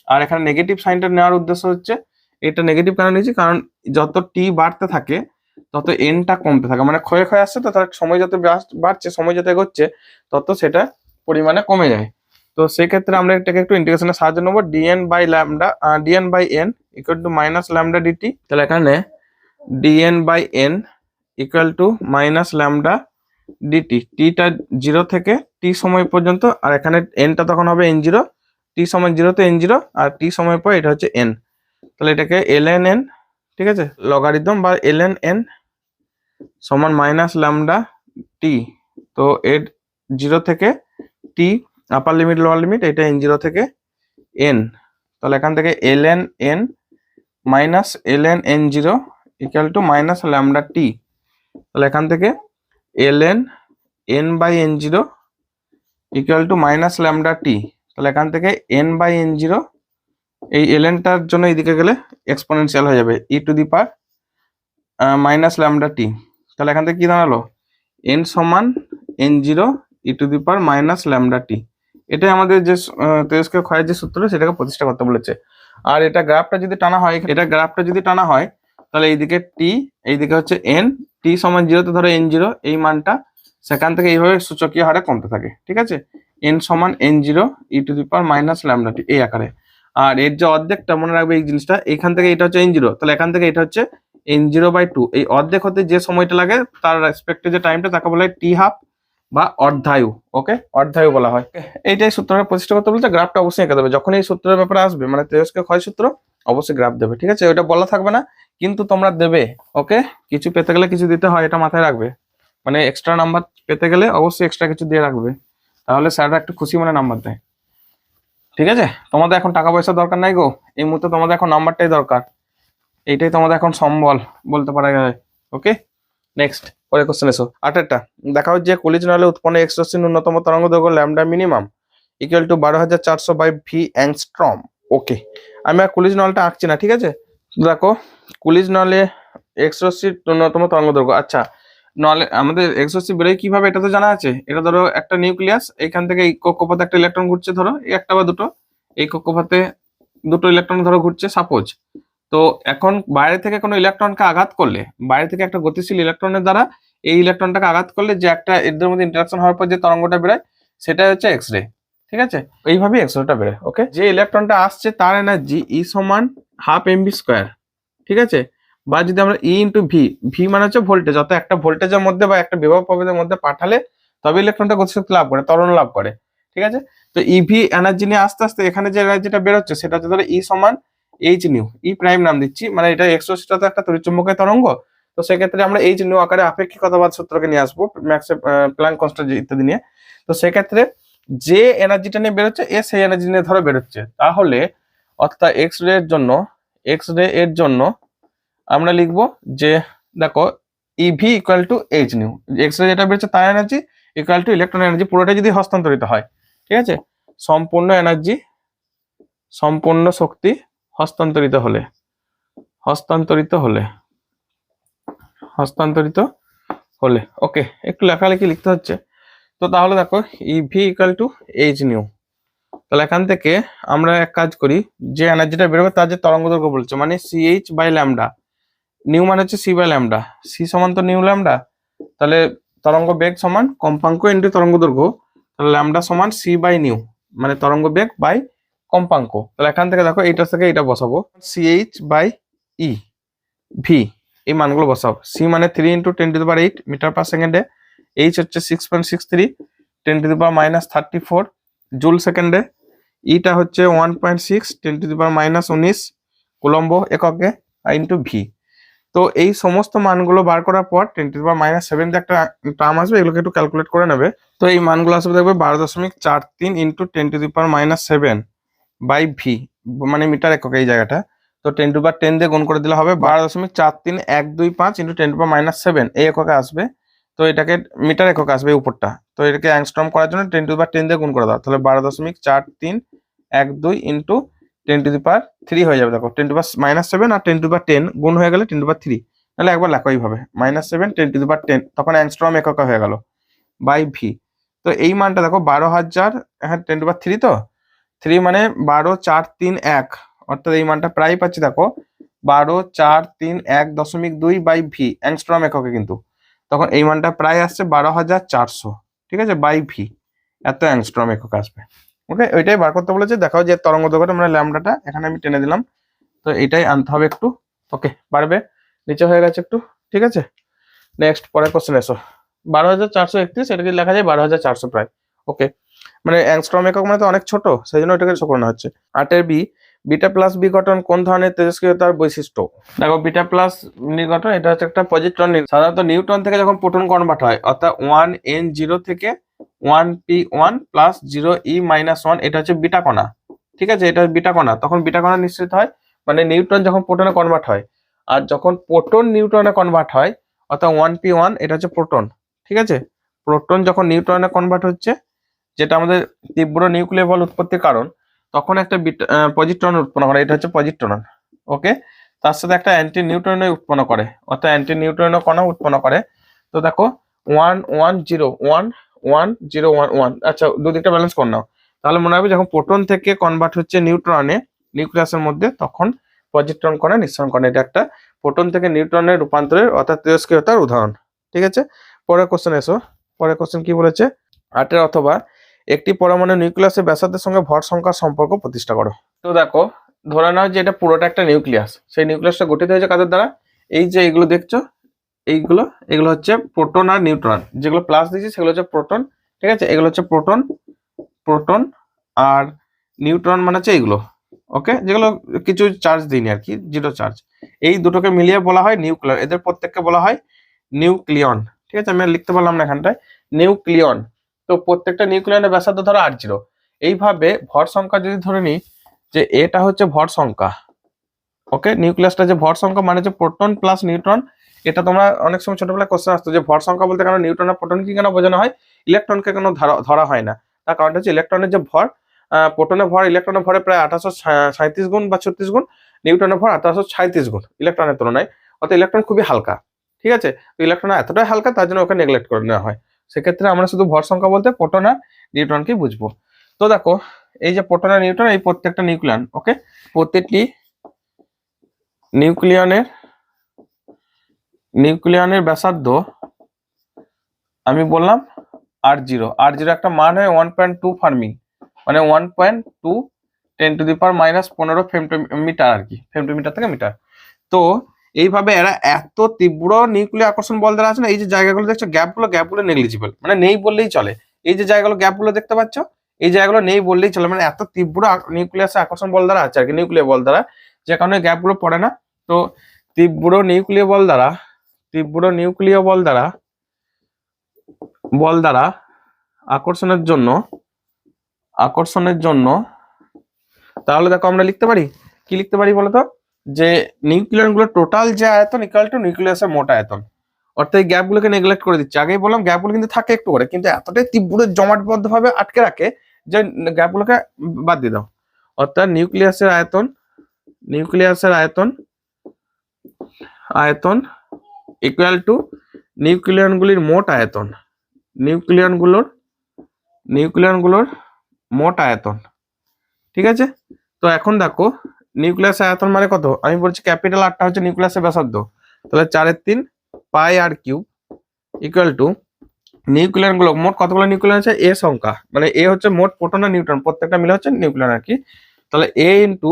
আর এখানে নেগেটিভ সাইনটা নেওয়ার উদ্দেশ্য হচ্ছে, এটা নেগেটিভ কেন নিয়েছি, কারণ যত টি বাড়তে থাকে তত এনটা কমতে থাকে, মানে ক্ষয়ে আসছে, তো তার সময় যত বাড়ছে, সময় যত এগোচ্ছে তত সেটা পরিমাণে কমে যায়। তো সেক্ষেত্রে আমরা এটাকে একটু ইন্টিগ্রেশনের সাহায্য নেবো, dn by n equal to minus lambda dt। তাহলে এখানে dn by n equal to minus lambda DT. Theta 0 থেকে টি সময় পর্যন্ত, আর এখানে এনটা তখন হবে n0, টি সময় 0 তে n0, আর টি সময় পর এটা হচ্ছে n। তাহলে এটাকে ln n, ঠিক আছে, লগারিদম বা ln n সমান মাইনাস ল্যামডা টি। তো এর 0 থেকে T upper limit lower limit, এটা n0 থেকে n। তাহলে এখান থেকে ln n মাইনাস ln n0 equal to minus lambda T. তাহলে এখান থেকে ln n by n0 equal to minus lambda T. তাহলে এখান থেকে n বাই n0, এই lnটার জন্য এইদিকে গেলে এক্সপোনেনশিয়াল হয়ে যাবে e to the power minus lambda T. তাহলে এখান থেকে কি দাঁড়ালো, n সমান n0 e to the power minus lambda T. এটাই আমাদের যে তেজস্ক্রিয় ক্ষয়ের যে সূত্র সেটাকে প্রতিষ্ঠা করতে বলেছে। আর এটা গ্রাফটা যদি টানা হয়, তাহলে এইদিকে টি, এইদিকে হচ্ছে n, টি সমান 0 তে ধরো n0, এই মানটা সেখান থেকে এইভাবে সূচকীয় হারে কমতে থাকে, ঠিক আছে। n সমান n0 e to the power minus lambda T এই আকারে। আর এর যে অর্ধেকটা মনে রাখবে এই জিনিসটা, এখান থেকে এটা হচ্ছে n0, তাহলে এখান থেকে এটা হচ্ছে n0/2। এই অর্ধেক হতে যে সময়টা লাগে তার রেসপেক্টে যে টাইমটা তাকে বলা হয় টি হাফ বা অর্ধায়ু। ওকে, অর্ধায়ু বলা হয়। এইটাই সূত্রটা প্রতিষ্ঠা করতে বলতে, গ্রাফটা অবশ্যই এঁকে দেবে। যখন এই সূত্রের ব্যাপারে আসবে, মানে তেজস্ক্রিয় ক্ষয় সূত্র, অবশ্যই গ্রাফ দেবে, ঠিক আছে। ওইটা বলা থাকবে না, কিন্তু তোমরা দেবে। ওকে, কিছু পেতে গেলে কিছু দিতে হয়, এটা মাথায় রাখবে। মানে এক্সট্রা নাম্বার পেতে গেলে অবশ্যই এক্সট্রা কিছু দিয়ে রাখবে, তাহলে স্যাররা একটু খুশি মনে নাম্বার দেয়, ঠিক আছে। তোমাদের এখন টাকা পয়সা দরকার নাই গো, এই মুহূর্তে তোমাদের এখন নাম্বারটাই দরকার। এইটাই তোমাদের এখন সম্বল বলতে পারা যায়। ওকে, নেক্সট পরে কোশ্চেন এসো। 8টা দেখাও যে কুলিজ নলে উৎপন্ন এক্স রশ্মির ন্যূনতম তরঙ্গ দৈর্ঘ্য lambda minimum equal to 12,400 by V angstrom. Okay, আমি আর কুলিজ নলটা আঁকছি না, ঠিক আছে। দেখো কুলিজ নলে এক্স রশ্মির ন্যূনতম তরঙ্গ দৈর্ঘ্য, আচ্ছা নলে আমাদের এক্স রশ্মি বেরোয় কিভাবে এটা তো জানা আছে। এটা ধরো একটা নিউক্লিয়াস, এইখান থেকে এই কক্ষপথে একটা ইলেকট্রন ঘুরছে, ধরো একটা বা দুটো, এই কক্ষপথে দুটো ইলেকট্রন ধরো ঘুরছে সাপোজ। তো এখন বাইরে থেকে কোনো ইলেকট্রনকে আঘাত করলে, বাইরে থেকে একটা গতিশীল ইলেকট্রনের দ্বারা এই ইলেকট্রনটাকে আঘাত করলে যে একটা এদের মধ্যে ইন্টারাকশন হওয়ার পর যে তরঙ্গটা বেরোয় সেটা হচ্ছে এক্স রে, ঠিক আছে। এইভাবে এক্স রেটা বেরোয়। ওকে, যে ইলেকট্রনটা আসছে তার এনার্জি ই সমান হাফ mv স্কোয়ার, ঠিক আছে। বা যদি আমরা ই ইন্টু ভি, ভি মানে হচ্ছে ভোল্টেজ, অর্থাৎ একটা ভোল্টেজের মধ্যে বা একটা বিভব প্রভেদের মধ্যে পাঠালে তবে ইলেকট্রনটা গতিশক্তি লাভ করে, ত্বরণ লাভ করে, ঠিক আছে। তো ইভি এনার্জি নিয়ে আস্তে আস্তে এখানে যে এনার্জিটা বেরোচ্ছে সেটা হচ্ছে ধরো ই সমান এইচ নিউ, ই প্রাইম নাম দিচ্ছি, মানে এটা এক্স রশ্মিটা তো একটা তড়িৎচুম্বকীয় তরঙ্গ। তো সেক্ষেত্রে আমরা এইচ নিউ আকারে আপেক্ষিকতাবাদ সূত্রকে নিয়ে আসবো, ম্যাক্সে প্ল্যাঙ্ক কনস্ট্যান্ট ইত্যাদি নিয়ে। তো সেক্ষেত্রে যে এনার্জিটা নিয়ে বেরোচ্ছে এ সেই এনার্জি নিয়ে ধরো বেরোচ্ছে, তাহলে অর্থাৎ এক্স রে এর জন্য আমরা লিখবো যে দেখো EV equal to h new, X ray যেটা বেরোচ্ছে তার energy equal to electron energy, পুরোটা যদি হস্তান্তরিত হয়, ঠিক আছে। সম্পূর্ণ এনার্জি, সম্পূর্ণ শক্তি হস্তান্তরিত হলে, ওকে, একটু লেখালেখি লিখতে হচ্ছে। তো তাহলে দেখো EV equal to h new. তাহলে এখান থেকে আমরা এক কাজ করি, যে এনার্জিটা বেরোবে তার যে তরঙ্গ দৈর্ঘ্য বলছে, মানে সিএইচ বাই ল্যামডা, নিউ মানে হচ্ছে সি বাই ল্যামডা, সি সমান তো নিউ ল্যামডা, তাহলে তরঙ্গ বেগ সমান কম্পাঙ্ক ইন্টু তরঙ্গ দৈর্ঘ্য, তাহলে ল্যামডা সমান সি বাই নিউ, মানে তরঙ্গ বেগ বাই কম্পাঙ্ক। তাহলে এখান থেকে দেখো এইটার থেকে এটা বসাবো, সিএইচ বাই ই ভি, এই মানগুলো বসাবো। সি মানে 3 × 10⁸ মিটার পার সেকেন্ডে, এইচ হচ্ছে 6.63 10⁻−34 জুল সেকেন্ডে, ইটা হচ্ছে 1.6 10⁻−19 কুলম্ব এককে ইন্টু ভি। তো এই সমস্ত মানগুলো বার করার পর 10⁻7 যে একটা টার্ম আসবে, এগুলোকে একটু ক্যালকুলেট করে নেবে। তো এই মানগুলো আসবে দেখবে 12.43 × 10⁻7 বাই ভি, মানে মিটার একক এই জায়গাটা। তো 10⁻10 দিয়ে গুণ করে দিলে হবে 12.43125 × 10⁻7 এই এককে আসবে। তো এটাকে মিটার একক আসবে উপরটা, তো এটাকে অ্যাংস্ট্রম করার জন্য 10⁻10 দিয়ে গুণ করে দাও, তাহলে 12.4312 ইন্টু 10⁻3 হয়ে যাবে। দেখো 10⁻7 আর 10⁻10 গুণ হয়ে গেলে 10⁻3, তাহলে একবার লেখো এইভাবে -7 10⁻10, তখন অ্যাংস্ট্রম একক হয়ে গেল বাই ভি। তো এই মানটা দেখো 12,000, হ্যাঁ 10⁻3, তো 3 মানে 12431, অর্থাৎ এই মানটা প্রায় পাচ্ছি দেখো 12431.2 বাই ভি অ্যাংস্ট্রম এককে, কিন্তু তখন এই মানটা প্রায় আসছে 12,400, ঠিক আছে, বাই ভি, এত অ্যাংস্ট্রম একক আসবে। ওকে, ওইটাই বার করতে বলেছে। দেখাও যে তরঙ্গ দৈর্ঘ্যটা, মানে ল্যামডাটা এখানে আমি টেনে দিলাম, তো এটাই আনতে হবে একটু। ওকে, পারবে। নিচে হয়ে গেছে একটু, ঠিক আছে। নেক্সট পরের কোশ্চেন এসো। 12,431, এটাকে লেখা যায় 12,400 প্রায়। ওকে, মানে অ্যাংস্ট্রম একক মানে তো অনেক ছোট, সেই জন্য এটাকে ছোট করানো হচ্ছে। 8 বি, বিটা প্লাস বি গঠন কোন ধরনের তেজস্ক্রিয়তার বৈশিষ্ট্য? দেখো বিটা প্লাস বি গঠন, এটা হচ্ছে একটা পজিট্রন। সাধারণত নিউট্রন থেকে যখন প্রোটন কনভার্ট হয়, অর্থাৎ 1n0 থেকে 1p1 প্লাস 0e-1, এটা হচ্ছে বিটা কণা, ঠিক আছে। এটা বিটা কণা, তখন বিটা কণা নিঃসৃত হয়, মানে নিউট্রন যখন প্রোটনে কনভার্ট হয়। আর যখন প্রোটন নিউট্রনে কনভার্ট হয়, অর্থাৎ 1p1, এটা হচ্ছে প্রোটন, ঠিক আছে। প্রোটন যখন নিউট্রনে কনভার্ট হচ্ছে, যেটা আমাদের তীব্র নিউক্লিয় বল উৎপত্তির কারণ, তখন একটা পজিট্রন উৎপন্ন করে, এটা হচ্ছে পজিট্রন। ওকে, তার সাথে একটা অ্যান্টি নিউট্রন উৎপন্ন করে, অর্থাৎ অ্যান্টি নিউট্রন কণা উৎপন্ন করে। তো দেখো 1 1 0 1 1 0 1 1, আচ্ছা দুদিকটা ব্যালেন্স করে নাও, তাহলে মনে হবে যখন প্রোটন থেকে কনভার্ট হচ্ছে নিউট্রনে নিউক্লিয়াসের মধ্যে, তখন পজিট্রন কণা নিঃসরণ করে। এটা একটা প্রোটন থেকে নিউট্রনের রূপান্তরের অর্থাৎ তেজস্ক্রিয়তার উদাহরণ, ঠিক আছে। পরের কোশ্চেন এসো। পরের কোশ্চেন কি বলেছে? 8 অথবা একটি পরমাণু নিউক্লিয়াসের ব্যাসার্ধের সঙ্গে ভর সংখ্যার সম্পর্ক প্রতিষ্ঠা করো। তো দেখো ধরে নাও যে এটা পুরোটা একটা নিউক্লিয়াস, সেই নিউক্লিয়াসটা গঠিত হয়েছে কাদের দ্বারা? এই যে এইগুলো দেখছো, এগুলো হচ্ছে প্রোটন আর নিউট্রন, যেগুলো প্লাস দিয়েছি সেগুলো হচ্ছে প্রোটন, ঠিক আছে। এগুলো হচ্ছে প্রোটন আর নিউট্রন মানে হচ্ছে এইগুলো, ওকে, যেগুলো কিছু চার্জ দিইনি আর কি, জিরো চার্জ। এই দুটোকে মিলিয়ে বলা হয় নিউক্লিয়ার, এদের প্রত্যেককে বলা হয় নিউক্লিয়ন, ঠিক আছে। আমি আর লিখতে পারলাম না এখানটায়, নিউক্লিয়ন। তো প্রত্যেকটা নিউক্লিয়নের ব্যাসার্ধ ধরো 8 এইভাবে ভর সংখ্যা যদি ধরে নিই যে এটা হচ্ছে ভর সংখ্যা, ওকে, নিউক্লিয়াসটা যে ভর সংখ্যা মানে হচ্ছে প্রোটন প্লাস নিউট্রন। এটা তোমরা অনেক সময় ছোটবেলায় কোশ্চেন আসতো যে ভর সংখ্যা বলতে কেন নিউট্রন আর প্রোটনকে কেন বোঝানো হয়, ইলেকট্রনকে কেন ধরা হয় না? তার কারণটা হচ্ছে ইলেকট্রনের যে ভর, প্রোটনের ভর ইলেকট্রনের ভরে প্রায় 1837 গুণ বা 36 গুণ, নিউট্রনের ভর 1836 গুণ ইলেকট্রনের তুলনায়, অর্থাৎ ইলেকট্রন খুবই হালকা, ঠিক আছে। তো ইলেকট্রন এতটাই হালকা, তার জন্য ওকে নেগলেক্ট করে নেওয়া হয়। সেক্ষেত্রে আমরা শুধু ভর সংখ্যা বলতে প্রোটন আর নিউট্রনকেই বুঝবো। তো দেখো এই যে প্রোটন আর নিউট্রন, এই প্রত্যেকটা নিউক্লিয়ন, ওকে, প্রত্যেকটি নিউক্লিয়নের ব্যাসার্ধ আমি বললাম r0 একটা মান হয় 1.2 ফার্মি, মানে 1.2 10⁻⁻15 ফেমটোমিটার আর কি, ফেমটোমিটার থেকে মিটার। তো এইভাবে এরা এত তীব্র নিউক্লিয় আকর্ষণ বল দ্বারা আছে না, এই যে জায়গাগুলো দেখছো গ্যাপগুলো নেগলিজিবল, মানে নেই বললেই চলে। এই যে জায়গাগুলো গ্যাপগুলো দেখতে পাচ্ছ, এই জায়গাগুলো নেই বললেই চলে, মানে এত তীব্র নিউক্লিয়াসের আকর্ষণ বল দ্বারা আছে আর কি, নিউক্লিয় বল দ্বারা, যে কারণে গ্যাপগুলো পড়ে না। তো তীব্র নিউক্লিয় বল দ্বারা আকর্ষণের জন্য তাহলে দেখো আমরা লিখতে পারি, কি লিখতে পারি বলতো, যে নিউক্লিয়ন গুলো টোটাল যে আয়তন ইকুয়াল টু নিউক্লিয়াসের মোট আয়তন। অর্থাৎ এই গ্যাপগুলোকে নেগলেক্ট করে দিচ্ছে। আগেই বললাম গ্যাপগুলো কিন্তু থাকে একটু করে, কিন্তু এতটাই তীব্র জমাটবদ্ধ ভাবে আটকে রাখে যে গ্যাপগুলোকে বাদ দিয়ে দাও। অর্থাৎ নিউক্লিয়াসের আয়তন ইকুয়াল টু নিউক্লিয়নগুলির মোট আয়তন, নিউক্লিয়নগুলোর মোট আয়তন, ঠিক আছে। তো এখন দেখো নিউক্লিয়াসের আয়তন মানে কত, আমি বলছি ক্যাপিটাল আরটা হচ্ছে নিউক্লিয়াসের ব্যাসার্ধ, তাহলে 4/3 পাই আর কিউব ইকুয়াল টু নিউক্লিয়ন গুলো মোট কতগুলো নিউক্লিয়ন আছে, এ সংখ্যা, মানে এ হচ্ছে মোট প্রোটন আর নিউট্রন প্রত্যেকটা মিলে হচ্ছে নিউক্লিয়ন আর কি। তাহলে এ ইন্টু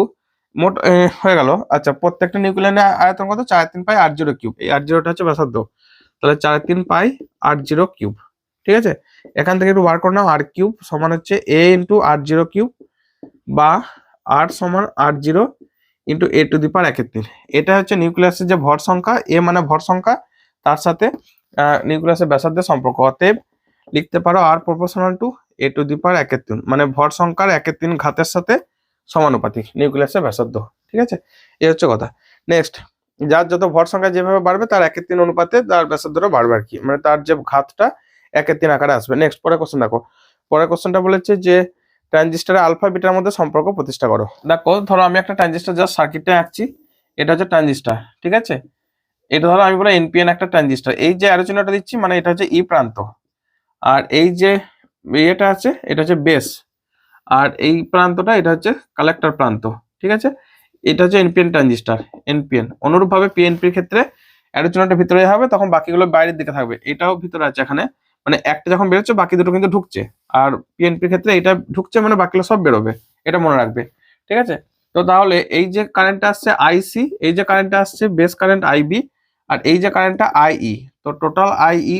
মোট হয়ে গেল। আচ্ছা প্রত্যেকটা নিউক্লিয়নের আয়তন কত, 4/3 পাই r0 কিউব, এই r0টা হচ্ছে ব্যাসার্ধ, তাহলে 4/3 পাই r0 কিউব, ঠিক আছে। এখান থেকে একটু বার করে নাও, r কিউব সমান হচ্ছে a ইন্টু r0 কিউব, বা r সমান r0 ইন্টু a⁻⁻3। এটা হচ্ছে নিউক্লিয়াসের যে ভর সংখ্যা, এ মানে ভর সংখ্যা, তার সাথে নিউক্লিয়াসের ব্যাসার্ধের সম্পর্ক। অতএব লিখতে পারো r প্রপোর্শনাল টু a⁻⁻3, মানে ভর সংখ্যার 1/3 ঘাতের সাথে সমানুপাতিক নিউক্লিয়াসের ব্যাসার্ধ, ঠিক আছে। এই হচ্ছে কথা। নেক্সট, যার যত ভর সংখ্যা যেভাবে বাড়বে তার 1/3 অনুপাতে তার ব্যাসার্ধটা বাড়বে আর কি, মানে তার যে ঘাতটা 1/3 আকারে আসবে। নেক্সট পরের কোশ্চেন দেখো। পরের কোশ্চেনটা বলেছে যে ট্রানজিস্টরের আলফা বিটার মধ্যে সম্পর্ক প্রতিষ্ঠা করো। দেখো ধরো আমি একটা ট্রানজিস্টর জাস্ট সার্কিটে আঁকছি, এটা হচ্ছে ট্রানজিস্টর, ঠিক আছে। এটা ধরো আমি বলে এনপিএন একটা ট্রানজিস্টর, এই যে অ্যারো চিহ্নটা দিচ্ছি মানে এটা হচ্ছে ই প্রান্ত, আর এই যে এটা আছে এটা হচ্ছে বেস, আর এই প্রান্তটা এটা হচ্ছে কালেক্টর প্রান্ত, ঠিক আছে। এটা হচ্ছে এনপিএন ট্রানজিস্টর, এনপিএন। অনুরূপভাবে পিএনপির ক্ষেত্রে অ্যারো চিহ্নটা ভিতরে হবে, তখন বাকিগুলো বাইরের দিকে থাকবে। এটাও ভিতরে আছে এখানে, মানে একটা যখন বেরোচ্ছে বাকি দুটো কিন্তু ঢুকছে, আর পিএনপির ক্ষেত্রে এটা ঢুকছে মানে বাকিগুলো সব বেরোবে, এটা মনে রাখবে, ঠিক আছে। তো তাহলে এই যে কারেন্টটা আসছে আইসি, এই যে কারেন্টটা আসছে বেস কারেন্ট আইবি, আর এই যে কারেন্টটা আইই, তো টোটাল আইই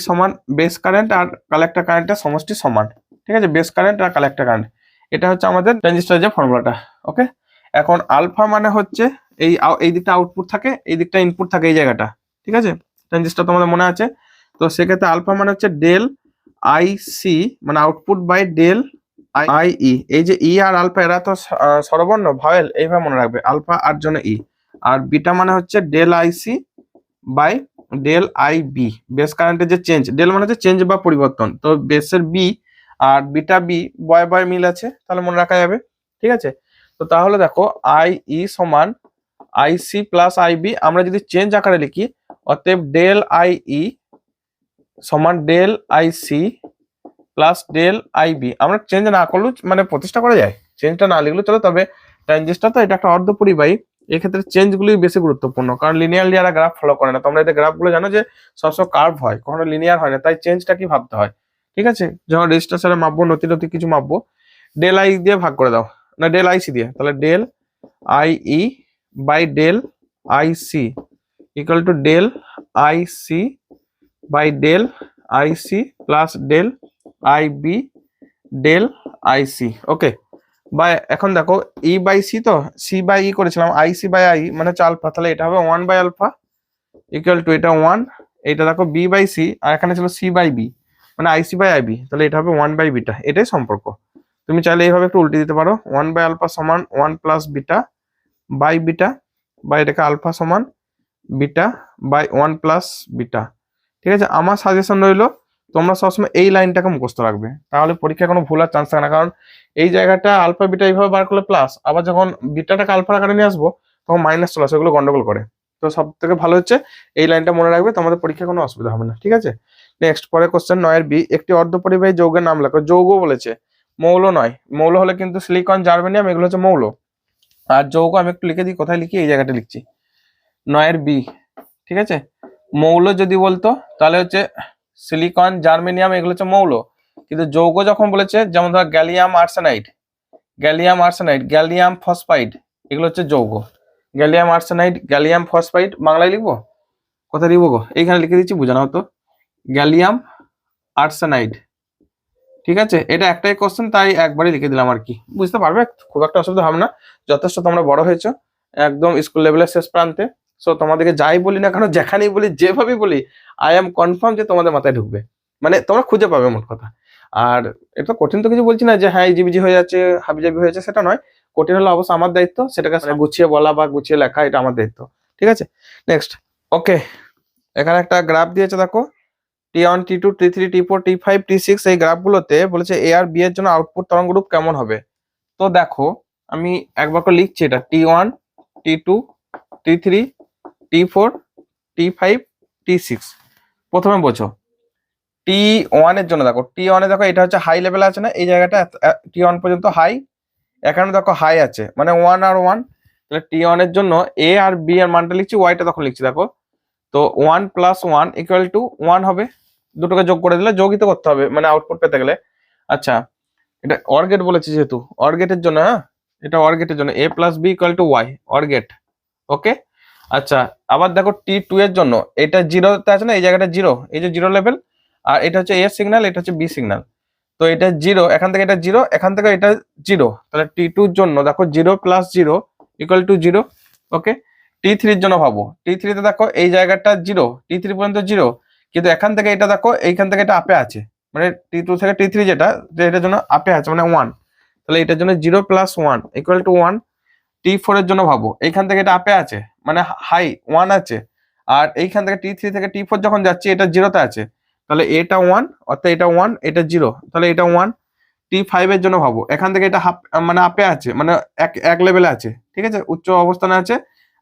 সমান বেস কারেন্ট আর কালেক্টর কারেন্টের সমষ্টি সমান। ঠিক আছে, বেস কারেন্ট আর কালেক্টর কারেন্ট, এটা হচ্ছে আমাদের ট্রানজিস্টরের যে ফর্মুলাটা। ওকে, এখন আলফা মানে হচ্ছে এই দিকটা আউটপুট থাকে, এই দিকটা ইনপুট থাকে, এই জায়গাটা। ঠিক আছে, ট্রানজিস্টর তোমাদের মনে আছে। তো সেক্ষেত্রে আলফা মানে হচ্ছে ডেল আই সি, মানে আউটপুট বাই ডেল আইই। এই যে ই আর আলফা এরা তো স্বরবর্ণ ভাওয়েল, এইভাবে মনে রাখবে, আলফা আর জন্য ই। আর বিটা মানে হচ্ছে del IC by del I B, base কারেন্টের যে চেঞ্জ, ডেল মানে হচ্ছে চেঞ্জ বা পরিবর্তন, তো বেসের বি আর বিটা বি বয় বয় মিল আছে, তাহলে মনে রাখা যাবে। ঠিক আছে, তো তাহলে দেখো আই ই সমান আইসি প্লাস আইবি, আমরা যদি চেঞ্জ আকারে লিখি, অতএব ডেল আই ই সমান del IC plus del IB. আমরা চেঞ্জ না করলেও মানে প্রতিষ্ঠা করা যায়, চেঞ্জটা না লিখলেও চলো, তবে ট্রানজিস্টর তো এটা একটা অর্ধপরিবাহী, এক্ষেত্রে চেঞ্জগুলি বেশি গুরুত্বপূর্ণ, কারণ লিনিয়ারলি এরা গ্রাফ ফলো করে না। তোমরা এদের গ্রাফগুলো জানো যে সবসময় কার্ভ হয়, কখনো লিনিয়ার হয় না, তাই চেঞ্জটা কি ভাবতে হয়। ঠিক আছে, যখন রেজিস্টার সাথে মাপবো, নতি কিছু মাপবো, ডেল আই দিয়ে ভাগ করে দাও, না ডেল আইসি দিয়ে, তাহলে del I E by del IC equal to del IC by del IC plus del IB del IC. Okay, বা এখন দেখো ই বাই সি, তো সি বাই ই করেছিলাম, আইসি বাই আই মানে হচ্ছে আলফা, তাহলে এটা হবে 1 বাই আলফা ইকুয়াল টু এটা 1, এটা দেখো বি বাই সি, আর এখানে ছিল সি বাই বি মানে আইসি বাই আইবি, তাহলে এটা হবে 1 বাই বিটা। এটাই সম্পর্ক। তুমি চাইলে এইভাবে একটু উল্টে দিতে পারো, 1 বাই আলফা সমান 1 প্লাস বিটা বাই বিটা, বা এটাকে আলফা সমান বিটা বাই 1 প্লাস বিটা। ঠিক আছে, আমার সাজেশন রইলো তোমরা সবসময় এই লাইনটাকে মুখস্থ রাখবে, তাহলে পরীক্ষায় কোনো ভুল আর চান্স থাকে না। কারণ এই জায়গাটা আলফা বিটা এইভাবে বার করলে প্লাস, আবার যখন বিটাটাকে আলফার আকারে নিয়ে আসবো তখন মাইনাস চলে আসে, ওগুলো গন্ডগোল করে। তো সব থেকে ভালো হচ্ছে এই লাইনটা মনে রাখবে, তোমাদের পরীক্ষায় কোনো অসুবিধা হবে না। ঠিক আছে, নেক্সট পরের কোশ্চেন 9 বি, একটি অর্ধপরিবাহী যৌগের নাম লেখো। যৌগ বলেছে, মৌল নয়, মৌল হলে কিন্তু সিলিকন জার্মেনিয়াম এগুলো হচ্ছে মৌল, আর যৌগ আমি একটু লিখে দিই, কোথায় লিখি, এই জায়গাটা লিখছি 9 বি। ঠিক আছে, মৌল যদি বলতো তাহলে হচ্ছে সিলিকন জার্মেনিয়াম এগুলো হচ্ছে মৌল, কিন্তু যৌগ যখন বলেছে, যেমন ধর গ্যালিয়াম আর্সেনাইড, গ্যালিয়াম ফসফাইড, এগুলো হচ্ছে যৌগ। গ্যালিয়াম আর্সেনাইড, গ্যালিয়াম ফসফাইড, বাংলায় লিখবো, কোথায় লিখবো গো, এইখানে লিখে দিচ্ছি, বোঝানো হতো গ্যালিয়াম আর্সেনাইড। ঠিক আছে, এটা একটাই কোশ্চেন, তাই একবারই লিখে দিলাম আর কি, বুঝতে পারবে, খুব একটা অসুবিধা হবে না, যথেষ্ট তোমরা বড় হয়েছো, একদম স্কুল লেভেলের শেষ প্রান্তে। সো তোমাদেরকে যাই বলি না কেন, যেখানেই বলি, যেভাবেই বলি, আই এম কনফার্ম যে তোমাদের মাথায় ঢুকবে, মানে তোমরা খুঁজে পাবে মোট কথা। আর এটা কঠিন তো কিছু বলছি না যে হ্যাঁ ইজিবিজি হয়ে যাচ্ছে, হাবিজাবি হয়েছে, সেটা নয়। কঠিন হলে অবশ্য আমার দায়িত্ব, সেটাকে গুছিয়ে বলা বা গুছিয়ে লেখা, এটা আমার দায়িত্ব। ঠিক আছে, নেক্সট। ওকে, এখানে একটা গ্রাফ দিয়েছে দেখো, T1 T2 T3 T4 T5 T6, এই গ্রাফগুলোতে বলেছে এ আর বি এর জন্য আউটপুট তরঙ্গ রূপ কেমন হবে। তো দেখো আমি একবার করে লিখছি, এটা T1 T2 T3 T4 T5 T6। প্রথমে বোঝো T1 এর জন্য, দেখো T1 এ দেখো এটা হচ্ছে হাই লেভেল আছে না, এই জায়গাটা T1 পর্যন্ত হাই, এখানে দেখো হাই আছে, মানে 1 আর 1, তাহলে T1 এর জন্য এ আর বি এর মানটা লিখছি, ওয়াইটা তখন লিখছি দেখো, তো 1 প্লাস 1 ইকুয়াল টু 1 হবে, দুটোকে যোগ করে দিলে, যোগই তো করতে হবে মানে আউটপুট পেতে গেলে। আচ্ছা, এটা অর গেট বলেছি যেহেতু, অর গেটের জন্য, হ্যাঁ এটা অর গেটের জন্য A plus B equal to Y, OR gate. Okay, আচ্ছা আবার দেখো T2 এর জন্য, এটা জিরোতে আছে না, এই জায়গাটা জিরো, এই যে জিরো লেভেল, আর এটা হচ্ছে এ সিগন্যাল, এটা হচ্ছে বি সিগন্যাল, তো এটা জিরো, এখান থেকে এটা জিরো, এখান থেকে এটা জিরো, তাহলে T2 এর জন্য দেখো 0 plus 0 equal to 0। Okay, T3 এর জন্য ভাবো, T3 তে দেখো এই জায়গাটা জিরো, T3 পর্যন্ত জিরো, কিন্তু এখান থেকে এটা দেখো, এইখান থেকে এটা আপে আছে, মানে T2 থেকে T3 যেটা, যে এটার জন্য আপে আছে মানে 1, তাহলে এটার জন্য 0 প্লাস 1 ইকুয়াল টু 1। T4 এর জন্য ভাবো, এইখান থেকে এটা আপে আছে মানে হাই 1 আছে, আর এইখান থেকে T3 থেকে T4 যখন যাচ্ছে এটা জিরোতে আছে, তাহলে এটা 1, অর্থাৎ এটা 1, এটা 0, তাহলে এটা 1। T5 এর জন্য ভাবো, এখান থেকে এটা হাফ মানে আপে আছে, মানে এক লেভেলে আছে, ঠিক আছে, উচ্চ অবস্থানে আছে,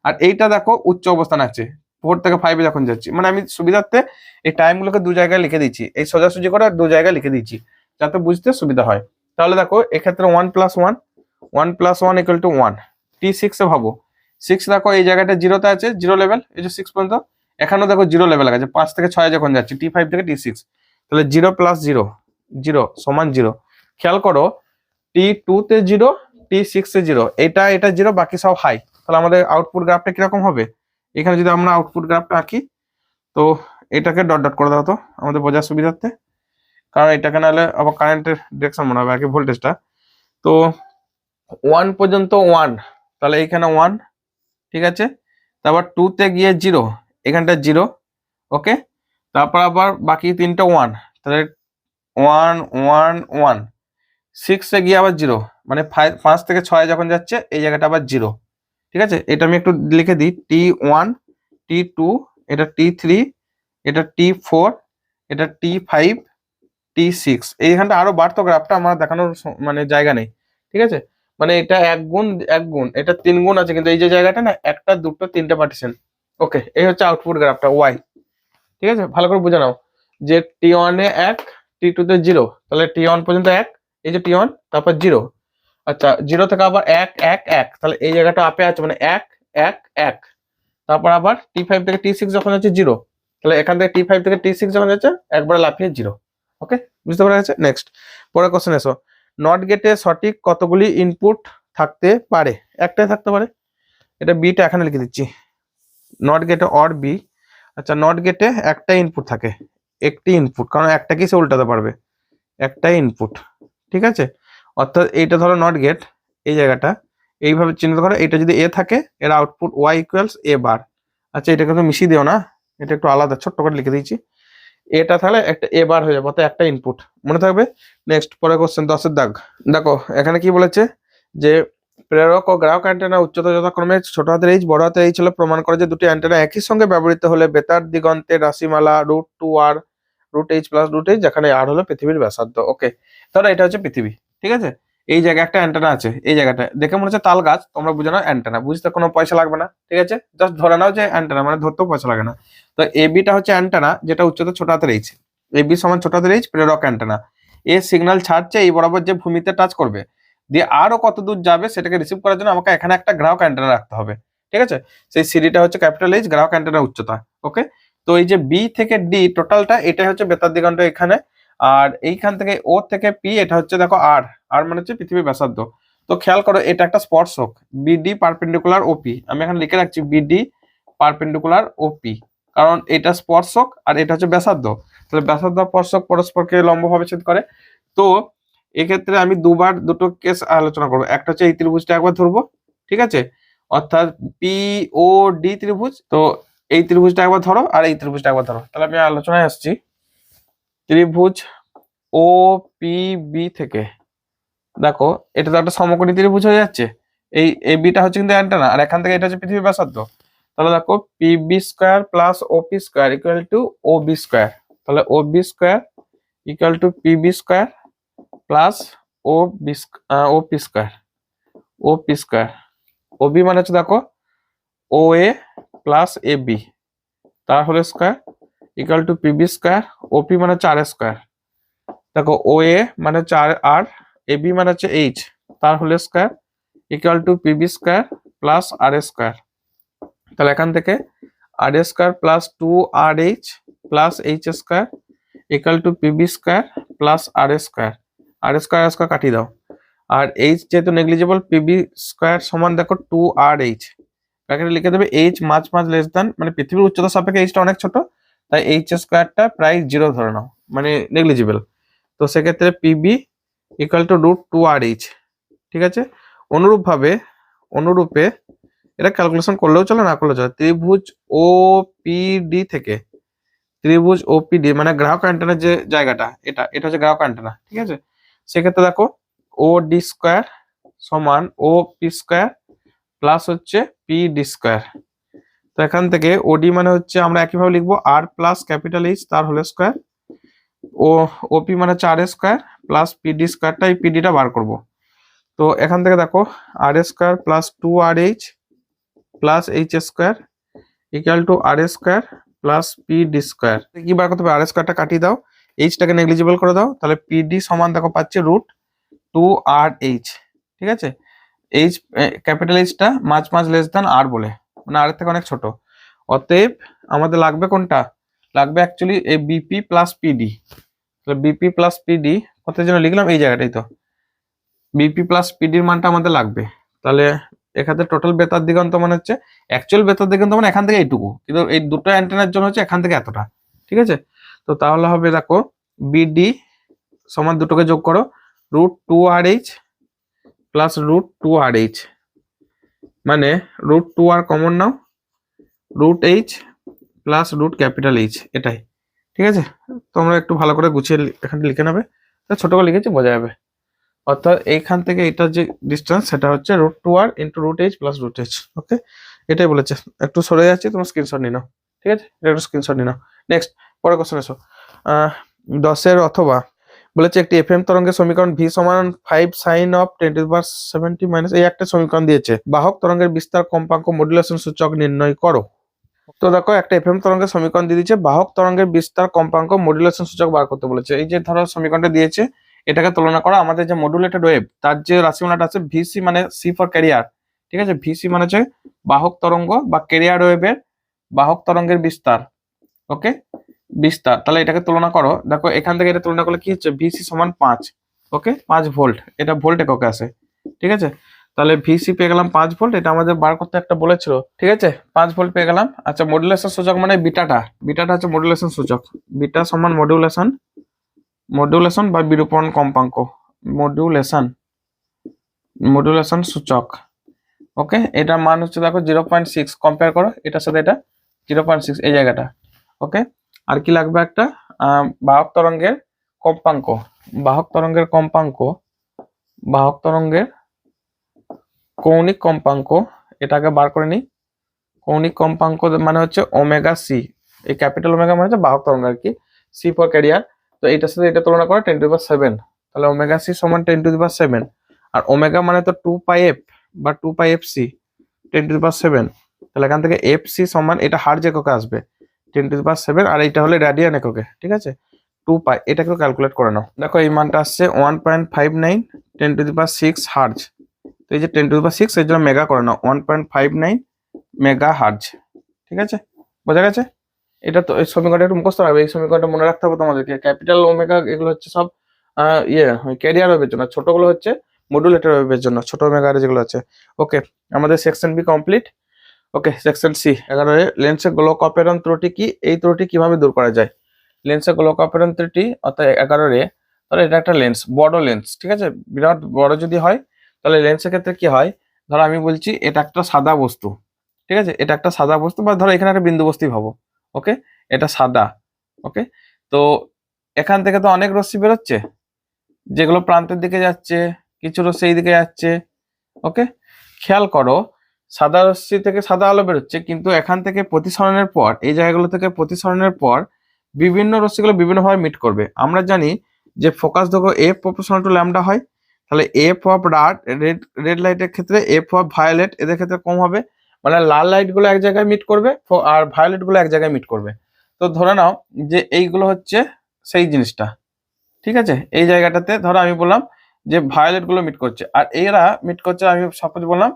আর এইটা দেখো উচ্চ অবস্থানে আছে 4 থেকে 5 যখন যাচ্ছি, মানে আমি সুবিধার্থে এই টাইমগুলোকে দু জায়গায় লিখে দিচ্ছি, এই সোজাসুজি করে দু জায়গায় লিখে দিচ্ছি যাতে বুঝতে সুবিধা হয়। তাহলে দেখো এক্ষেত্রে 1 plus 1, 1 plus 1 equal to 1। T6 এ ভাবো, 6 দেখো এই জায়গাটা জিরোতে আছে, জিরো লেভেল, এই যে 6 পর্যন্ত, এখানেও দেখো জিরো লেভেল আছে, 5 থেকে 6 যখন যাচ্ছে, T5 থেকে T6, তাহলে 0 প্লাস 0, 0 সমান 0। খেয়াল করো T2 তে 0, T6 এ 0, এটা 0, বাকি সব হাই, তাহলে আমাদের আউটপুট গ্রাফটা কিরকম হবে, এখানে যদি আমরা আউটপুট গ্রাফটা আঁকি, তো এটাকে ডট ডট করে দাও তো আমাদের বোঝার সুবিধার্থে, কারণ এটাকে নাহলে আবার কারেন্টের ডিরেকশন মনে হবে আর কি, ভোল্টেজটা। তো 1 পর্যন্ত 1, তাহলে এইখানে 1, ঠিক আছে। তারপর 2 তে গিয়ে 0, এখানটা 0, ওকে। তারপর আবার বাকি তিনটা 1, তাহলে 1 1 1। 6 এ গিয়ে আবার 0, মানে 5 থেকে 6 যখন যাচ্ছে এই জায়গাটা আবার 0, ঠিক আছে। এটা আমি একটু লিখে দিই, T1 T2, এটা T3, এটা T4, এটা T5, T6। এইখানটা আরো বাড়তো গ্রাফটা, আমার দেখানোর মানে জায়গা নেই, ঠিক আছে। মানে এটা 1 গুণ 1 গুণ, এটা 3 গুণ আছে, কিন্তু এই যে জায়গাটা না, একটা দুটো তিনটা পার্টিশন। ওকে, এই হচ্ছে আউটপুট গ্রাফটা ওয়াই, ঠিক আছে। ভালো করে বুঝে নাও যে T1 এ 1, T2 তে 0, তাহলে T1 পর্যন্ত 1, এই যে T1, তারপর 0, আচ্ছা 0 থেকে আবার 1 1 1, তাহলে এই জায়গাটা আপে আছে, মানে 1 1 1। তারপর আবার T5 থেকে T6 যখন যাচ্ছে 0, তাহলে এখান থেকে T5 থেকে T6 যখন যাচ্ছে একবারে লাফিয়ে 0। ওকে, বুঝতে পারা গেছে। নেক্সট, পরের কোশ্চেন এসো। নট গেটে সঠিক কতগুলি ইনপুট থাকতে পারে? একটাই থাকতে পারে, এটা বিটা এখানে লিখে দিচ্ছি, নট গেটে অর বি। আচ্ছা, নট গেটে একটা ইনপুট থাকে, একটি ইনপুট, কারণ একটাকেই সে উল্টাতে পারবে, একটাই ইনপুট, ঠিক আছে। অর্থাৎ এইটা ধরো নট গেট, এই জায়গাটা এইভাবে চিহ্নিত করো, এটা যদি এ থাকে এর আউটপুট ওয়াই ইকুয়ালস এ বার। আচ্ছা, এটাকে তো মিশিয়ে দিও না, এটা একটু আলাদা ছোট্ট করে লিখে দিয়েছি, এটা তাহলে একটা এ বার হয়ে যাবে, অর্থাৎ একটা ইনপুট, মনে থাকবে। নেক্সট, পরের কোশ্চেন 10-এর দাগ। দেখো এখানে কি বলেছে যে প্রেরক ও গ্রাহক অ্যান্টেনা উচ্চতা যথাক্রমে ছোট হাতের এইচ বড় হাতের এইচ হলে প্রমাণ করে যে দুটি অ্যান্টেনা একই সঙ্গে ব্যবহৃত হলে বেতার দিগন্তের রাশিমালা √2r √h প্লাস √h, যেখানে আর হলো পৃথিবীর ব্যাসার্ধ। ওকে, তাহলে এটা হচ্ছে পৃথিবী, ঠিক আছে। এই জায়গায় একটা অ্যান্টেনা আছে, এই জায়গাটা দেখে মনে হচ্ছে তাল গাছ, তোমরা বুঝে নাও অ্যান্টেনা, বুঝতে কোনো পয়সা লাগবে না, ঠিক আছে। জাস্ট ধরে নাও যে অ্যান্টেনা, মানে ধরতেও পয়সা লাগে না। তো এবিটা হচ্ছে অ্যান্টেনা, যেটা উচ্চতা ছোট হাতের এইচ, এবি সমান ছোট হাতের এইচ, প্রেরক অ্যান্টেনা। এ সিগন্যাল ছাড়ছে এই বরাবর যে ভূমিতে টাচ করবে, দিয়ে আরো কত দূর যাবে সেটাকে রিসিভ করার জন্য আমাকে এখানে একটা গ্রাহক অ্যান্টেনা রাখতে হবে, ঠিক আছে। সেই সিডিটা হচ্ছে ক্যাপিটাল এইচ, গ্রাহক অ্যান্টেনার উচ্চতা। ওকে, তো এই যে বি থেকে ডি টোটালটা, এটাই হচ্ছে বেতার দিগন্ত এখানে, আর এইখান থেকে ও থেকে পি, এটা হচ্ছে দেখো আর, আর মানে হচ্ছে পৃথিবীর ব্যাসার্ধ। তো খেয়াল করো, এটা একটা স্পর্শক, বিডি পারপেন্ডিকুলার ওপি, আমি এখানে লিখে রাখছি বিডি পারপেন্ডিকুলার ওপি, কারণ এটা স্পর্শক আর এটা হচ্ছে ব্যাসার্ধ, তাহলে ব্যাসার্ধ স্পর্শক পরস্পরকে লম্বভাবে ছেদ করে। তো এক্ষেত্রে আমি দুটো কেস আলোচনা করবো, একটা হচ্ছে এই ত্রিভুজটা একবার ধরবো, ঠিক আছে, অর্থাৎ পি ও ডি ত্রিভুজ। তো এই ত্রিভুজটা একবার ধরো আর এই ত্রিভুজটা একবার ধরো, তাহলে আমি আলোচনায় আসছি। ত্রিভুজ ও পি বি থেকে দেখো, এটা তো একটা সমকোণী ত্রিভুজ হয়ে যাচ্ছে, এই এ বিটা হচ্ছে কিন্তু অ্যান্টেনা, আর এখান থেকে এটা হচ্ছে পৃথিবীর ব্যাসার্ধ। তাহলে দেখো P B square plus O P square equal to O B square, তাহলে O B square equal to P B square plus O B O P square, O P square. ও বি মানে হচ্ছে দেখো O A plus A B, তার whole square equal to P B square, O P মানে হচ্ছে আর square. দেখো O এ মানে হচ্ছে আর, এ বি মানে হচ্ছে এইচ, তার whole square equal to P B square plus R square. তাহলে এখান থেকে R square plus 2rh plus H square equal to P B square plus R square, R square কাটিয়ে দাও, আর এইচ যেহেতু negligible, P B square সমান দেখো 2rh, ব্র্যাকেটে লিখে দেবে এইচ মাঝ লেস দেন, মানে পৃথিবীর উচ্চতা সাপেক্ষে এইচটা অনেক ছোট, তাই এইচ স্কোয়ারটা প্রায় 0 ধরে নাও, মানে নেগলিজিবল। তো সেক্ষেত্রে পিবি ইকুয়াল টু √2rh, ঠিক আছে। অনুরূপে এটা ক্যালকুলেশন করলেও চলে, না করলেও চলে। ত্রিভুজ ও পি ডি থেকে, ত্রিভুজ ও পি ডি মানে গ্রাহক অ্যান্টেনার যে জায়গাটা, এটা হচ্ছে গ্রাহক অ্যান্টেনা, ঠিক আছে। সেক্ষেত্রে দেখো ও ডি স্কোয়ার সমান ও পি স্কোয়ার প্লাস হচ্ছে পি ডি স্কোয়ার। তো এখান থেকে ওডি মানে হচ্ছে আমরা একইভাবে লিখবো আর প্লাস ক্যাপিটাল এইচ তার হোল স্কোয়ার, ও ওপি মানে হচ্ছে আর স্কোয়ার প্লাস পিডি স্কোয়ারটা, এই পিডিটা বার করব। তো এখান থেকে দেখো R square plus 2rh plus H square equal to R square plus PD square. কি বার করতে হবে, আর স্কোয়ারটা কাটিয়ে দাও, এইচটাকে নেগলিজিবল করে দাও, তাহলে পিডি সমান দেখো পাচ্ছে √2rh, ঠিক আছে। এইচ ক্যাপিটাল এইচটা মাঝ লেস দেন আর বলে, মানে আর থেকে অনেক ছোট, অতএব আমাদের লাগবে কোনটা, লাগবে অ্যাকচুয়ালি এই BP plus PD. BP plus PD কত যেন লিখলাম, এই জায়গাটাই তো বিপি প্লাস পিডির মানটা আমাদের লাগবে। তাহলে এখানে টোটাল বেতার দিগন্ত মানে হচ্ছে অ্যাকচুয়াল বেতার দিগন্ত মানে এখান থেকে এইটুকু, কিন্তু এই দুটো অ্যান্টেনার জন্য হচ্ছে এখান থেকে এতটা, ঠিক আছে। তো তাহলে হবে দেখো বিডি সমান দুটোকে যোগ করো √2RH প্লাস √2RH, মানে √2R কমন নাও, √H প্লাস √H, এটাই, ঠিক আছে। তোমরা একটু ভালো করে গুছিয়ে এখানে লিখে নেবে, ছোট করে লিখেছি বোঝা যাবে। অর্থাৎ এইখান থেকে এটার যে ডিস্টেন্স সেটা হচ্ছে √2R into √H plus √H। ওকে, এটাই বলেছে। একটু সরে যাচ্ছি, তোমার স্ক্রিনশট নিয়ে নাও, ঠিক আছে, এটা একটু স্ক্রিনশট নিয়ে নাও। নেক্সট পরের কোশ্চেন এসো। 10 অথবা বলেছে একটি এফএম তরঙ্গের সমীকরণ v সমান 5 sin of 10⁻70 এই একটা সমীকরণ দিয়েছে, বাহক তরঙ্গের বিস্তার কম্পাঙ্ক মডুলেশন সূচক নির্ণয় করো। তো দেখো একটা এফএম তরঙ্গের সমীকরণ দিয়ে দিয়েছে, বাহক তরঙ্গের বিস্তার কম্পাঙ্ক মডুলেশন সূচক বার করতে বলেছে। এই যে ধরো সমীকরণটা দিয়েছে, এটাকে তুলনা করা আমাদের যে মডুলেটেড ওয়েভ তার যে রাশিমালাটা আছে ভিসি মানে সি ফর ক্যারিয়ার, ঠিক আছে, ভিসি মানে হচ্ছে বাহক তরঙ্গ বা ক্যারিয়ার ওয়েভের বাহক তরঙ্গের বিস্তার। ওকে, বিস্তার, তাহলে এটাকে তুলনা করো। দেখো এখান থেকে এটা তুলনা করলে কি হচ্ছে, ভিসি সমান 5, ওকে 5 ভোল্ট, এটা ভোল্ট এককে আসে, ঠিক আছে। তাহলে ভিসি পেয়ে গেলাম 5 ভোল্ট, এটা আমাদের বার করতে একটা বলেছিল, ঠিক আছে, 5 ভোল্ট পেয়ে গেলাম। আচ্ছা মডুলেশন সূচক মানে বিটাটা হচ্ছে মডুলেশন সূচক, বিটা সমান মডুলেশন বা বিরূপণ কম্পাঙ্ক, মডুলেশন সূচক। ওকে, এটার মান হচ্ছে দেখো 0.6, কম্পেয়ার করো এটার সাথে, এটা 0.6 এই জায়গাটা। ওকে, আর কি লাগবে, একটা বাহক তরঙ্গের কৌণিক কম্পাঙ্ক, এটাকে বার করে নিই। কৌণিক কম্পাঙ্ক মানে হচ্ছে ওমেগা সি, এই ক্যাপিটাল ওমেগা মানে হচ্ছে বাহক তরঙ্গ আর কি, সি ফর ক্যারিয়ার। তো এটার সাথে এটা তুলনা করে 10⁻7, তাহলে ওমেগা সি সমান 10⁻7, আর ওমেগা মানে তো 2πf বা 2πfc 10⁻7, তাহলে এখান থেকে এফসি সমান, এটা হার্জ এককে আসবে 10⁻7, আর এটা হলে রেডিয়ান এককে, ঠিক আছে, 2π, এটাকে ক্যালকুলেট করে নাও। দেখো এই মানটা আসছে 1.59 10⁻6 হার্জ। তো এই যে 10⁻6 এর জন্য মেগা করে নাও, 1.59 মেগা হার্জ, ঠিক আছে, বোঝা গেছে। এটা তো এই সমীকরণটা একটু মুখস্থ রাখবে, এই সমীকরণটা মনে রাখতে হবে তোমাদেরকে। ক্যাপিটাল ওমেগা এগুলো হচ্ছে সব ক্যারিয়ার ওয়েভের জন্য, ছোটগুলো হচ্ছে মডুলেটর ওয়েভের জন্য, ছোট ওমেগা যেগুলো আছে। ওকে, আমাদের সেকশন বি কমপ্লিট। ওকে, সেকশন সি 11 লেন্সের গোলক অপেরণ ত্রুটি কি, এই ত্রুটি কিভাবে দূর করা যায়। লেন্সের গোলক অপেরণ ত্রুটি অর্থাৎ 11 তাহলে এটা একটা লেন্স, বড় লেন্স, ঠিক আছে, বিরাট বড় যদি হয় তাহলে লেন্সের ক্ষেত্রে কি হয়, ধরো আমি বলছি এটা একটা সাদা বস্তু, ঠিক আছে, এটা একটা সাদা বস্তু, বা ধরো এখানে একটা বিন্দু বস্তুই ভাবো। ওকে, এটা সাদা। ওকে, তো এখান থেকে তো অনেক রশ্মি বেরোচ্ছে, যেগুলো প্রান্তের দিকে যাচ্ছে, কিছু রশ্মি এই দিকে যাচ্ছে। ওকে, খেয়াল করো সাদা রশ্মি থেকে সাদা আলো বেরোচ্ছে, কিন্তু এখান থেকে প্রতিসরণের পর, এই জায়গাগুলো থেকে প্রতিসরণের পর বিভিন্ন রশ্মিগুলো বিভিন্নভাবে মিট করবে। আমরা জানি যে ফোকাস দৈর্ঘ্য এফ প্রপোর্শনাল টু ল্যামডা হয়, তাহলে এফ অফ রেড লাইটের ক্ষেত্রে এফ অফ ভায়োলেট এদের ক্ষেত্রে কম হবে, মানে লাল লাইট গুলো এক জায়গায় মিট করবে আর ভায়োলেট গুলো এক জায়গায় মিট করবে। তো ধরে নাও যে এইগুলো হচ্ছে সেই জিনিসটা, ঠিক আছে, এই জায়গাটাতে ধরো আমি বললাম যে ভায়োলেট গুলো মিট করছে, আর এরা মিট করছে, আমি সাপোজ বললাম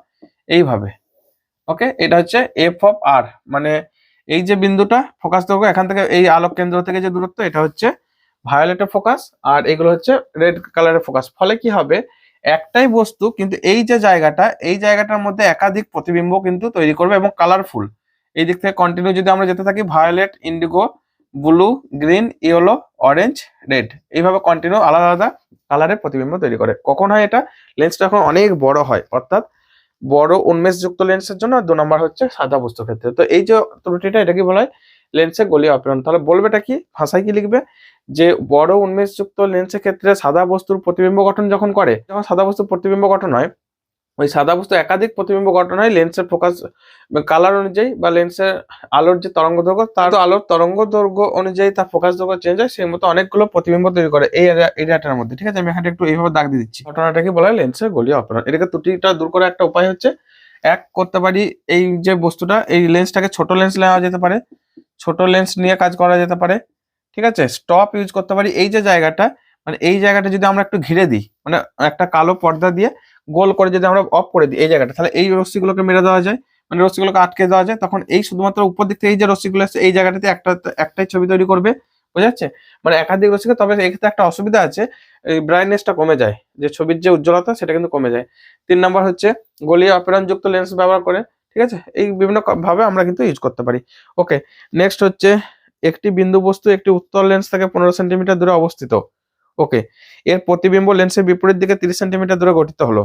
এইভাবে। ওকে, এটা হচ্ছে এফ অফ আর, মানে এই যে বিন্দুটা ফোকাস দৈর্ঘ্য এখান থেকে এই আলোক কেন্দ্র থেকে যে দূরত্ব, এটা হচ্ছে ভায়োলেটের ফোকাস, আর এগুলো হচ্ছে রেড কালারের ফোকাস। ফলে কি হবে, একটাই বস্তু কিন্তু এই যে জায়গাটা, এই জায়গাটার মধ্যে একাধিক প্রতিবিম্ব কিন্তু তৈরি করবে এবং কালারফুল। এই দিক থেকে কন্টিনিউ যদি আমরা যেতে থাকি, violet, indigo, blue, green, yellow, orange, red, এইভাবে কন্টিনিউ আলাদা আলাদা কালারের প্রতিবিম্ব তৈরি করে। কখন হয় এটা, লেন্সটা এখন অনেক বড় হয়, অর্থাৎ বড় উন্মেষযুক্ত লেন্সের জন্য। 2 নম্বর হচ্ছে সাদা বস্তুর ক্ষেত্রে। তো এই যে ত্রুটিটা, এটা কি বলা হয়, লেন্সের গলীয় অপেরণ। তাহলে বলবেটা কি, ভাষায় কি লিখবে, যে বড় উন্মেষযুক্ত লেন্সের ক্ষেত্রে সাদা বস্তুর প্রতিবিম্ব গঠন যখন করে, যখন সাদা বস্তুর প্রতিবিম্ব গঠন হয়, ওই সাদা বস্তু একাধিক প্রতিবিম্ব গঠন হয় লেন্সের ফোকাস কালার অনুযায়ী, বা লেন্সের আলোর যে তরঙ্গ দৈর্ঘ্য, তার আলোর তরঙ্গ দৈর্ঘ্য অনুযায়ী তার ফোকাস দৈর্ঘ্য চেঞ্জ হয়, সেই মতো অনেকগুলো প্রতিবিম্ব তৈরি করে এই এরিয়াটার মধ্যে, ঠিক আছে। আমি এখানে একটু এইভাবে দাগ দিয়ে দিচ্ছি। ঘটনাটাকে বলা হয় লেন্সের গলীয় অপেরণ। এটাকে ত্রুটিটা দূর করার একটা উপায় হচ্ছে, এক করতে পারি, এই যে বস্তুটা, এই লেন্সটাকে ছোট লেন্স নেওয়া যেতে পারে, ছোট লেন্স নিয়ে কাজ করা যেতে পারে, ঠিক আছে। স্টপ ইউজ করতে পারি, এই যে জায়গাটা, মানে এই জায়গাটা যদি আমরা একটু ঘিরে দিই, মানে একটা কালো পর্দা দিয়ে গোল করে যদি আমরা অফ করে দিই এই জায়গাটা, তাহলে এই রশ্মিগুলোকে মেরে দেওয়া যায়, মানে রশ্মিগুলোকে আটকে দেওয়া যায়। তখন এই শুধুমাত্র উপর দিক থেকে এই যে রশ্মিগুলো আছে এই জায়গাটাতে একটাই ছবি তৈরি করবে, বুঝা যাচ্ছে? মানে একাধিক রশ্মিকে, তবে এক্ষেত্রে একটা অসুবিধা আছে, এই ব্রাইটনেসটা কমে যায়, যে ছবির যে উজ্জ্বলতা সেটা কিন্তু কমে যায়। 3 নাম্বার হচ্ছে গলীয় অপেরণ যুক্ত লেন্স ব্যবহার করে, ঠিক আছে? এই বিভিন্ন ভাবে আমরা কিন্তু ইউজ করতে পারি। ওকে, নেক্সট হচ্ছে একটি বিন্দু বস্তু একটি উত্তল লেন্স থেকে 15 সেন্টিমিটার দূরে অবস্থিত। ওকে, এর প্রতিবিম্ব লেন্সের বিপরীত দিকে 30 সেন্টিমিটার দূরে গঠিত হলো।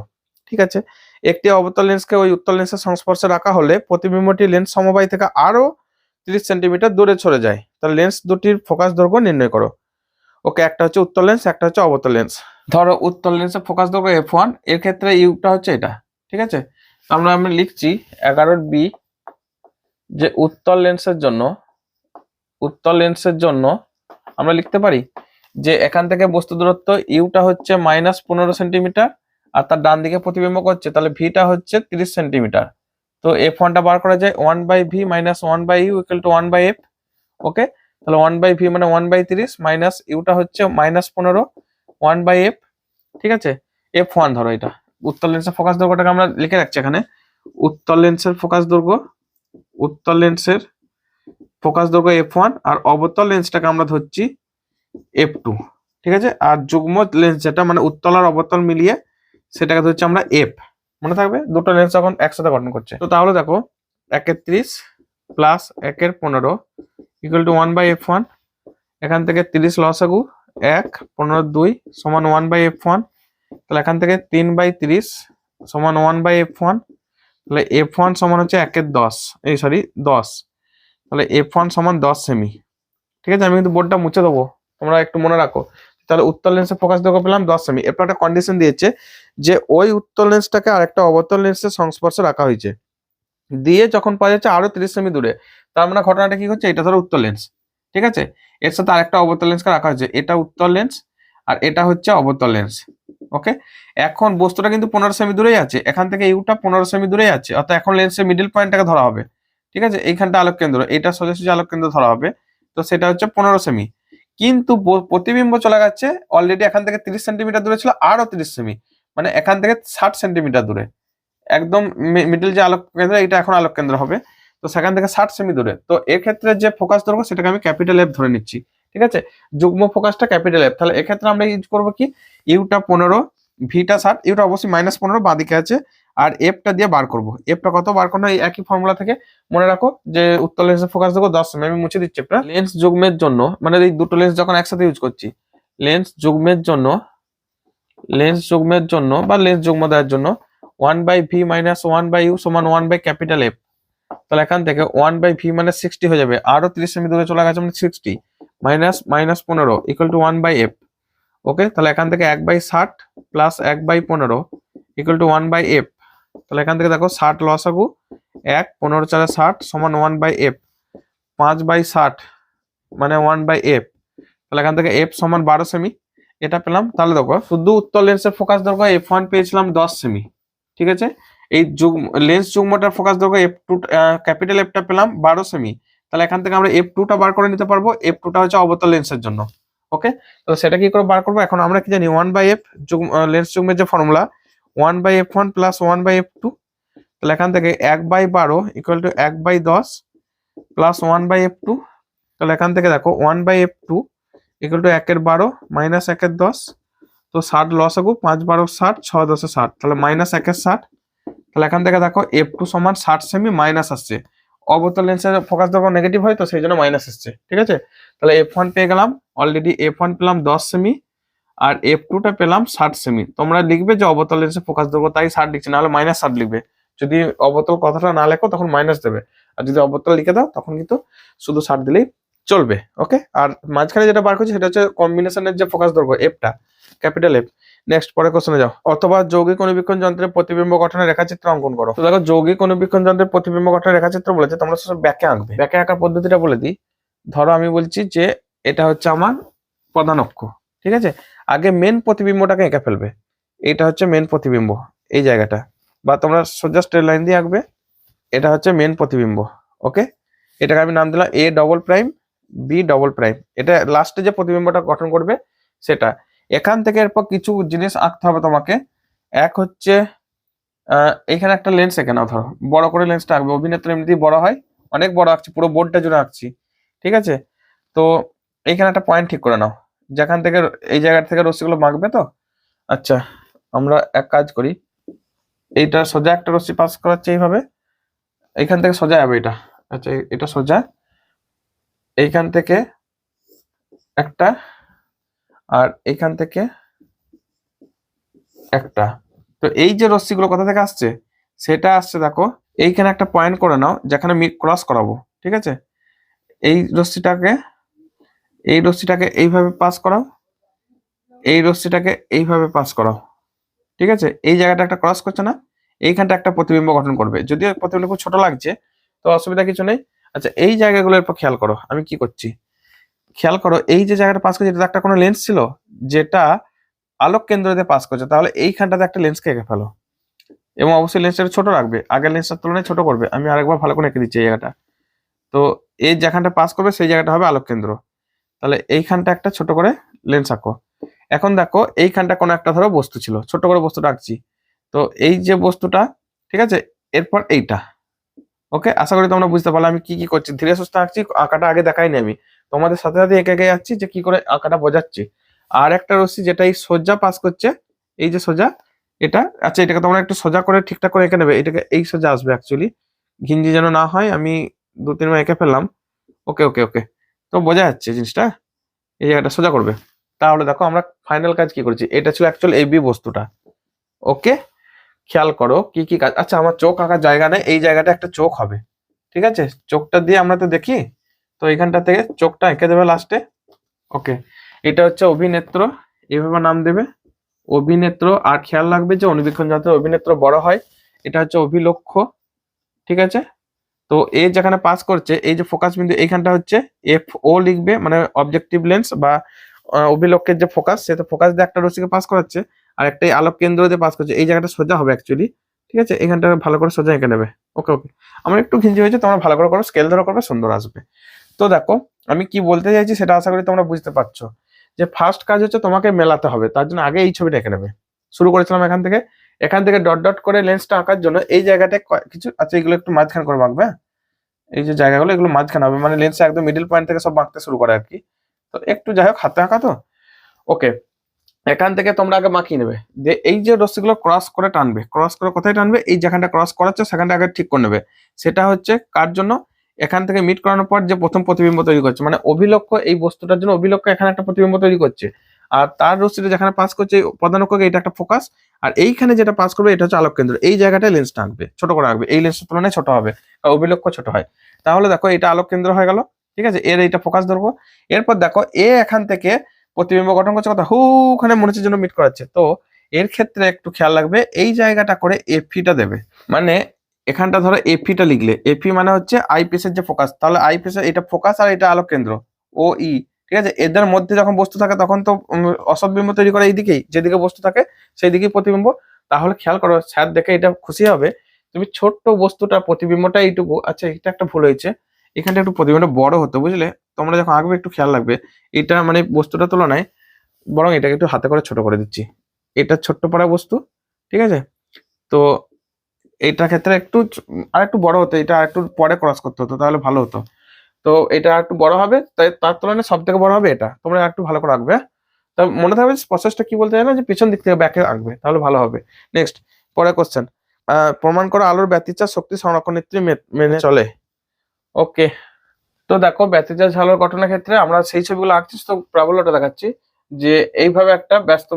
ঠিক আছে, একটি অবতল লেন্সকে ওই উত্তল লেন্সের সংস্পর্শে রাখা হলে প্রতিবিম্বটি লেন্স সমবায় থেকে আরো 30 সেন্টিমিটার দূরে সরে যায়। তাহলে লেন্স দুটির ফোকাস দৈর্ঘ্য নির্ণয় করো। ওকে, একটা হচ্ছে উত্তল লেন্স, একটা হচ্ছে অবতল লেন্স। ধরো উত্তল লেন্সের ফোকাস দৈর্ঘ্য f1, এর ক্ষেত্রে ইউটা হচ্ছে এটা, ঠিক আছে? আমি লিখছি 11B যে উত্তল লেন্সের জন্য আমরা লিখতে পারি যে এখান থেকে বস্তু দূরত্ব ইউটা হচ্ছে -15 সেন্টিমিটার, আর তার ডান দিকে প্রতিবিম্ব করছে, তাহলে ভিটা হচ্ছে 30 সেন্টিমিটার। তো f1টা বার করা যায় 1/v - 1/u = 1/f। ওকে, তাহলে 1/v মানে 1/30 মাইনাস ইউটা হচ্ছে -15 1/f। ঠিক আছে, f1 ধরো, এটা উত্তল লেন্সের ফোকাস দৈর্ঘ্যটাকে আমরা লিখে রাখছি এখানে। উত্তল লেন্সের ফোকাস দৈর্ঘ্য f1, আর অবতল লেন্সটাকে আমরা ধরছি f2। ঠিক আছে, আর যুগ্ম লেন্স যেটা মানে উত্তল আর অবতল মিলিয়ে সেটাকে ধরছি আমরা f। মনে থাকবে, দুটো লেন্স যখন একসাথে গঠন করছে। তো তাহলে দেখো 1 + 30 প্লাস 1 + 15 = 1/f1। এখান থেকে 30 লসাগু 1 15 2 সমান 1/f1। তাহলে এখান থেকে 3/30 সমান 1/f1। তাহলে f1 সমান হচ্ছে 1 এর 10, এই সরি 10। তাহলে f1 সমান 10 সেমি। ঠিক আছে, আমি কিন্তু বোর্ডটা মুছে দেবো, তোমরা একটু মনে রাখো। তাহলে উত্তল লেন্সের ফোকাস দৈর্ঘ্য পেলাম 10 সেমি। এরপর একটা কন্ডিশন দিয়েছে যে ওই উত্তল লেন্সটাকে আরেকটা অবতল লেন্সের সংস্পর্শে রাখা হয়েছে, দিয়ে যখন পাওয়া যাচ্ছে আরো 30 সেমি দূরে। তার মানে ঘটনাটা কি হচ্ছে, এটা ধরো উত্তল লেন্স, ঠিক আছে? এর সাথে আরেকটা অবতল লেন্সকে রাখা হয়েছে, এটা উত্তল লেন্স আর এটা হচ্ছে অবতল লেন্স। ওকে, এখন বস্তুটা কিন্তু 15 সেমি দূরেই আছে, এখান থেকে ইউটা 15 সেমি দূরেই আছে, অর্থাৎ এখন লেন্সের মিডল পয়েন্টটাকে ধরা হবে। ঠিক আছে, এইখানটা আলোক কেন্দ্র, এটা সোজাসুজি আলোক কেন্দ্র ধরা হবে, তো সেটা হচ্ছে 15 সেমি। কিন্তু প্রতিবিম্ব চলে যাচ্ছে অলরেডি এখান থেকে 30 সেন্টিমিটার দূরে ছিল, আরো 30 সেমি, মানে এখান থেকে 60 সেন্টিমিটার দূরে। একদম মিডল যে আলোক কেন্দ্র, এটা এখন আলোক কেন্দ্র হবে, তো সেখান থেকে 60 সেমি দূরে। তো এর ক্ষেত্রে যে ফোকাস ধরবো সেটাকে আমি ক্যাপিটাল এফ ধরে নিচ্ছি। ঠিক আছে, যুগ্ম ফোকাসটা ক্যাপিটাল এফ। তাহলে এক্ষেত্রে আমরা ইউজ করবো কি, ইউটা 15, ভিটা 60, ইউটা অবশ্যই -15 বাঁদিকে আছে, আর এফটা দিয়ে বার করবো। এফটা কত বার করবো, এই একই ফর্মুলা থেকে মনে রাখো যে উত্তল লেন্সের ফোকাস দেবো 10 সেমি। আমি মুছে দিচ্ছি একটা লেন্স যুগ্মের জন্য, মানে এই দুটো লেন্স যখন একসাথে ইউজ করছি, লেন্স যুগ্মের জন্য বা লেন্স যুগ্ম দেওয়ার জন্য 1/v - 1/u সমান 1/F। তাহলে এখান থেকে 1/v মানে 60 হয়ে যাবে, আরো 30 সেমি দূরে চলে গেছে, মানে 60 মাইনাস -15 = 1/f। ওকে, তাহলে এখান থেকে 1/60 প্লাস 1/15 = 1/f। তাহলে এখান থেকে দেখো 60 লসাগু 1 15 4 60 সমান 1/f। 5/60 মানে 1/f। তাহলে এখান থেকে f সমান 12 সেমি, এটা পেলাম। তাহলে দেখো শুধু উত্তল লেন্সের ফোকাস দৈর্ঘ্য f1 পেয়েছিলাম 10 সেমি। ঠিক আছে, এই লেন্স যুগ্মটার ফোকাস দৈর্ঘ্য f2 ক্যাপিটাল এফটা পেলাম 12 সেমি। তাহলে এখান থেকে আমরা f2টা বার করে নিতে পারবো, f2টা হচ্ছে অবতল লেন্সের জন্য। ওকে, তো সেটা কি করে বার করবো, এখন আমরা কি জানি 1/f লেন্স যুগ্মের যে ফর্মুলা 1/f1 প্লাস 1/f2। তাহলে এখান থেকে 1/12 = 1/10 প্লাস 1/f2। তাহলে এখান থেকে দেখো 1/f2 = 1 এর 12 মাইনাস 1 এর 10। তো 60 লসাগু 5 12 60 6 10 60, তাহলে -1 এর 60। তাহলে এখান থেকে দেখো f2 সমান 60 সেমি মাইনাস আসছে, অবতল লেন্সের ফোকাস দৈর্ঘ্য নেগেটিভ হয় তো সেই জন্য মাইনাস আসছে। ঠিক আছে, তাহলে f1 পেয়ে গেলাম, অলরেডি f1 পেলাম 10 সেমি, আর f2টা পেলাম 60 সেমি। তোমরা লিখবে যে অবতল লেন্সের ফোকাস দৈর্ঘ্য, তাই 60 লিখছে, নাহলে -60 লিখবে। যদি অবতল কথাটা না লেখো তখন মাইনাস দেবে, আর যদি অবতল লিখে দাও তখন কিন্তু শুধু 60 দিলেই চলবে। ওকে, আর মাঝখানে যেটা বার করছি সেটা হচ্ছে কম্বিনেশনের যে ফোকাস দৈর্ঘ্য এফটা, ক্যাপিটাল এফ। নেক্সট, পরে কোশ্চেনে যাও। অথবা যৌগিক অনুবীক্ষণ যন্ত্রের প্রতিবিম্ব গঠনের রেখাচিত্র অঙ্কন করো। তো দেখো, যৌগিক অনুবীক্ষণ যন্ত্রের প্রতিবিম্ব গঠনের রেখাচিত্র বলেছে, তোমরা সব ব্যাকে আঁকবে। ব্যাকে আঁকার পদ্ধতিটা বলে দিই। ধরো আমি বলছি যে এটা হচ্ছে আমার প্রধান অক্ষ, ঠিক আছে? আগে মেন প্রতিবিম্বটাকে এঁকে ফেলবে, এটা হচ্ছে মেন প্রতিবিম্ব, এই জায়গাটা, বা তোমরা সোজা স্ট্রেট লাইন দিয়ে আঁকবে, এটা হচ্ছে মেন প্রতিবিম্ব। ওকে, এটাকে আমি নাম দিলাম A'', B''। এটা লাস্টে যে প্রতিবিম্বটা গঠন করবে সেটা। এখান থেকে এরপর কিছু জিনিস আঁকতে হবে তোমাকে। এক হচ্ছে এখানে একটা লেন্স এঁকে নাও, ধরো বড় করে লেন্সটা আঁকবে, অভিনেত্রী এমনিতেই বড় হয়, অনেক বড় আঁকছি, পুরো বোর্ডটা জুড়ে আঁকছি। ঠিক আছে, তো এইখানে একটা পয়েন্ট ঠিক করে নাও, যেখান থেকে এই জায়গা থেকে রশ্মিগুলো মাখবে। তো আচ্ছা, আমরা এক কাজ করি, এইটা সোজা একটা রশ্মি পাস করাচ্ছে এইভাবে, এইখান থেকে সোজা যাবে এটা। আচ্ছা, এটা সোজা এইখান থেকে একটা, আর এইখান থেকে একটা। তো এই যে রশ্মিগুলো কোথা থেকে আসছে, সেটা আসছে দেখো এইখানে একটা পয়েন্ট করে নাও যেখানে ক্রস করাবো। ঠিক আছে, এই রশ্মিটাকে এইভাবে পাস করাও, এই রশ্মিটাকে এইভাবে পাস করাও। ঠিক আছে, এই জায়গাটা একটা ক্রস করছে না, এইখানটা একটা প্রতিবিম্ব গঠন করবে। যদিও প্রতিবিম্ব খুব ছোট লাগছে, তো অসুবিধা কিছু নেই। আচ্ছা, এই জায়গাগুলোর উপর খেয়াল করো আমি কি করছি। খেয়াল করো, এই যে জায়গাটা পাস করছে, এটা একটা কোনো লেন্স ছিল যেটা আলোক কেন্দ্র দিয়ে পাস করছে, তাহলে এইখানটাতে একটা লেন্সকে এঁকে ফেলো, এবং অবশ্যই লেন্সটা ছোট রাখবে, আগের লেন্সটার তুলনায় ছোট করবে। আমি আরেকবার ভালো করে এঁকে দিচ্ছি এই জায়গাটা। তো এই যেখানটা পাস করবে সেই জায়গাটা হবে আলোক কেন্দ্র। তাহলে এইখানটা একটা ছোট করে লেন্স আঁকো। এখন দেখো এইখানটা কোনো একটা ধরো বস্তু ছিল, ছোট করে বস্তুটা আঁকছি। তো এই যে বস্তুটা, ঠিক আছে, এরপর এইটা। ওকে, আশা করি তোমরা বুঝতে পারলে আমি কি কি করছি। ধীরে সুস্থে আঁকছি, আঁকাটা আগে দেখাইনি আমি, তোমাদের সাথে সাথে এঁকে এঁকে যাচ্ছি যে কি করে আঁকাটা বোঝাচ্ছি। আর একটা রশ্মি যেটা এই সোজা পাস করছে, এই যে সোজা এটা। আচ্ছা, এটাকে তোমরা একটু সোজা করে ঠিকঠাক করে এঁকে নেবে, এটাকে এই সোজা আসবে অ্যাকচুয়ালি, ঘিঞ্জি যেন না হয়। আমি 2-3 বার এঁকে ফেললাম। ওকে ওকে ওকে, তো বোঝা যাচ্ছে জিনিসটা। এই জায়গাটা সোজা করবে। তাহলে দেখো আমরা ফাইনাল কাজ কি করেছি, এটা ছিল অ্যাকচুয়াল এই বি বস্তুটা। ওকে, খেয়াল করো কি কি কাজ। আচ্ছা, আমার চোখ আঁকার জায়গা নেই, এই জায়গাটা একটা চোখ হবে। ঠিক আছে, চোখটা দিয়ে আমরা তো দেখি, তো এইখানটা থেকে চোখটা এঁকে দেবে লাস্টে। ওকে, এটা হচ্ছে অভিনেত্র, এইভাবে নাম দেবে অভিনেত্র। আর খেয়াল রাখবে যে অনুবীক্ষণ যন্ত্রের অভিনেত্র বড় হয়, এটা হচ্ছে অভিলক্ষ্য। ঠিক আছে, তো এ যেখানে পাস করছে, এই যে ফোকাস বিন্দু এইখানটা হচ্ছে এফ ও লিখবে, মানে অবজেক্টিভ লেন্স বা অভিলক্ষের যে ফোকাস, সে তো ফোকাস দিয়ে একটা রশ্মিকে পাস করাচ্ছে, আর একটা আলোক কেন্দ্র দিয়ে পাস করছে। এই জায়গাটা সোজা হবে অ্যাকচুয়ালি। ঠিক আছে, এখানটা ভালো করে সোজা এঁকে নেবে। ওকে ওকে, আমার একটু ঘিঞ্জি হয়েছে, তোমরা ভালো করে করো, স্কেল ধরে করবে, সুন্দর আসবে। তো দেখো আমি কি বলতে চাইছি সেটা আশা করি তোমরা বুঝতে পারছো, যে ফার্স্ট কাজ হচ্ছে তোমাকে মেলাতে হবে। তার জন্য আগে এই ছবিটা এঁকে নেবে। শুরু করেছিলাম এখান থেকে ডট ডট করে লেন্সটা আঁকার জন্য এই জায়গাটা কিছু, আচ্ছা এগুলো একটু মাঝখান করে মাখবে, হ্যাঁ? এই যে জায়গাগুলো এগুলো মাঝখানে হবে, মানে লেন্সটা একদম মিডল পয়েন্ট থেকে সব মাখতে শুরু করে আর কি। তো একটু যাই হোক, হাতে আঁকা তো। ওকে, এখান থেকে তোমরা আগে মাখিয়ে নেবে, যে এই যে রশ্মিগুলো ক্রস করে টানবে, ক্রস করে কোথায় টানবে, এই যেখানটা ক্রস করাচ্ছে সেখানটা আগে ঠিক করে নেবে। সেটা হচ্ছে কার জন্য, এখান থেকে মিট করানোর পর যে প্রথম প্রতিবিম্ব তৈরি করছে, মানে অভিলক্ষ্য, এই বস্তুটার জন্য অভিলক্ষ্য এখানে একটা প্রতিবিম্ব তৈরি করছে। আর তার রশ্মিটা যেখানে পাস করছে প্রধান অক্ষকে, এটা একটা ফোকাস। আর এইখানে যেটা পাস করবে এটা হচ্ছে আলোক কেন্দ্র। এই জায়গাটায় লেন্স টানবে, ছোট করে রাখবে, এই লেন্সের তুলনায় ছোট হবে, আর অভিলক্ষ্য ছোট হয়। তাহলে দেখো এটা আলোক কেন্দ্র হয়ে গেল। ঠিক আছে, এর এইটা ফোকাস ধরবো। এরপর দেখো এখান থেকে প্রতিবিম্ব গঠন করছে, কথা ওখানে মনে জন্য মিট করাচ্ছে। তো এর ক্ষেত্রে একটু খেয়াল রাখবে, এই জায়গাটা করে এফিটা দেবে। মানে এখানটা ধরো এফিটা লিখলে, এফি মানে হচ্ছে আইপিএসের যে ফোকাস, তাহলে আইপিএস এটা ফোকাস আর এটা আলোক কেন্দ্র ও ই। ঠিক আছে, এদের মধ্যে যখন বস্তু থাকে তখন তো অসৎ বিম্ব তৈরি করে এইদিকেই, যেদিকে বস্তু থাকে সেই দিকেই প্রতিবিম্ব। তাহলে খেয়াল করো, স্যার দেখে এটা খুশি হবে, তুমি ছোট্ট বস্তুটা প্রতিবিম্বটা এইটুকু। আচ্ছা, এটা একটা ভুল হয়েছে, এখানটা একটু প্রতিবিম্বটা বড় হতো, বুঝলে? তোমরা যখন আঁকবে একটু খেয়াল রাখবে, এটা মানে বস্তুটার তুলনায় বরং এটাকে একটু হাতে করে ছোট করে দিচ্ছি। এটা ছোট্ট পড়া বস্তু। ঠিক আছে, তো এইটার ক্ষেত্রে একটু আর একটু বড় হতো, এটা আর একটু পরে ক্রস করতে হতো, তাহলে ভালো হতো। তো এটা একটু বড় হবে, তাই তার তুলনায় সব থেকে বড় হবে এটা। তোমরা একটু ভালো করে আঁকবে, হ্যাঁ? তা মনে থাকবে প্রসেসটা কি বলতে চাই না, যে পেছন দিক থেকে ব্যাকে আঁকবে, তাহলে ভালো হবে। নেক্সট, পরের কোশ্চেন, প্রমাণ করো আলোর ব্যতিচার শক্তি সংরক্ষণ নীতি মেনে চলে। ওকে, তো দেখো ব্যতিচার ঝালর গঠনের ক্ষেত্রে আমরা সেই ছবিগুলো আঁকছি, তো প্রাবল্যটা দেখাচ্ছি। যে এইভাবে একটা ব্যস্ত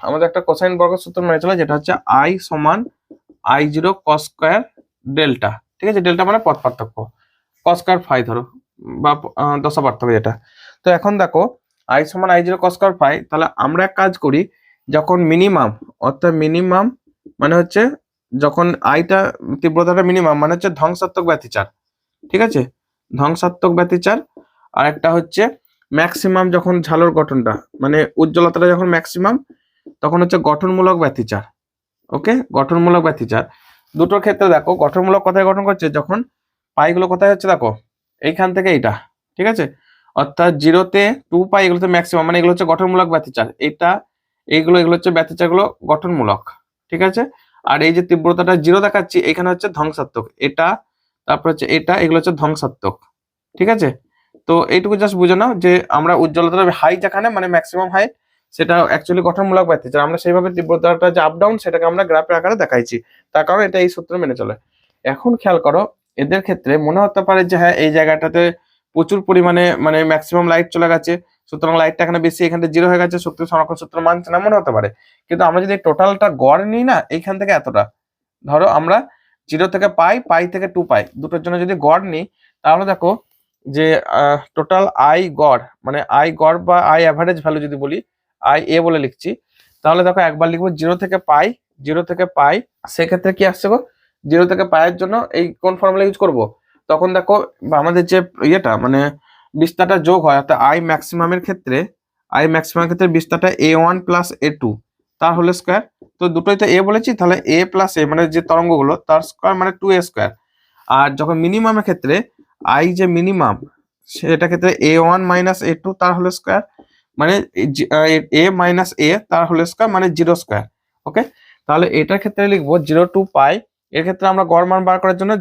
আমাদের একটা কোসাইন বর্গের সূত্র মেনে চলে, যেটা হচ্ছে আই সমান I0 cos স্কয়ার ডেল্টা। ঠিক আছে, ডেল্টা মানে পথ পার্থক্য, cos স্কয়ার ফাই ধরো, বা দশা পার্থক্য যেটা। তো এখন দেখো I সমান I0 cos স্কয়ার ফাই, তাহলে আমরা এক কাজ করি, যখন মিনিমাম, অর্থাৎ মিনিমাম মানে হচ্ছে যখন আইটা তীব্রতাটা মিনিমাম মানে হচ্ছে ধ্বংসাত্মক ব্যতিচার। ঠিক আছে, ধ্বংসাত্মক ব্যতিচার। আর একটা হচ্ছে ম্যাক্সিমাম, যখন ঝালর গঠনটা মানে উজ্জ্বলতাটা যখন ম্যাক্সিমাম, তখন হচ্ছে গঠনমূলক ব্যতিচার। ওকে, গঠনমূলক ব্যতিচার দুটোর ক্ষেত্রে দেখো গঠনমূলক কোথায় গঠন করছে, যখন পাইগুলো কোথায় হচ্ছে দেখো এইখান থেকে এইটা। ঠিক আছে, অর্থাৎ 0-তে 2 পাই, এগুলোতে ম্যাক্সিমাম, মানে এগুলো হচ্ছে গঠনমূলক ব্যতিচার। এটা এগুলো হচ্ছে ব্যতিচারগুলো গঠনমূলক। ঠিক আছে, আর এই যে তীব্রতাটা 0 দেখাচ্ছি, এখানে হচ্ছে ধ্বংসাত্মক এটা, তারপর হচ্ছে এটা, এগুলো হচ্ছে ধ্বংসাত্মক। ঠিক আছে, তো এইটুকু জাস্ট বুঝে নাও যে আমরা উজ্জ্বলতার হাই যেখানে মানে ম্যাক্সিমাম হাইট সেটা অ্যাকচুয়ালি গঠনমূলক ব্যতিচার, আমরা সেইভাবে তীব্রতাটা যে আপ ডাউন সেটাকে আমরা গ্রাফের আকারে দেখাইছি, তার কারণ এটা এই সূত্র মেনে চলে। এখন খেয়াল করো এদের ক্ষেত্রে মনে হতে পারে যে হ্যাঁ এই জায়গাটাতে প্রচুর পরিমাণে মানে ম্যাক্সিমাম লাইট চলে গেছে, সুতরাং লাইটটা এখানে বেশি, এখানে জিরো হয়ে গেছে, শক্তি সংরক্ষণ সূত্র মানছে না, মনে হতে পারে। কিন্তু আমরা যদি টোটালটা গড় নিই না, এইখান থেকে এতটা ধরো আমরা 0 থেকে পাই থেকে 2 পাই দুটোর জন্য যদি গড় নিই, তাহলে দেখো যে টোটাল আই গড় মানে আই গড় বা আই অ্যাভারেজ ভ্যালু যদি বলি, আই এ বলে লিখছি, তাহলে দেখো একবার লিখবো 0 থেকে পাই, সেক্ষেত্রে কি আসছে গো 0 থেকে পাইয়ের জন্য এই কোন ফর্মুলা ইউজ করব, তখন দেখো আমাদের যে ইয়েটা মানে বিস্তারটা যোগ হয়, অর্থাৎ আই ম্যাক্সিমামের ক্ষেত্রে বিস্তারটা a1 প্লাস a2 তার হোল স্কোয়ার। তো দুটোই তো এ বলেছি, তাহলে এ প্লাস এ মানে যে তরঙ্গগুলো তার স্কোয়ার মানে 2a স্কোয়ার। আর যখন মিনিমামের ক্ষেত্রে আই যে মিনিমাম সেটা ক্ষেত্রে a1 মাইনাস a2 তার হোল স্কোয়ার মানে এ মাইনাস এ তার হোল স্কোয়ার মানে 0 স্কোয়ার। ওকে, তাহলে এটার ক্ষেত্রে লিখবো 0 টু পাই, এর ক্ষেত্রে আমরা গড় মান বার করার জন্য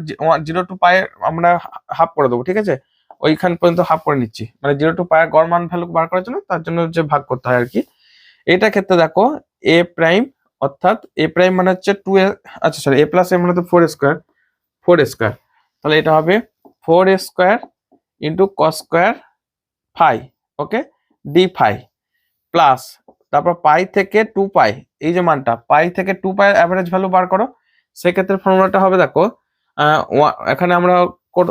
0 টু পাই আমরা হাফ করে দেবো, ঠিক আছে, ওইখান পর্যন্ত হাফ করে নিচ্ছি, মানে 0 টু পাই গড় মান ভ্যালু বার করার জন্য তার জন্য যে ভাগ করতে হয় আর কি। এটার ক্ষেত্রে দেখো এ প্রাইম অর্থাৎ এ প্রাইম মানে হচ্ছে 2a, আচ্ছা সরি এ প্লাস এ মানে তো 4 স্কোয়ার, তাহলে এটা হবে 4 square into cos square phi, okay, D phi plus তারপর পাই থেকে 2 পাই, এই যে মানটা পাই থেকে 2 পাই অ্যাভারেজ ভ্যালু বার করো, সেক্ষেত্রে ফর্মুলাটা হবে দেখো এখানে আমরা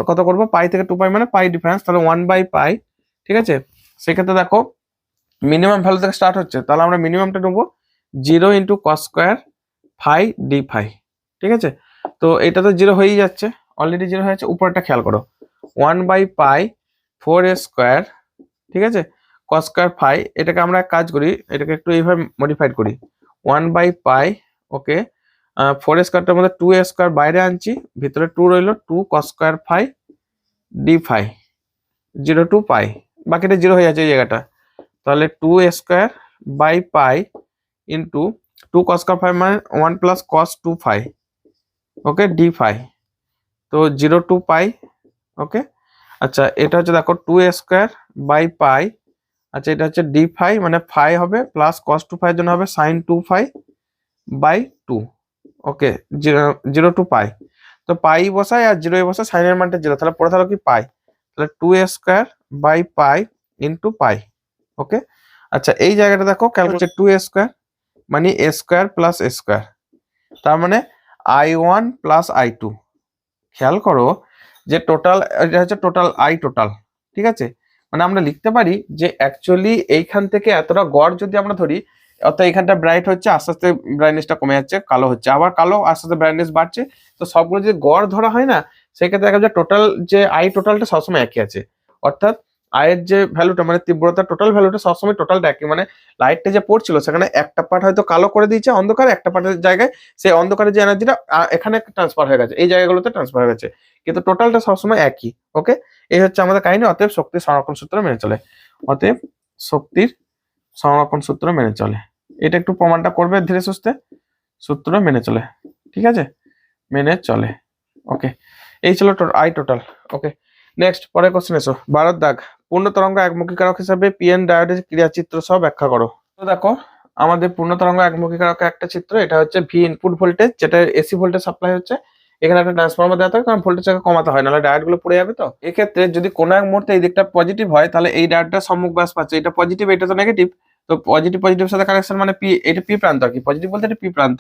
কত করব, পাই থেকে 2 পাই মানে পাই ডিফারেন্স, তাহলে 1 বাই পাই, ঠিক আছে। সেক্ষেত্রে দেখো মিনিমাম ভ্যালু থেকে স্টার্ট হচ্ছে, তাহলে আমরা মিনিমামটা নেবো 0 into cos square phi D phi, ঠিক আছে। তো এটা তো 0 হয়েই যাচ্ছে, অলরেডি 0 হয়ে যাচ্ছে, উপরটা খেয়াল করো 1 বাই পাই 4 স্কোয়ার, ঠিক আছে, কস স্কোয়ার ফাই, এটাকে আমরা এক কাজ করি, এটাকে একটু এইভাবে মডিফাইড করি 1 বাই পাই, ওকে, 4 স্কোয়ারটার মধ্যে 2 স্কোয়ার বাইরে আনছি, ভিতরে 2 রইলো, 2 cos square phi D phi 0 to pi, বাকিটা 0 হয়ে যাচ্ছে এই জায়গাটা, তাহলে 2 square by pi into 2 cos square phi মানে 1 plus cos 2 phi, okay, D phi, তো 0 টু পাই, ওকে। আচ্ছা এটা হচ্ছে দেখো 2 স্কোয়ার বাই পাই, আচ্ছা এটা হচ্ছে ডি ফাই মানে ফাই হবে প্লাস কস 2 ফাই এর জন্য হবে sine 2 phi by 2, okay, 0 to pi, তো পাই বসাই আর 0 বসাই, সাইনের মানটা 0, তাহলে পড়ে থাকলো কি পাই, তাহলে 2 square by pi into pi, okay. আচ্ছা এই জায়গাটা দেখো ক্যালকুলেট 2 স্কোয়ার মানে A square plus A square, তার মানে i1 প্লাস i2, খেয়াল করো যে টোটাল এটা হচ্ছে টোটাল আই টোটাল, ঠিক আছে, মানে আমরা লিখতে পারি যে অ্যাকচুয়ালি এইখান থেকে এতটা গড় যদি আমরা ধরি, অর্থাৎ এখানটা ব্রাইট হচ্ছে আস্তে আস্তে ব্রাইটনেসটা কমে যাচ্ছে, কালো হচ্ছে, আবার কালো আস্তে আস্তে ব্রাইটনেস বাড়ছে, তো সবগুলো যদি গড় ধরা হয় না, সেক্ষেত্রে দেখা যায় টোটাল যে আই টোটালটা সবসময় একই আছে, অর্থাৎ আয়ের যে ভ্যালুটা মানে তীব্রতা টোটাল ভ্যালুটা সবসময় টোটালটা একই, মানে লাইটটা যে পড়ছিল সেখানে একটা পার্ট হয়তো কালো করে দিয়েছে অন্ধকার, একটা পার্টের জায়গায় সেই অন্ধকারের যে এনার্জিটা এখানে ট্রান্সফার হয়ে গেছে, এই জায়গাগুলোতে ট্রান্সফার হয়ে গেছে, কিন্তু টোটালটা সবসময় একই। ওকে, এই হচ্ছে আমাদের কাহিনী, অতএব শক্তির সংরক্ষণ সূত্র মেনে চলে, অতএব শক্তির সংরক্ষণ সূত্র মেনে চলে, এটা একটু প্রমাণটা করবে ধীরে সুস্থে, সূত্র মেনে চলে, ঠিক আছে, মেনে চলে, ওকে। এই ছিল আই টোটাল, ওকে। নেক্সট পরের কোশ্চেন এসো, 12 দাগ, পূর্ণ তরঙ্গ একমুখীকারক হিসাবে পিএন ডায়োডের ক্রিয়াচিত্র সহ ব্যাখ্যা করো। তো দেখো আমাদের পূর্ণ তরঙ্গ একমুখীকারক একটা চিত্র, এটা হচ্ছে ভি ইনপুট ভোল্টেজ, যেটা এসি ভোল্টেজ সাপ্লাই হচ্ছে, এখানে একটা ট্রান্সফরমার দেওয়া থাকে কারণ ভোল্টেজটাকে কমাতে হয়, নাহলে ডায়োড গুলো পড়ে যাবে। তো এক্ষেত্রে যদি কোনো এক মুহূর্তে এই দিকটা পজিটিভ হয়, তাহলে এই ডায়োডটা সম্মুখ ব্যাস পাচ্ছে, এটা পজিটিভ এটা তো নেগেটিভ, তো পজিটিভ সাথে কানেকশন মানে পি, এটা পি প্রান্ত আর কি, পজিটিভ বলতে এটা পি প্রান্ত,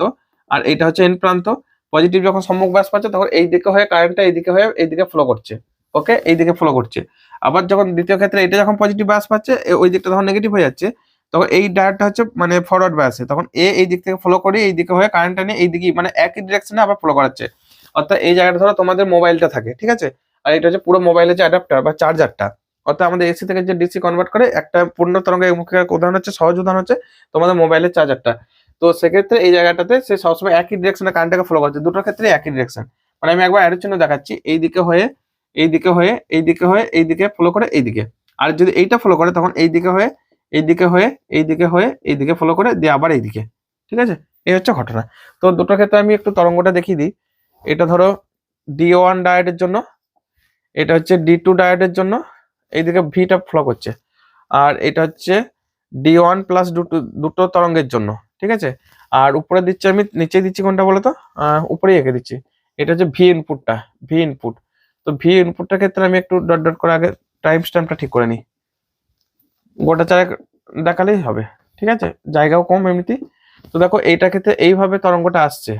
আর এটা হচ্ছে এন প্রান্ত। পজিটিভ যখন সম্মুখ ব্যাস পাচ্ছে তখন এই দিকে হয়ে কারেন্টটা এইদিকে হয়ে এইদিকে ফ্লো করছে, ওকে, এইদিকে ফ্লো করছে। আবার যখন দ্বিতীয় ক্ষেত্রে এটা যখন পজিটিভ ব্যাস পাচ্ছে, ওই দিকটা তখন নেগেটিভ হয়ে যাচ্ছে, তখন এই ডায়োডটা হচ্ছে মানে ফরওয়ার্ড ব্যাসে, তখন এই দিক থেকে ফ্লো করে এই দিকে হয়ে কারেন্টটা নিয়ে এইদিকে মানে একই ডিরেকশনে আবার ফ্লো করাচ্ছে। অর্থাৎ এই জায়গাটা ধরো তোমাদের মোবাইলটা থাকে, ঠিক আছে, আর এটা হচ্ছে পুরো মোবাইলের যে অ্যাডাপ্টার বা চার্জারটা, অর্থাৎ আমাদের এসি থেকে যে ডিসি কনভার্ট করে একটা পূর্ণ তরঙ্গ একমুখীকারক উদাহরণ হচ্ছে, সহজ উদাহরণ হচ্ছে তোমাদের মোবাইলের চার্জারটা। তো সেক্ষেত্রে এই জায়গাটাতে সে সবসময় একই ডিরেকশনে কারেন্টটাকে ফ্লো করছে, দুটোর ক্ষেত্রে একই ডিরেকশন, মানে আমি একবার অ্যারোর চিহ্ন দেখাচ্ছি, এইদিকে হয়ে এইদিকে হয়ে এইদিকে হয়ে এইদিকে ফ্লো করে এইদিকে, আর যদি এইটা ফ্লো করে তখন এইদিকে হয়ে এইদিকে হয়ে এইদিকে হয়ে এইদিকে ফ্লো করে দিয়ে আবার এইদিকে, ঠিক আছে, এই হচ্ছে ঘটনা। তো দুটোর ক্ষেত্রে আমি একটু তরঙ্গটা দেখিয়ে দিই, এটা ধরো D1 ডায়োডের জন্য, এটা হচ্ছে D2 ডায়োডের জন্য, এইদিকে ভিটা ফ্লো করছে। আর এটা হচ্ছে D1 প্লাস দুটো তরঙ্গের জন্য, ঠিক আছে। আর উপরে দিচ্ছি আমি, নিচে দিচ্ছি কোনটা বলো তো, উপরেই এঁকে দিচ্ছি। এটা হচ্ছে ভি ইনপুটটা, ভি ইনপুট। তো ভি ইনপুটটার ক্ষেত্রে আমি একটু ডট ডট করে আগে টাইম স্ট্যাম্পটা ঠিক করে নিই, গোটা চারেক দেখালেই হবে, ঠিক আছে, জায়গাও কম এমনিতেই। তো দেখো এইটার ক্ষেত্রে এইভাবে তরঙ্গটা আসছে,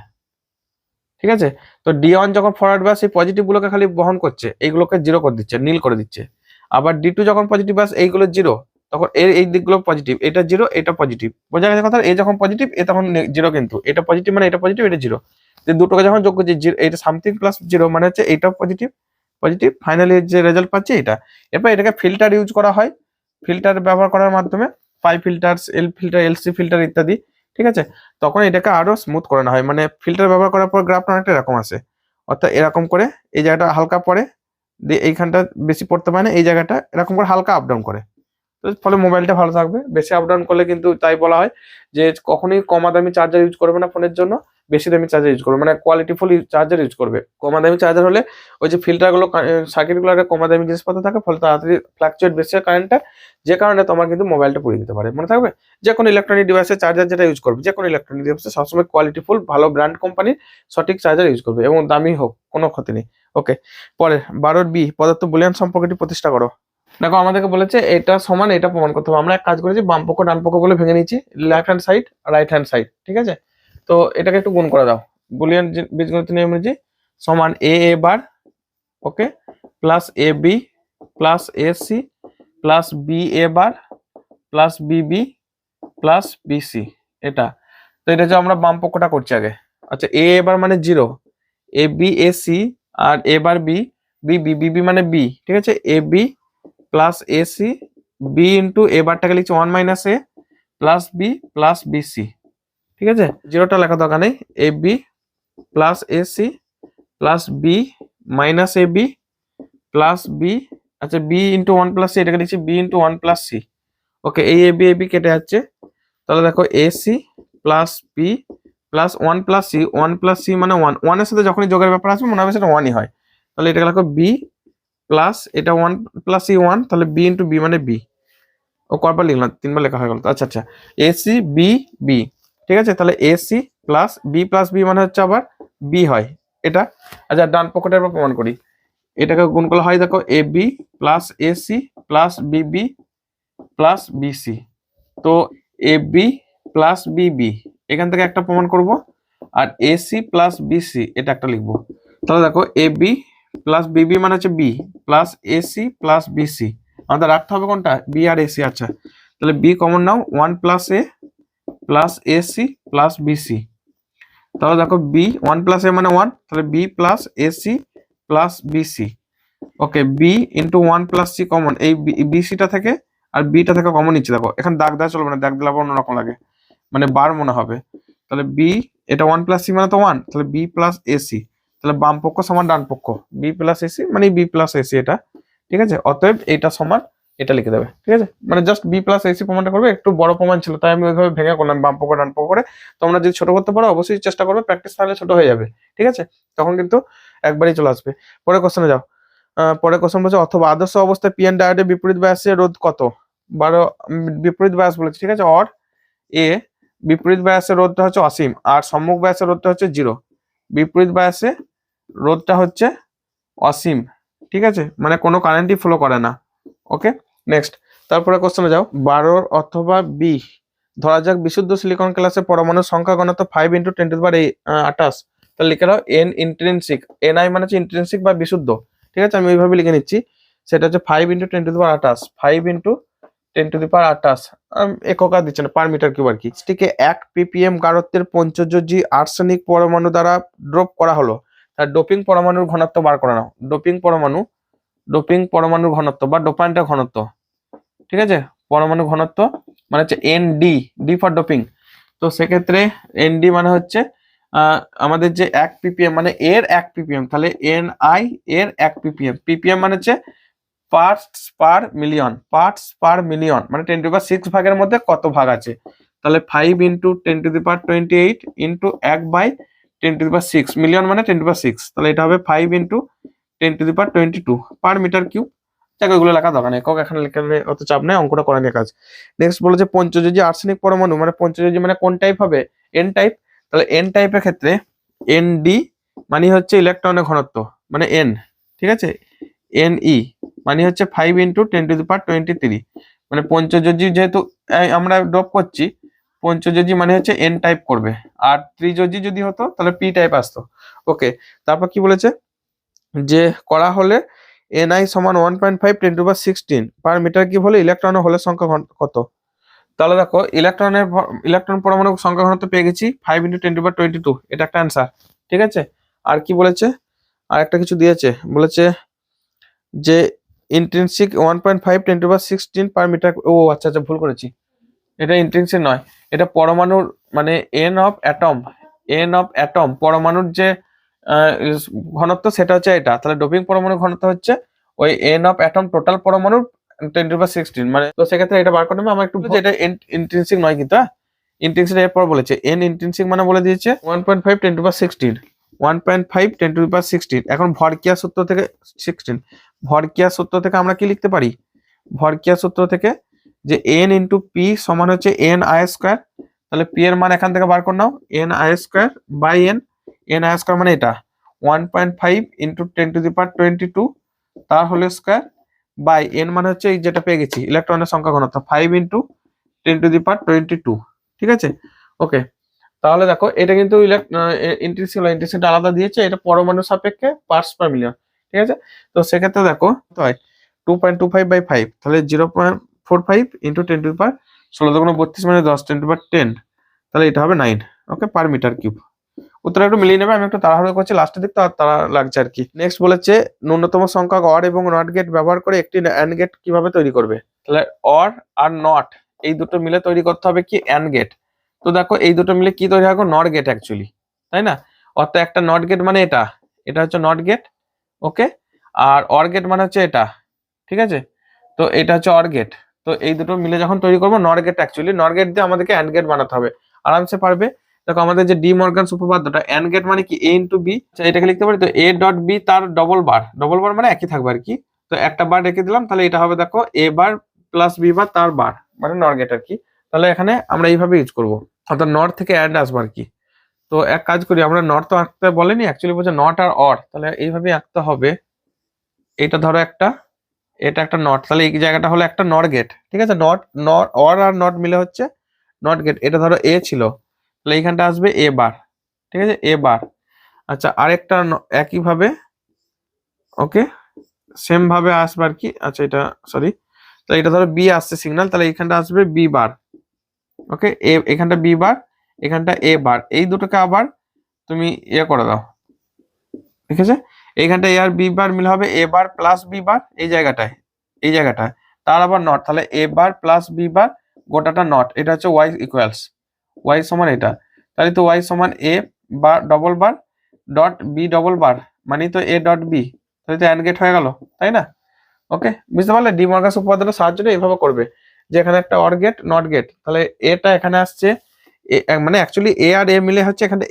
ঠিক আছে। তো D1 যখন ফরওয়ার্ড বাস এই পজিটিভ গুলোকে খালি বহন করছে, এইগুলোকে জিরো করে দিচ্ছে, নীল করে দিচ্ছে। আবার D2 যখন পজিটিভ বাস এইগুলো জিরো, তখন এর এই দিকগুলো পজিটিভ, এটা জিরো এটা পজিটিভ, বোঝা গেছে কথা। এ যখন পজিটিভ এ তখন জিরো, কিন্তু এটা পজিটিভ মানে এটা পজিটিভ এটা জিরো। দুটোকে যখন যোগ করছি এটা সামথিং প্লাস জিরো মানে হচ্ছে এটা পজিটিভ পজিটিভ, ফাইনালি যে রেজাল্ট পাচ্ছি এটা। এরপর এটাকে ফিল্টার ইউজ করা হয়, ফিল্টার ব্যবহার করার মাধ্যমে পাই ফিল্টার, এল ফিল্টার, এলসি ফিল্টার ইত্যাদি, ঠিক আছে। তখন এটাকে আরো স্মুথ করানো হয়, মানে ফিল্টার ব্যবহার করার পর গ্রাফটা অনেকটা এরকম আসে, অর্থাৎ এরকম করে এই জায়গাটা হালকা পড়ে, দিয়ে এইখানটা বেশি পড়তে পারে না, এই জায়গাটা এরকম করে হালকা আপ ডাউন করে, তো ফলে মোবাইলটা ভালো থাকবে। বেশি আপ ডাউন করলে কিন্তু তাই বলা হয় যে কখনোই কমা দামি চার্জার ইউজ করবে না ফোনের জন্য, বেশি দামি চার্জার ইউজ করবে, মানে কোয়ালিটিফুল চার্জার ইউজ করবে। কমা দামি চার্জার হলে ওই যে ফিল্টারগুলো, সার্কিটগুলো কমা দামি জিনিসপত্র থাকে, ফলে তাড়াতাড়ি ফ্লাকচুয়েট বেশি হয় কারেন্টটা, যে কারণে তোমার কিন্তু মোবাইলটা পুড়িয়ে দিতে পারে। মনে থাকবে, যে কোনো ইলেকট্রনিক ডিভাইসের চার্জার যেটা ইউজ করবে, যে কোনো ইলেকট্রনিক ডিভাইসে সবসময় কোয়ালিটিফুল ভালো ব্র্যান্ড কোম্পানির সঠিক চার্জার ইউজ করবে, এবং দামি হোক কোনো ক্ষতি নেই। ওকে, পরে 12 বি পদার্থ বুলিয়ান সম্পর্কটি প্রতিষ্ঠা করো। দেখো আমাদেরকে বলেছে এটা সমান এটা প্রমাণ করতে হবে। আমরা এক কাজ করেছি, বাম পক্ষ ডান পক্ষ বলে ভেঙে নিয়েছি, left hand side right hand side, ঠিক আছে। তো এটাকে একটু গুণ করে দাও, বুলিয়ান বীজগণিত নিয়ম অনুযায়ী সমান A A bar, okay, plus A B plus A C plus B A bar plus B B plus B C, এটা। তো এটা যে আমরা বাম পক্ষটা করছি আগে। আচ্ছা, এ এবার মানে 0, এ বি এ সি, আর এবার B B B B B মানে বি, ঠিক আছে, A B plus A C, B into A বারটাকে লিখছি 1 minus A plus B plus B C, ঠিক আছে, জিরোটা লেখা দরকার নেই। A B plus A C plus B minus A B plus B, আচ্ছা বি ইন্টু 1 প্লাস সি, এটাকে লিখছি B into 1 plus C. Okay, এই এ বি কেটে যাচ্ছে, তাহলে দেখো এ C plus B plus 1 plus C, 1 plus C মানে 1, 1 এর সাথে যখনই যোগের ব্যাপার আসবে মনে হবে সেটা 1ই হয়, তাহলে এটাকে লেখো বি প্লাস এটা 1 প্লাস সি 1, তাহলে বি ইন্টু বি মানে বি। ও কয়বার লিখলাম, 3বার লেখা হয়ে গেল। আচ্ছা আচ্ছা, এসি বি বি, ঠিক আছে, তাহলে এসি প্লাস বি মানে হচ্ছে আবার বি হয় এটা। আচ্ছা, ডান পক্ষটা এবার প্রমাণ করি, এটাকে গুণ করলে হয় দেখো A B plus AC plus Bibi plus BC. তো এ বি প্লাস বিবি এখান থেকে একটা প্রমাণ করব, আর এসি প্লাস বিসি এটা একটা লিখবো। তাহলে দেখো এ বি প্লাস বিবি মানে হচ্ছে B plus AC plus BC, আমাদের রাখতে হবে কোনটা, বি আর এসি। আচ্ছা, তাহলে বি কমন নাও, 1 plus A plus AC plus BC, তাহলে দেখো বি 1 প্লাস এ মানে 1, তাহলে B plus AC plus BC. Okay, B into 1 plus C common, এই বিসিটা থেকে আর বিটা থেকে কমন নিচ্ছে, দেখো এখানে দাগ দেওয়া চলবে না, দাগ দিলে আবার অন্যরকম লাগে, মানে বার মনে হবে। তাহলে বি, এটা 1 প্লাস সি মানে তো 1, তাহলে বি প্লাস এসি, তাহলে বাম পক্ষ সমান ডান পক্ষ, বি প্লাস এসি মানে বি প্লাস এসি এটা, ঠিক আছে। অতএব এটা সমান এটা লিখে দেবে, ঠিক আছে, মানে জাস্ট বি প্লাস এসি প্রমাণটা করবে, একটু বড় প্রমাণ ছিল তাই আমি ওইভাবে ভেঙে করলাম বাম পক্ষ ডান পক্ষ করে। তোমরা যদি ছোট করতে পারো অবশ্যই চেষ্টা করবে, প্র্যাকটিস তাহলে ছোট হয়ে যাবে, ঠিক আছে, তখন কিন্তু একবারই চলে আসবে। পরের কোশ্চেনে যাও। পরের কোশ্চেন বলছে অথবা আদর্শ অবস্থায় পিএন ডায়োডের বিপরীত বায়াসের রোধ কত, 12 বিপরীত বায়াস বলেছে, ঠিক আছে। অর এ বিপরীত বায়াসের রোধটা হচ্ছে অসীম, আর সম্মুখ বায়াসের রোধটা হচ্ছে 0। বিপরীত বায়াসে রোধটা হচ্ছে অসীম, ঠিক আছে, মানে কোনো কারেন্টই ফ্লো করে না। ওকে, নেক্সট। তারপরে কোশ্চেনে যাও। 12 অথবা বি, ধরা যাক বিশুদ্ধ সিলিকন গ্লাসে পরমাণুর সংখ্যা ঘনত্ব 5 × 10⁻28, তাহলে লিখে দাও এন ইন্ট্রিনসিক, এনআই মানে হচ্ছে ইন্ট্রিনসিক বা বিশুদ্ধ, ঠিক আছে, আমি ওইভাবে লিখে নিচ্ছি। সেটা হচ্ছে 5 × 10⁻28, 5 × 10⁻28, একক আর দিচ্ছে না, পার মিটার কিউব আর কি। এটিকে 1 ppm গাঢ়ত্বের পঞ্চযোজী আর্সেনিক পরমাণু দ্বারা ড্রপ করা হলো, তার ডোপিং পরমাণুর ঘনত্ব বার করে নাও। ডোপিং পরমাণুর ঘনত্ব বা ডোপান্টের ঘনত্ব, ঠিক আছে, পরমাণু ঘনত্ব মানে হচ্ছে এনডি, ডি ফর ডোপিং। তো সেক্ষেত্রে এনডি মানে হচ্ছে আমাদের যে 1 ppm মানে এর 1 ppm, তাহলে এনআই এর 1 ppm, ppm মানে হচ্ছে পার্টস পার মিলিয়ন, মানে 10⁶ ভাগের মধ্যে কত ভাগ আছে, তাহলে 5 × 10⁻28 ইন্টু 1/10⁶, মিলিয়ন মানে 10⁶, তাহলে এটা হবে 5 × 10⁻22 পার মিটার কিউব। যাকে ওইগুলো লেখা দরকার নেই, একক এখানে লেখা অত চাপ নেই, অঙ্কটা করা নিয়ে কাজ। নেক্সট বলেছে পঞ্চযোজী আর্সেনিক পরমাণু, মানে পঞ্চযোজী মানে কোন টাইপ হবে, এন টাইপ। তাহলে এন টাইপের ক্ষেত্রে এন ডি মানে হচ্ছে ইলেকট্রনের ঘনত্ব, মানে এন, ঠিক আছে, এন ই মানে হচ্ছে 5 × 10⁻23, মানে পঞ্চযোজী যেহেতু আমরা ড্রপ করছি, পঞ্চযোজী মানে হচ্ছে এন টাইপ করবে, আর ত্রিযোজী যদি হতো তাহলে পি টাইপ আসতো। ওকে, তারপর কি বলেছে যে করা হলে ni সমান 1.5 10⁻16 পার মিটার কিউব হলে ইলেকট্রনের হোলের সংখ্যা কত। তাহলে দেখো ইলেকট্রন পরমাণু সংখ্যা ঘনত্ব পেয়ে গেছি 5 × 10⁻22, এটা একটা অ্যান্সার, ঠিক আছে। আর কি বলেছে, আর একটা কিছু দিয়েছে, বলেছে যে ইন্ট্রিনসিক 1.5 10⁻16 পার মিটার, ও আচ্ছা আচ্ছা ভুল করেছি, এটা ইন্ট্রিনসিক নয়, এটা পরমাণুর মানে এন অফ অ্যাটম পরমাণুর যে ঘনত্ব সেটা হচ্ছে এটা। তাহলে ডোপিং পরমাণুর ঘনত্ব হচ্ছে ওই এন অফ অ্যাটম টোটাল পরমাণুর 10�16, মানে তো সেক্ষেত্রে এটা বার করে নেবো। আমার একটু এটা ইন্ট্রিনসিক নয় কিন্তু, ইন্ট্রিনসিক এরপর বলেছে এন ইন্ট্রিনসিক মানে বলে দিয়েছে 1.5 10⁻16, 1.5 10⁻16। এখন ভরকিয়া সূত্র থেকে 16, ভরকিয়া সূত্র থেকে আমরা কি লিখতে পারি, ভরকিয়া সূত্র থেকে যে এন ইন্টু পি সমান হচ্ছে এন আই স্কোয়ার। তাহলে পি এর মান এখান থেকে বার করে নাও, N I square by N I square মানে এটা 1.5 × 10⁻22 তার হোল স্কোয়ার বাই এন মানে হচ্ছে এই যেটা পেয়ে গেছি ইলেকট্রনের সংখ্যা ঘনত্ব 5 × 10�22, ঠিক আছে। ওকে, তাহলে দেখো এটা কিন্তু ইন্ট্রিনসিক আলাদা দিয়েছে, এটা পরমাণু সাপেক্ষে পার্টস পার মিলিয়ন, ঠিক আছে। তো সেক্ষেত্রে দেখো তো হয় 2.25/5, তাহলে 0.45 × 10⁻16 মানে 10 10⁻10, তাহলে এটা হবে 9, ওকে, পার মিটার কিউব। উত্তর একটু মিলিয়ে নেবে, আমি একটু তাড়াহুড়ো করছি লাস্টের দিক তো আর তাড়া লাগছে আর কি। নেক্সট বলেছে ন্যূনতম সংখ্যক অর এবং নট গেট ব্যবহার করে একটি অ্যান্ড গেট কিভাবে তৈরি করবে। তাহলে অর আর নট এই দুটো মিলে তৈরি করতে হবে কি অ্যান্ড গেট। তো দেখো এই দুটো মিলে কি তৈরি হবে, নট গেট অ্যাকচুয়ালি, তাই না। অর্থাৎ একটা নট গেট মানে এটা, এটা হচ্ছে নট গেট, ওকে, আর অর গেট মানে হচ্ছে এটা, ঠিক আছে। তো এটা হচ্ছে অর গেট, তো এই দুটো মিলে যখন তৈরি করবো not gate, actually not gate দিয়ে আমাদেরকে অ্যান্ড গেট বানাতে হবে, আরামসে পারবে। দেখো আমাদের যে ডি মর্গানস উপপাদ্যটা, অ্যান্ড গেট মানে কি এ ইন্টু বি, এটাকে লিখতে পারি তো এ ডট বি তার ডবল বার মানে একই থাকবে আর কি। তো একটা বার রেখে দিলাম, তাহলে এটা হবে দেখো এ বার প্লাস বি বার তার বার, মানে নট গেট আর কি। তাহলে এখানে আমরা এইভাবে ইউজ করবো, অর্থাৎ নট থেকে অ্যান্ড আসবো আর কি। তো এক কাজ করি, আমরা নট তো আঁকতে বলেনি, অ্যাকচুয়ালি বলছে নট আর অর, তাহলে এইভাবে আঁকতে হবে। এটা ধরো একটা, এটা একটা নট, তাহলে এই জায়গাটা হলো একটা নট গেট, ঠিক আছে। নট অর আর নট মিলে হচ্ছে নট গেট। এটা ধরো এ ছিল, তাহলে এইখানটা আসবে এ বার, ঠিক আছে, এ বার। আচ্ছা আরেকটা একইভাবে, ওকে, সেম ভাবে আসবে আর কি। আচ্ছা এটা সরি, তাহলে এটা ধরো বি আসছে সিগন্যাল, তাহলে এইখানটা আসবে বি বার, ওকে, এখানটা বি বার, এখানটা এ বার, এই দুটোকে আবার তুমি ইয়ে করে দাও, ঠিক আছে। এইখানটা এ আর বি বার মিলে হবে এ বার প্লাস বি বার, এই জায়গাটায় তার আবার নট, তাহলে এ bar plus B bar গোটাটা not, এটা হচ্ছে ওয়াই ইকুয়ালস ওয়াই সমান এটা, তাহলে তো ওয়াই সমান A bar double bar dot B double bar মানে তো এ ডট বি, তাহলে তো অ্যান্ড গেট হয়ে গেল, তাই না। ওকে, বুঝতে পারলে ডি মর্গানস উপপাদ্যটা সাহায্যে এইভাবে করবে, যে এখানে একটা অর গেট নট গেট, তাহলে এটা এখানে আসছে মানে অ্যাকচুয়ালি এ আর এ মিলে হচ্ছে এখানে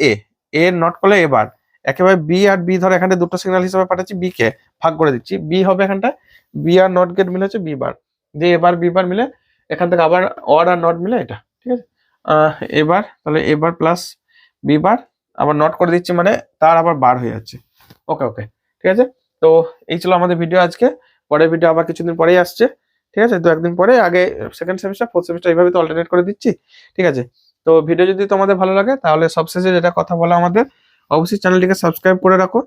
এ নট করলে এ বার, একেবারে বি আর বি ধরো এখানে দুটো সিগন্যাল হিসেবে পাঠাচ্ছি, বি কে ভাগ করে দিচ্ছি, বি হবে এখানটা, বি আর নট গেট মিলে হচ্ছে বি বার, যে এবার বি বার মিলে এখান থেকে আবার অর আর নট মিলে এটা, ঠিক আছে। এবার তাহলে এবার প্লাস বি বার আবার নট করে দিচ্ছি, মানে তার আবার বার হয়ে যাচ্ছে। ওকে ওকে, ঠিক আছে। তো এই ছিল আমাদের ভিডিও আজকে, পরের ভিডিও আবার কিছুদিন পরেই আসছে, ঠিক আছে। তো একদিন পরে আগে সেকেন্ড সেমিস্টার ফোর্থ সেমিস্টার এইভাবে তো অল্টারনেট করে দিচ্ছি, ঠিক আছে। তো ভিডিও যদি তোমাদের ভালো লাগে তাহলে সবশেষে যেটা কথা বলা আমাদের, অবশ্যই চ্যানেলটিকে সাবস্ক্রাইব করে রাখো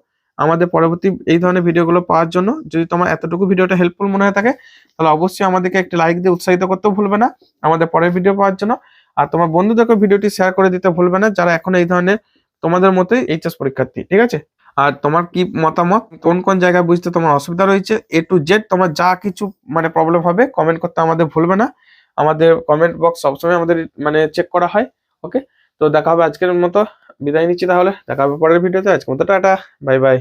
আমাদের পরবর্তী এই ধরনের ভিডিওগুলো পাওয়ার জন্য। যদি তোমার এতটুকু ভিডিওটা হেল্পফুল মনে হয়ে থাকে তাহলে অবশ্যই আমাদেরকে একটি লাইক দিয়ে উৎসাহিত করতেও ভুলবে না আমাদের পরের ভিডিও পাওয়ার জন্য। আর তোমার বন্ধুদেরকে ভিডিওটি শেয়ার করে দিতে ভুলবে না যারা এখন এই ধরনের তোমাদের মতোই এইচএস পরীক্ষার্থী, ঠিক আছে। আর তোমার কি মতামত, কোন কোন জায়গায় বুঝতে তোমার অসুবিধা রয়েছে, এ টু জেড তোমার যা কিছু মানে প্রবলেম হবে কমেন্ট করতে আমাদের ভুলবে না। আমাদের কমেন্ট বক্স সবসময় আমাদের মানে চেক করা হয়। ওকে, তো দেখা হবে, আজকের মতো বিদায় নিচ্ছি, তাহলে দেখা হবে পরের ভিডিওতে, আজকের মতো টাটা, বাই বাই।